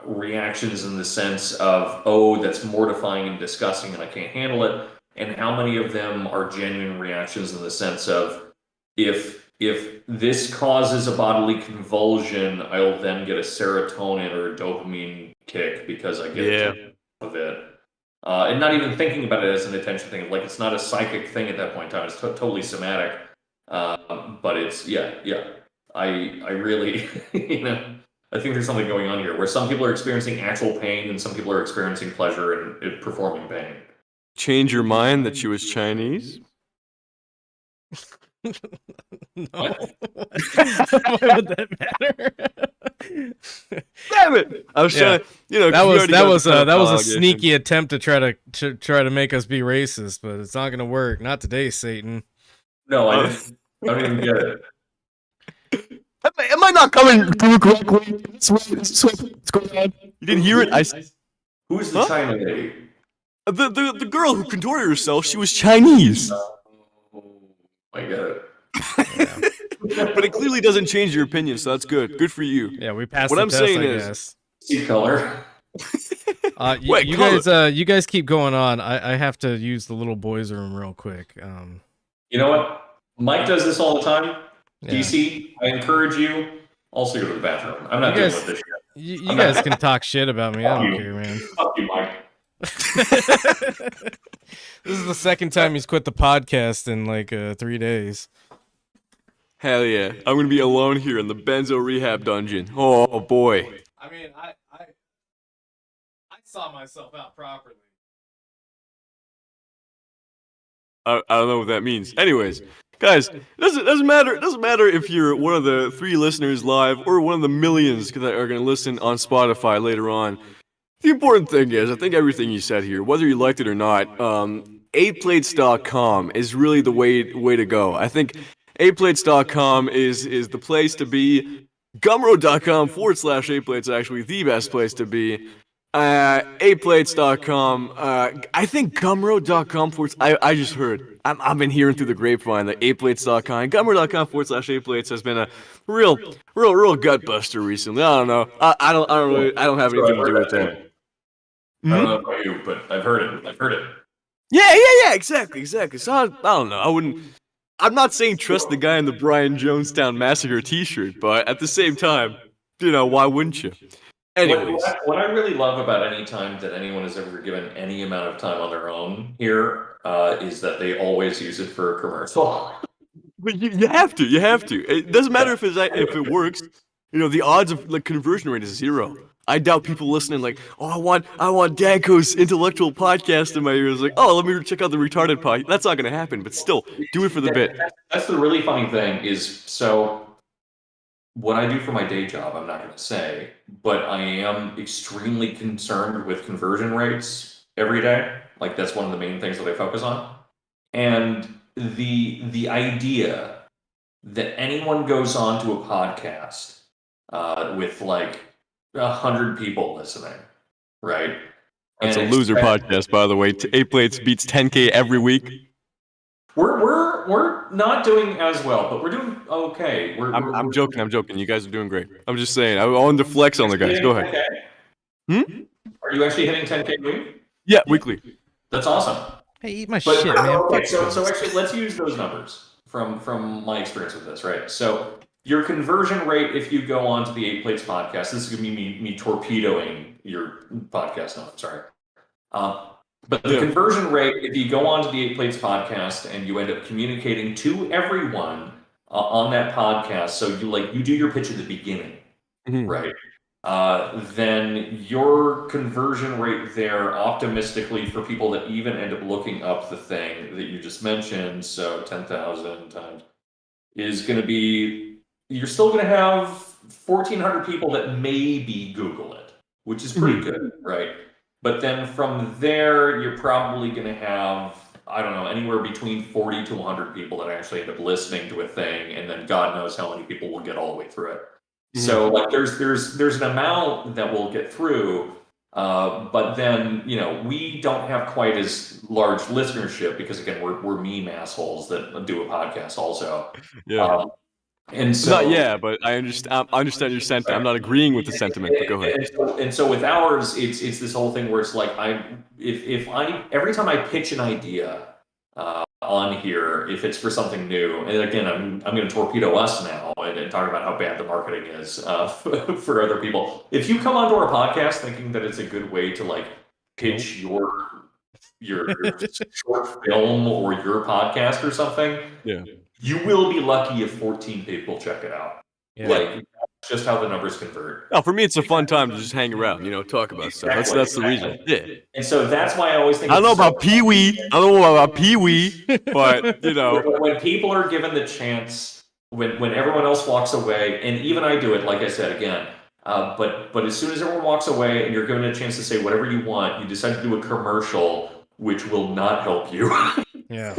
reactions in the sense of, oh, that's mortifying and disgusting and I can't handle it, and how many of them are genuine reactions in the sense of, if this causes a bodily convulsion, I'll then get a serotonin or a dopamine kick because I get a kick of it. And not even thinking about it as an attention thing. Like, it's not a psychic thing at that point in time. It's totally somatic. But it's, I really, I think there's something going on here where some people are experiencing actual pain and some people are experiencing pleasure in performing pain. Change your mind that she was Chinese? No. Why would that matter? Damn it! I was trying to, that was a sneaky attempt to try to make us be racist, but it's not gonna work. Not today, Satan. No, I don't even get it. Am I not coming through correctly? What's going on? You didn't hear it? Who's the China lady? The girl who contorted herself, she was Chinese. I get it. But it clearly doesn't change your opinion, so that's good. Good for you. Yeah, we passed what the I'm test, saying I is, guess. See color. Wait, you guys keep going on. I have to use the little boys' room real quick. You know what? Mike does this all the time. Yeah. DC, I encourage you. Also go to the bathroom. I'm not dealing with this shit. You guys can talk shit about me. I don't care, man. Fuck you, Mike. This is the second time he's quit the podcast in like 3 days. Hell yeah. I'm going to be alone here in the Benzo Rehab dungeon. Oh, boy. I mean, I saw myself out properly. I don't know what that means. Anyways, guys, it doesn't matter. It doesn't matter if you're one of the 3 listeners live or one of the millions that are going to listen on Spotify later on. The important thing is, I think everything you said here, whether you liked it or not, 8plates.com is really the way to go. I think 8plates.com is the place to be. Gumroad.com/8plates is actually the best place to be. 8plates.com. I think Gumroad.com I just heard. I've been hearing through the grapevine that 8plates.com and Gumroad.com/8plates has been a real gut buster recently. I don't know. I don't have anything to do with that. I don't know about you, but I've heard it. Yeah, exactly. So I don't know. I'm not saying trust the guy in the Brian Jonestown Massacre t-shirt, but at the same time, why wouldn't you? Anyways. What I really love about any time that anyone has ever given any amount of time on their own here is that they always use it for a commercial. But you have to. It doesn't matter if it works. The odds of conversion rate is 0. I doubt people listening like, oh, I want Danko's intellectual podcast in my ears. Like, oh, let me check out the retarded podcast. That's not gonna happen. But still, do it for the bit. That's the really funny thing is, so what I do for my day job, I'm not gonna say, but I am extremely concerned with conversion rates every day. Like that's one of the main things that I focus on. And the idea that anyone goes on to a podcast with like 100 people listening, right? That's a loser podcast, by the way. 8plates beats 10K every week. We're not doing as well, but we're doing okay. I'm joking. You guys are doing great. I'm just saying. I wanted to flex on the guys. Go ahead. Are you actually hitting 10K a week? Yeah, weekly. That's awesome. Hey, eat my shit, man. Okay, so actually, let's use those numbers from my experience with this, right? So your conversion rate, if you go on to the 8 Plates podcast, this is going to be me torpedoing your podcast. No, I'm sorry. But the conversion rate, if you go on to the 8 Plates podcast and you end up communicating to everyone on that podcast, so you do your pitch at the beginning, right? Then your conversion rate there, optimistically, for people that even end up looking up the thing that you just mentioned, so 10,000 times, is going to be, you're still going to have 1,400 people that maybe Google it, which is pretty good, right? But then from there, you're probably going to have, I don't know, anywhere between 40 to 100 people that actually end up listening to a thing, and then God knows how many people will get all the way through it. So like there's an amount that we'll get through, but then we don't have quite as large listenership because again we're meme assholes that do a podcast also. Yeah. And so but I understand your sentiment. I'm not agreeing with the sentiment, but go ahead. And so with ours, it's this whole thing where it's like every time I pitch an idea on here, if it's for something new, and again I'm going to torpedo us now and talk about how bad the marketing is for other people. If you come onto our podcast thinking that it's a good way to pitch your short film or your podcast or something, you will be lucky if 14 people check it out. That's just how the numbers convert. Oh, for me, it's a fun time to just hang around, talk about stuff. That's the reason. Yeah. And so that's why I always think. I don't know about Pee-wee. But when people are given the chance, when everyone else walks away, and even I do it, like I said again. But as soon as everyone walks away and you're given a chance to say whatever you want, you decide to do a commercial, which will not help you. Yeah.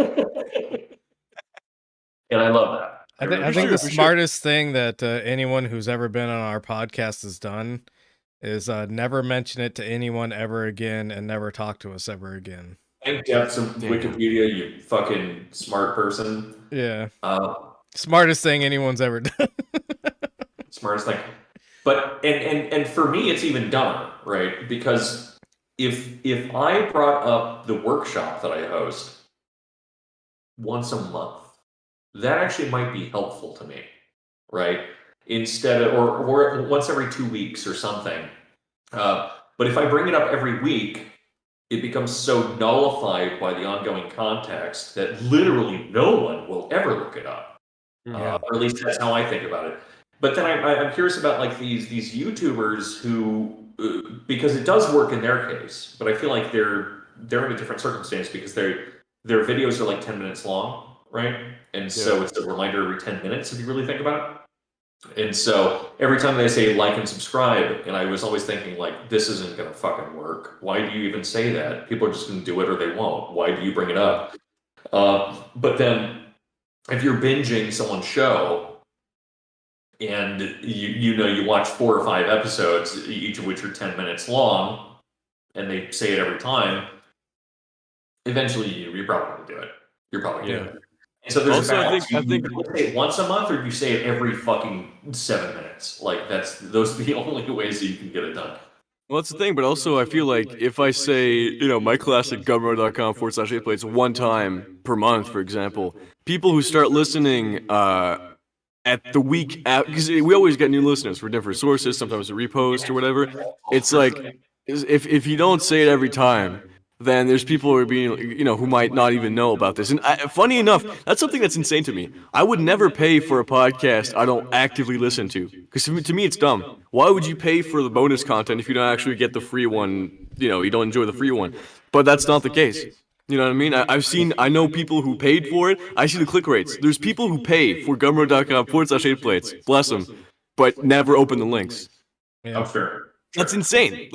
And I love that. I think the smartest thing that anyone who's ever been on our podcast has done is never mention it to anyone ever again and never talk to us ever again. Thank depths of Wikipedia, you fucking smart person. Yeah. Smartest thing anyone's ever done. Smartest thing. But and for me it's even dumber, right? Because if I brought up the workshop that I host once a month, that actually might be helpful to me, right? instead of, or once every 2 weeks or something. But if I bring it up every week, it becomes so nullified by the ongoing context that literally no one will ever look it up. Or at least that's how I think about it. But then I'm curious about like these YouTubers who, because it does work in their case, but I feel like they're in a different circumstance because their videos are like 10 minutes long, right? And so it's a reminder every 10 minutes if you really think about it. And so every time they say like and subscribe, and I was always thinking like, this isn't gonna fucking work. Why do you even say that? People are just gonna do it or they won't. Why do you bring it up? But then if you're binging someone's show and you watch 4 or 5 episodes, each of which are 10 minutes long, and they say it every time, eventually you're probably gonna do it. You're probably gonna do it. And so there's Also, a balance. I Do think you say it once a month, or do you say it every fucking 7 minutes? Like those are the only ways that you can get it done. Well, that's the thing, but also I feel like if I say, my classic gumroad.com/8plates one time per month, for example, people who start listening at the week after, because we always get new listeners for different sources, sometimes a repost or whatever. It's like, if you don't say it every time, then there's people who are being, who might not even know about this. And funny enough, that's something that's insane to me. I would never pay for a podcast I don't actively listen to, because to me it's dumb. Why would you pay for the bonus content if you don't actually get the free one? You don't enjoy the free one. But that's not the case. You know what I mean? I know people who paid for it. I see the click rates. There's people who pay for gumroad.com/8plates, bless them, but never open the links. I'm sure. That's insane.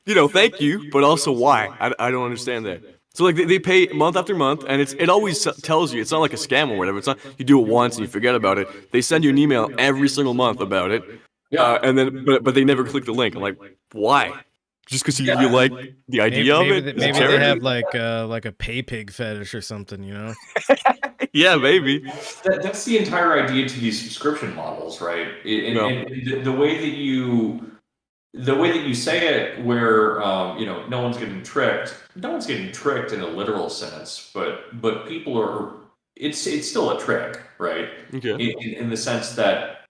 Thank you, but also why? I don't understand that. So like they pay month after month, and it always tells you, it's not like a scam or whatever. It's not you do it once and you forget about it. They send you an email every single month about it, and then but they never click the link. I'm like, why? Just because you like the idea of it? Maybe they have like a pay pig fetish or something, Yeah, maybe. That's the entire idea to these subscription models, right? And the way that you say it, where no one's getting tricked. No one's getting tricked in a literal sense, but people are. It's still a trick, right? Okay. In the sense that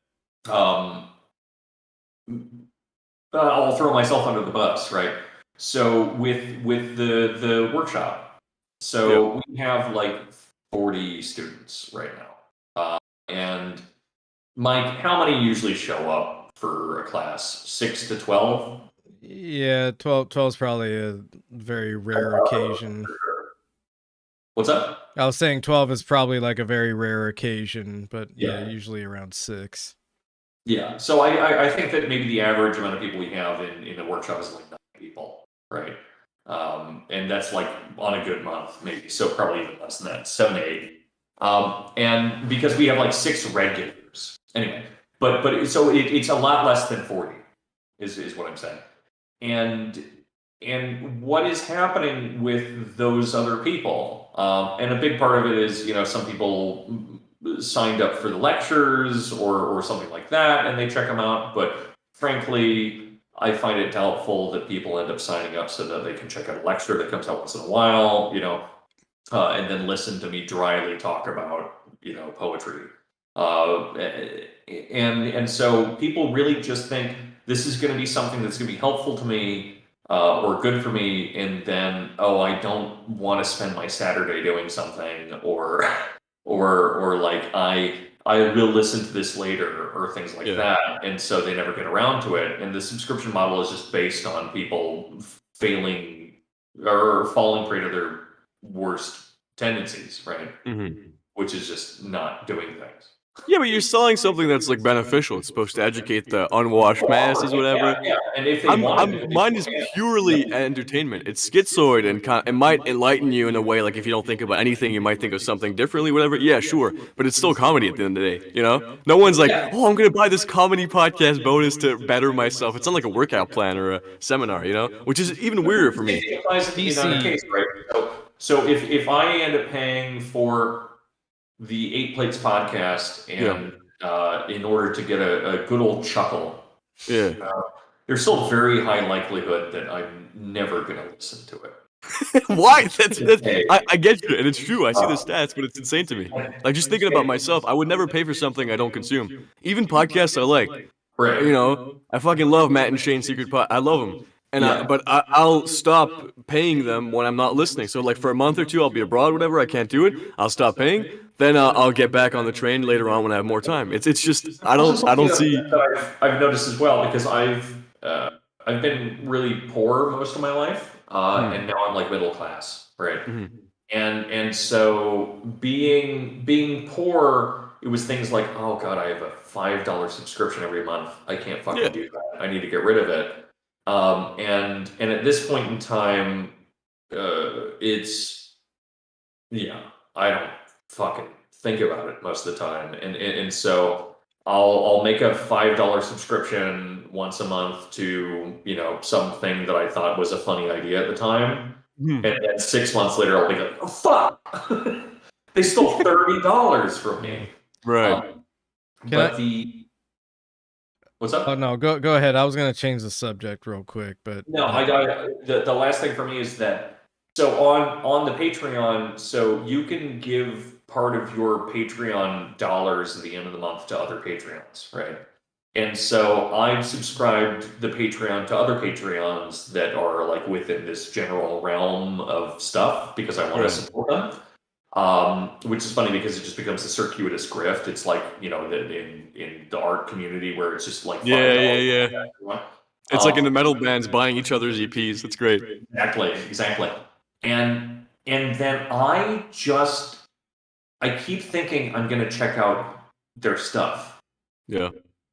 I'll throw myself under the bus, right? So with the workshop, so we have like 40 students right now, and Mike, how many usually show up for a class? 6 to 12? Yeah, 12 is probably a very rare occasion. What's up? I was saying 12 is probably like a very rare occasion, but usually around 6. Yeah, so I think that maybe the average amount of people we have in the workshop is like 9 people, right? And that's like on a good month, maybe. So probably even less than that, 7 to 8. And because we have like 6 regulars, anyway. But so it's a lot less than 40, is what I'm saying. And what is happening with those other people? And a big part of it is, some people signed up for the lectures or something like that, and they check them out. But frankly, I find it doubtful that people end up signing up so that they can check out a lecture that comes out once in a while, and then listen to me dryly talk about, poetry. And so people really just think this is going to be something that's going to be helpful to me or good for me, and then I don't want to spend my Saturday doing something, or like I will listen to this later, or things like that, and so they never get around to it. And the subscription model is just based on people failing or falling prey to their worst tendencies, right? Mm-hmm. Which is just not doing things. Yeah, but you're selling something that's like beneficial. It's supposed to educate the unwashed masses, whatever. Yeah. And if they mine is purely entertainment. It's schizoid and it might enlighten you in a way. Like if you don't think about anything, you might think of something differently, whatever. Yeah, sure, but it's still comedy at the end of the day. No one's like, I'm gonna buy this comedy podcast bonus to better myself. It's not like a workout plan or a seminar, which is even weirder for me. It applies to the case, right? So if I end up paying for the 8 Plates podcast, and in order to get a good old chuckle, there's still a very high likelihood that I'm never going to listen to it. Why? I get you, and it's true. I see the stats, but it's insane to me. Like, just thinking about myself, I would never pay for something I don't consume. Even podcasts I like. Right. You know, I fucking love Matt and Shane's Secret Pod. I love them. But I'll stop paying them when I'm not listening. So, like, for a month or two, I'll be abroad, whatever. I can't do it. I'll stop paying. Then I'll get back on the train later on when I have more time. It's just I don't see. That I've noticed as well, because I've been really poor most of my life, and now I'm like middle class, right? And so being poor, it was things like, oh god, I have a $5 subscription every month. I can't fucking do that. I need to get rid of it. And at this point in time, it's I don't fucking think about it most of the time, and so I'll make a $5 subscription once a month to something that I thought was a funny idea at the time, and then 6 months later I'll be like, oh fuck, they stole $30 from me. Right. What's up? Oh no, go ahead. I was gonna change the subject real quick, but no, the last thing for me is that, so on the Patreon, so you can give part of your Patreon dollars at the end of the month to other Patreons, right? And so I've subscribed the Patreon to other Patreons that are like within this general realm of stuff because I want to support them. Which is funny because it just becomes a circuitous grift. It's like, in the art community where it's just like Yeah. It's like in the metal bands buying each other's EPs. That's great. Exactly. And then I keep thinking I'm gonna check out their stuff. Yeah.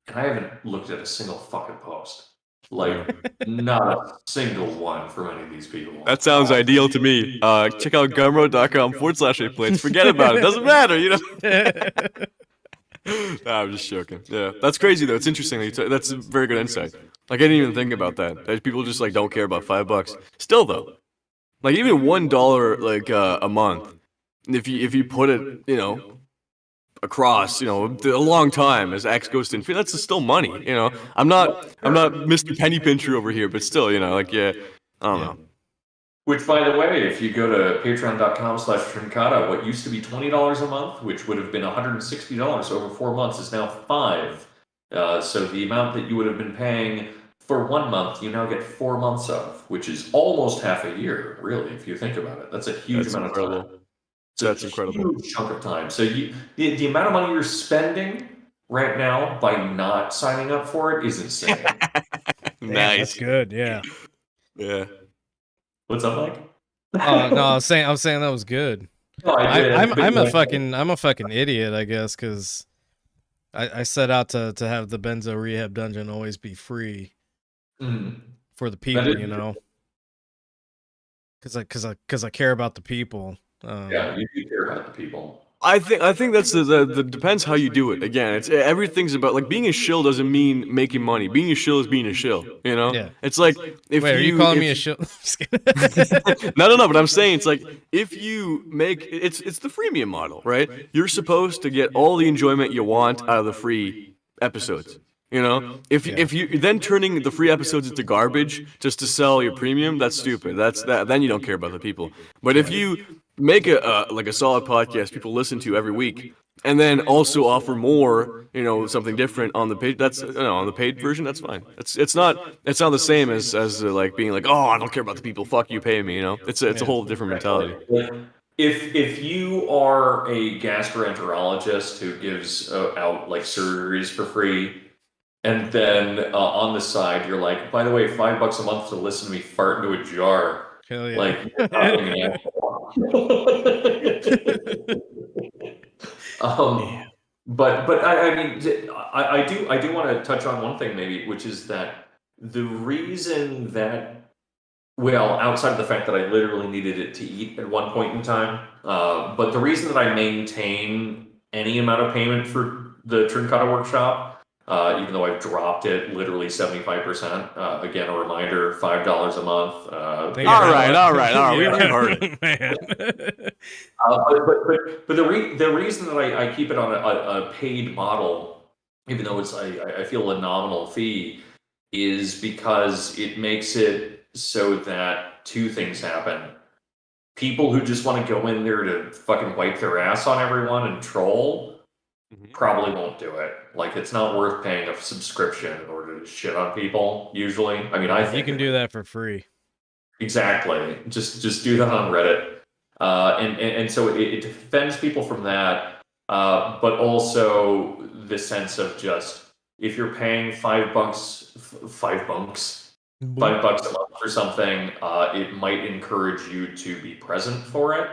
And I haven't looked at a single fucking post. Like, not a single one from any of these people. That sounds ideal to me. Check out gumroad.com/replays. Forget about it. Doesn't matter, Nah, I'm just joking. Yeah, that's crazy though. It's interesting. That's a very good insight. Like, I didn't even think about that. People just like don't care about $5. Still though, like even $1 like a month, if you put it across a long time as X goes to infinity, that's still money. I'm not Mr. Penny Pincher over here, but still, I don't know. Which, by the way, if you go to patreon.com/Trincata, what used to be $20 a month, which would have been $160 over 4 months, is now $5. So the amount that you would have been paying for 1 month, you now get 4 months of, which is almost half a year, really, if you think about it. That's a huge amount of time. That's incredible. Huge chunk of time. So the amount of money you're spending right now by not signing up for it is insane. Nice. That's good. Yeah. Yeah. What's up, Mike? No, I was saying that was good. No, I'm a fucking idiot, I guess, because I set out to have the Benzo Rehab dungeon always be free for the people, because I care about the people. Yeah, you do care about the people. I think that's the depends how you do it. Again, everything's about, like, being a shill doesn't mean making money. Being a shill is being a shill. Yeah. It's like are you calling me a shill? No. But I'm saying it's like if you make it's the freemium model, right? You're supposed to get all the enjoyment you want out of the free episodes. If you then turning the free episodes into garbage just to sell your premium, that's stupid. Then you don't care about the people. But if you make a solid podcast people listen to every week, and then also offer more, something different on the page. That's on the paid version. That's fine. It's not the same as like being like, oh, I don't care about the people. Fuck you, pay me. It's a whole different mentality. If you are a gastroenterologist who gives out like surgeries for free, and then on the side you're like, by the way, $5 a month to listen to me fart into a jar. Hell yeah. Like, but I mean, I do want to touch on one thing maybe, which is that the reason that, well, outside of the fact that I literally needed it to eat at one point in time, but the reason that I maintain any amount of payment for the Trincata workshop, even though I've dropped it literally 75%. Again, a reminder: $5 a month. All right. We heard it, man. But the reason that I keep it on a paid model, even though it's I feel a nominal fee, is because it makes it so that two things happen. People who just want to go in there to fucking wipe their ass on everyone and troll probably won't do it. Like, it's not worth paying a subscription in order to shit on people, usually. I mean, I think you can do that for free. Exactly. Just do that on Reddit. And so it defends people from that, but also the sense of just, if you're paying $5 a month for something, it might encourage you to be present for it,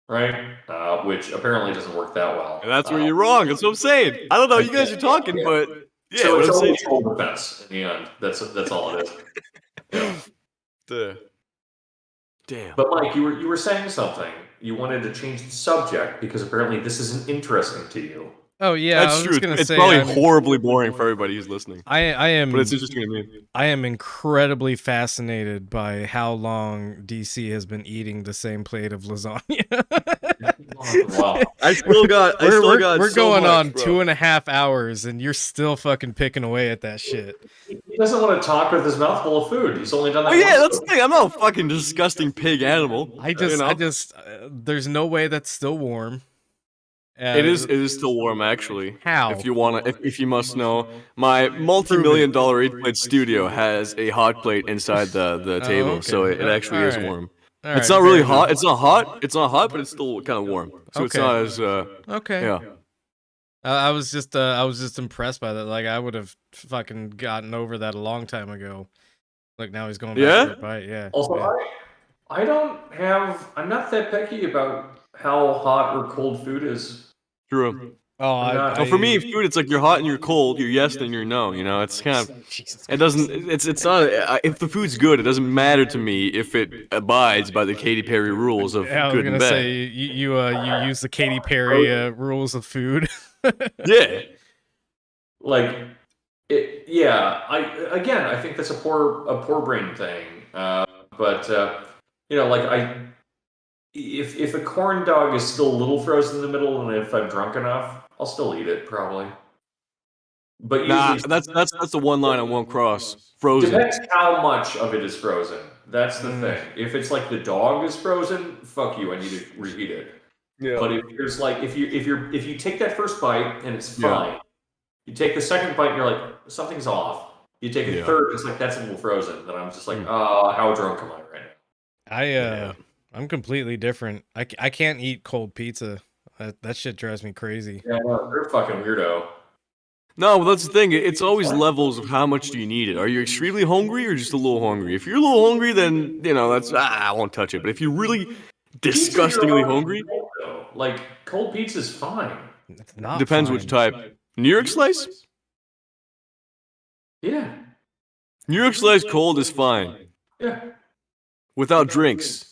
right? Which apparently doesn't work that well. And that's where you're wrong. That's what I'm saying. I don't know. You guys are talking, but yeah. So it's only troll defense in the end. That's all it is. Yeah. Damn. But Mike, you were saying something. You wanted to change the subject because apparently this isn't interesting to you. Oh yeah, that's true. It's probably horribly boring for everybody who's listening. I am, but it's interesting to me. I am incredibly fascinated by how long DC has been eating the same plate of lasagna. Wow. We're so going much, on bro. 2.5 hours, and you're still fucking picking away at that shit. He doesn't want to talk with his mouth full of food. He's only done that. Oh yeah, once. that's the thing. I'm not a fucking disgusting pig animal. I just, there's no way that's still warm. It is still warm, actually. How? If you wanna, if you must know, my multi-million-dollar 8-plate studio has a hot plate inside the table, okay. so it actually is Alright. warm. Alright, It's not really fair hot. enough. It's not hot. It's not hot, but it's still kind of warm. So it's Okay. not as Okay. Yeah. I was just impressed by that. Like, I would have fucking gotten over that a long time ago. Like, now he's going back for a bite. Yeah. Also, yeah. I'm not that picky about how hot or cold food is. True. Oh, for me, food, it's like you're hot and you're cold, you're yes and you're no. You know, it's kind of, it doesn't, it's not. If the food's good, it doesn't matter to me if it abides by the Katy Perry rules of Yeah, I was good gonna and bad. say you use the Katy Perry rules of food. Yeah. Like, I think that's a poor brain thing. But like if a corn dog is still a little frozen in the middle, and if I'm drunk enough, I'll still eat it probably. But usually, that's the one line I won't cross. Frozen. Depends how much of it is frozen. That's the thing. If it's like the dog is frozen, fuck you. I need to reheat it. Yeah. But if there's like if you take that first bite and it's Yeah. fine, you take the second bite and you're like, something's off. You take a third, it's like, that's a little frozen. Then I'm just like, how drunk am I right now? I'm completely different. I can't eat cold pizza. That shit drives me crazy. Yeah, no, you're a fucking weirdo. No, well, that's the thing. It's always levels of how much do you need it. Are you extremely hungry or just a little hungry? If you're a little hungry, then, that's, I won't touch it. But if you're really disgustingly hungry, like, cold pizza's fine. It's not depends fine. which type. New York slice? Yeah. New York slice cold is fine. Yeah. Without drinks.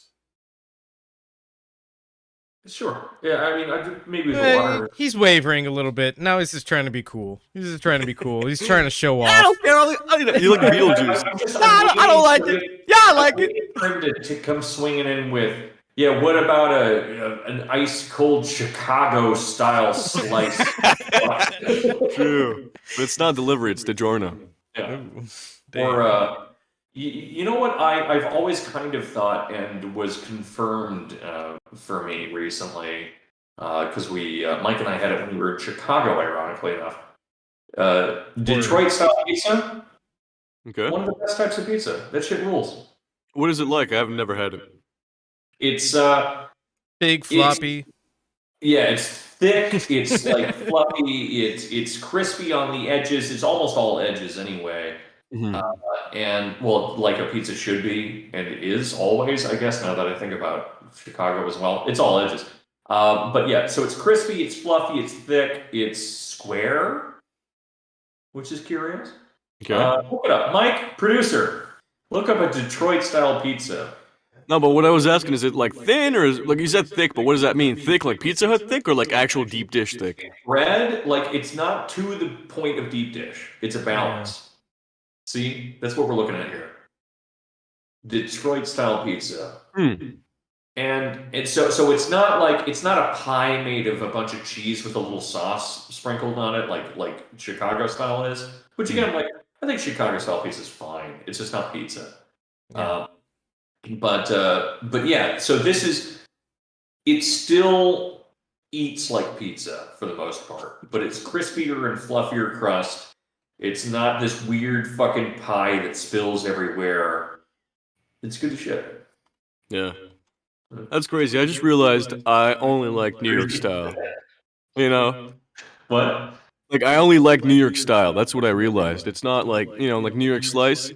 Sure. Yeah, I mean, maybe with the water. He's wavering a little bit. Now he's just trying to be cool. He's just trying to be cool. He's trying to show off. I don't care. You look at Beetlejuice. I don't like it. Yeah, I like it. To come swinging in with, what about an ice cold Chicago style slice? True. But it's not delivery, it's DiGiorno. Yeah. Or, you know what I've always kind of thought and was confirmed for me recently, because Mike and I had it when we were in Chicago, ironically enough. Detroit style pizza. Okay. One of the best types of pizza. That shit rules. What is it like? I've never had it. It's big, floppy. It's thick. It's like fluffy. It's crispy on the edges. It's almost all edges anyway. Mm-hmm. And well, like a pizza should be, and it is always, I guess, now that I think about Chicago as well. It's all edges. But yeah, so it's crispy, it's fluffy, it's thick, it's square, which is curious. Okay. Look it up. Mike, producer, look up a Detroit-style pizza. No, but what I was asking, is it like thin, or like you said thick, but what does that mean? Thick like Pizza Hut thick, or like actual deep dish thick? Bread, like it's not to the point of deep dish. It's a balance. See, that's what we're looking at here. Detroit style pizza. And so it's not a pie made of a bunch of cheese with a little sauce sprinkled on it like Chicago style is. Which again, I think Chicago style pizza is fine. It's just not pizza. Yeah. But yeah, so it still eats like pizza for the most part, but it's crispier and fluffier crust. It's not this weird fucking pie that spills everywhere. It's good as shit. Yeah. That's crazy. I just realized I only like New York style. You know? What? Like, I only like New York style. That's what I realized. It's not like, like New York slice.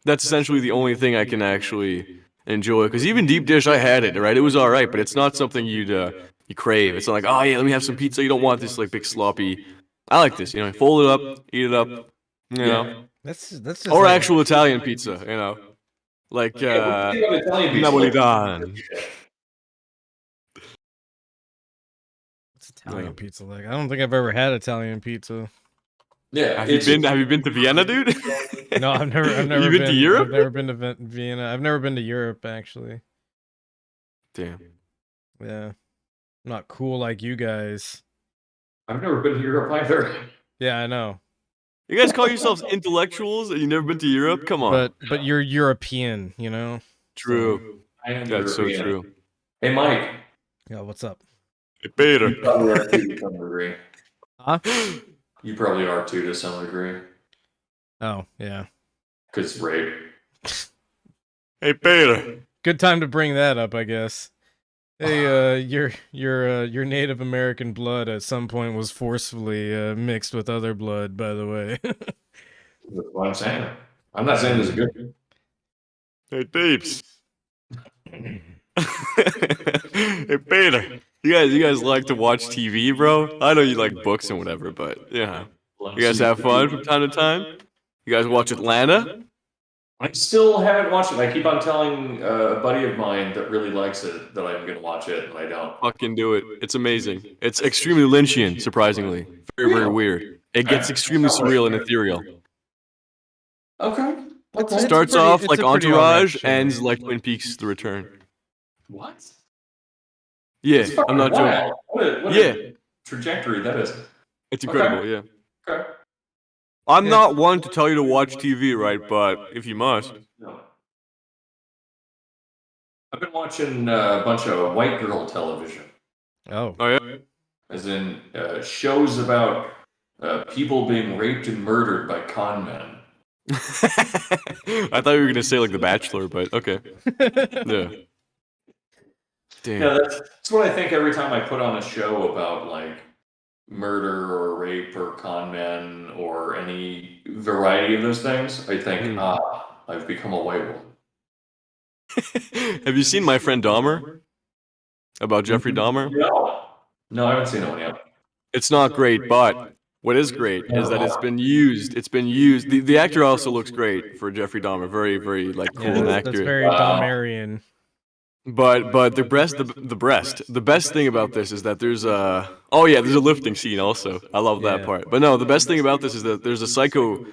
That's essentially the only thing I can actually enjoy. Because even deep dish, I had it, right? It was alright, but it's not something you crave. It's not like, oh yeah, let me have some pizza. You don't want this, like, big sloppy. I like this, fold it up, eat it up, you know? That's just Or like, actual Italian pizza, Like, Napolitan. what's Italian pizza like? I don't think I've ever had Italian pizza. Yeah. Have you been to Vienna, dude? No, I've never You been to Europe? I've never been to Vienna. I've never been to Europe, actually. Damn. Yeah. Not cool like you guys. I've never been to Europe either. Yeah, I know. You guys call yourselves intellectuals and you've never been to Europe? Come on. But you're European, True. I am That's so European. true. Hey, Mike. Yeah, what's up? Hey, Peter. You probably are too to some degree. Huh? You probably are too to some degree. Oh, yeah. Because rape. Hey, Peter. Good time to bring that up, I guess. Hey, your Native American blood at some point was forcefully mixed with other blood, by the way. That's what I'm saying. I'm not saying this is good. Hey, Deebs. Hey, Peter. You guys like to watch TV, bro? I know you like books and whatever, but yeah. You guys have fun from time to time? You guys watch Atlanta? I still haven't watched it. I keep on telling a buddy of mine that really likes it that I'm going to watch it, and I don't. Fucking do it. It's amazing. It's extremely Lynchian, surprisingly. Very, very weird. It gets extremely surreal and ethereal. Okay. It starts off like Entourage, ends like Twin Peaks: The Return. What? Yeah, I'm not joking. Wow. What a trajectory that is. It's incredible, yeah. Okay. I'm not one to tell you to watch TV, right? But if you must. No. I've been watching a bunch of white girl television. Oh. Oh, yeah? As in shows about people being raped and murdered by con men. I thought you were going to say like The Bachelor, but okay. Yeah. Damn. Yeah, that's what I think every time I put on a show about like murder or rape or con men or any variety of those things. I think, I've become a white woman. Have you seen My Friend Dahmer? About Jeffrey Dahmer? No, I haven't seen that one yet. It's not great, but what is great is that it's been used. The actor also looks great for Jeffrey Dahmer. Very, very like cool and accurate. That's very Dahmerian. But the best thing about this is that there's a lifting scene also. I love that part. But no, the best thing about this is that there's a Psycho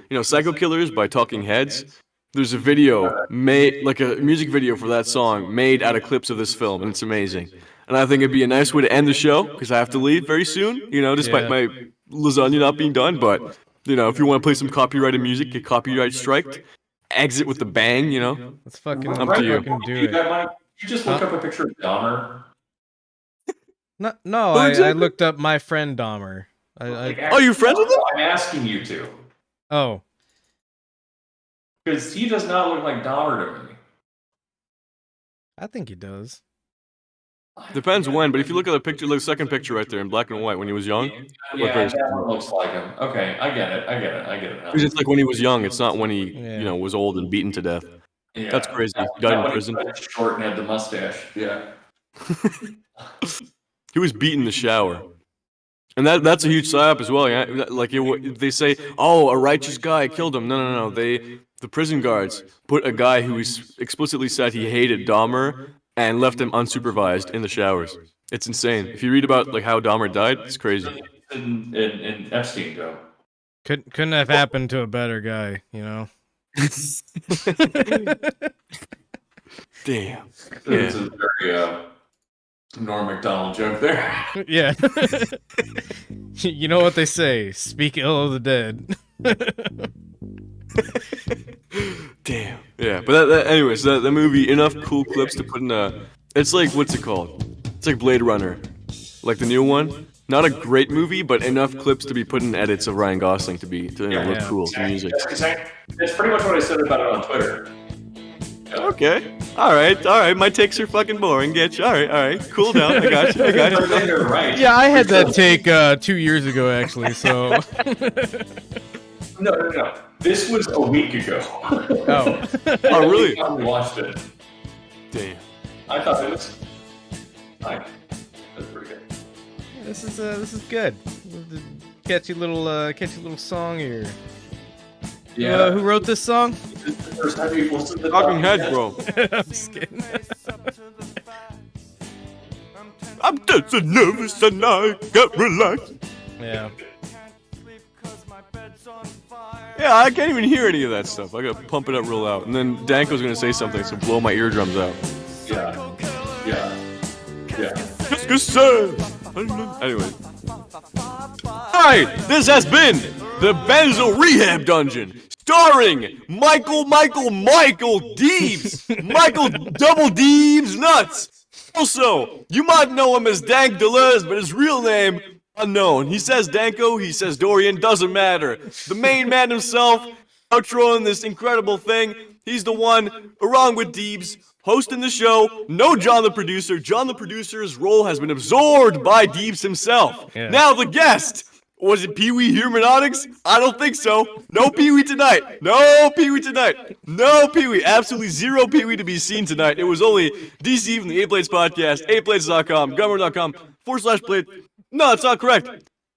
Killers by Talking Heads. There's a video made, like a music video for that song, made out of clips of this film, and it's amazing. And I think it'd be a nice way to end the show because I have to leave very soon. Despite my lasagna not being done, but if you want to play some copyrighted music, get copyright striked, exit with a bang. Let's fucking up to you. Fucking do it. You just look up a picture of Dahmer. No, I looked up My Friend Dahmer. Oh, you friends with him? I'm asking you to. Oh. Because he does not look like Dahmer to me. I think he does. Depends when, but if you look at the picture, the second picture right there in black and white when he was young. Yeah, that looks like him. Okay, I get it now. Because it's like when he was young, it's not when he, was old and beaten to death. Yeah, that's crazy. He died in prison. He was short and had the mustache. Yeah. He was beaten in the shower. And that's a huge psyop as well. Yeah? Like they say, oh, a righteous guy killed him. No. The prison guards put a guy who explicitly said he hated Dahmer and left him unsupervised in the showers. It's insane. If you read about like how Dahmer died, it's crazy. In Epstein, though. Couldn't have happened to a better guy, Damn. It's a very Norm Macdonald joke there. Yeah. You know what they say, speak ill of the dead. Damn. Yeah, but anyways, that movie, enough cool clips to put in a. It's like, what's it called? It's like Blade Runner, like the new one. Not a great movie, but enough clips to be put in edits of Ryan Gosling to look cool to music. That's pretty much what I said about it on Twitter. Okay. All right. My takes are fucking boring. Get you. All right. Cool down. I got you. Right. Yeah, I had that take 2 years ago, actually. So. No. This was a week ago. Oh. Oh, really? I watched it. Damn. I thought it was fine. That's pretty good. Yeah, this is good. Catchy little song here. Yeah. Who wrote this song? This is the first time you've listened to Talking Heads, bro. I'm just kidding. I'm just so nervous and I can't relax. Yeah. Yeah, I can't even hear any of that stuff. I gotta pump it up real loud. And then Danko's gonna say something, so blow my eardrums out. Yeah. Just gonna say. Anyway. Alright, this has been the Benzo Rehab Dungeon, starring Michael Deebs. Michael Double Deebs Nuts. Also, you might know him as Dank Deleuze, but his real name, unknown. He says Danko, he says Dorian, doesn't matter. The main man himself, outroing this incredible thing. He's the one, along with Deebs, hosting the show. No John the producer. John the producer's role has been absorbed by Deebs himself. Yeah. Now the guest. Was it Pee-wee Hermeneutics? I don't think so. No Pee-wee tonight. No Pee-wee tonight. No Pee-wee. Absolutely zero Pee-wee to be seen tonight. It was only DC from the 8 Blades podcast, 8blades.com, gumroad.com/blade. No, that's not correct.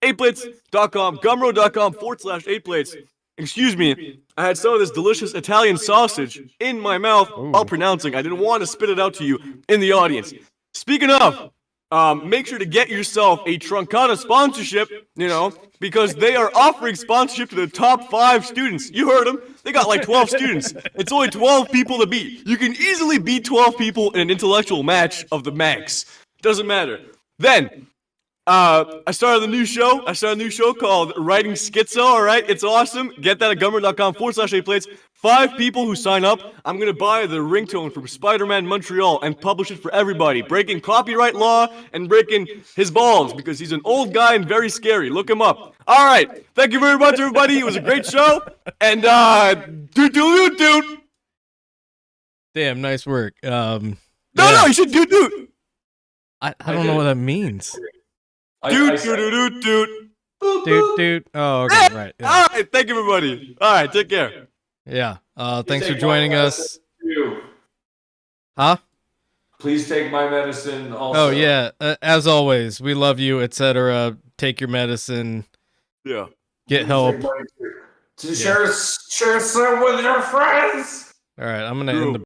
8blades.com, gumroad.com/8blades. Excuse me, I had some of this delicious Italian sausage in my mouth while pronouncing. I didn't want to spit it out to you in the audience. Speaking of, make sure to get yourself a Truncata sponsorship, because they are offering sponsorship to the top 5 students. You heard them. They got like 12 students. It's only 12 people to beat. You can easily beat 12 people in an intellectual match of the max. Doesn't matter. Then, I started a new show. Called Writing Schizo, alright? It's awesome. Get that at gumroad.com/8plates. 5 people who sign up, I'm gonna buy the ringtone from Spider-Man Montreal and publish it for everybody. Breaking copyright law and breaking his balls because he's an old guy and very scary. Look him up. Alright. Thank you very much, everybody. It was a great show. And, doot. Damn, nice work. No, you should doot. I don't know what that means. Doot. Dude. Oh, okay, right. Yeah. All right, thank you, everybody. All right, take care. Yeah. Thanks for joining us. Huh? Please take my medicine also. Oh, yeah. As always, we love you, etc. Take your medicine. Yeah. Get help. Share some with your friends. All right, I'm going to end the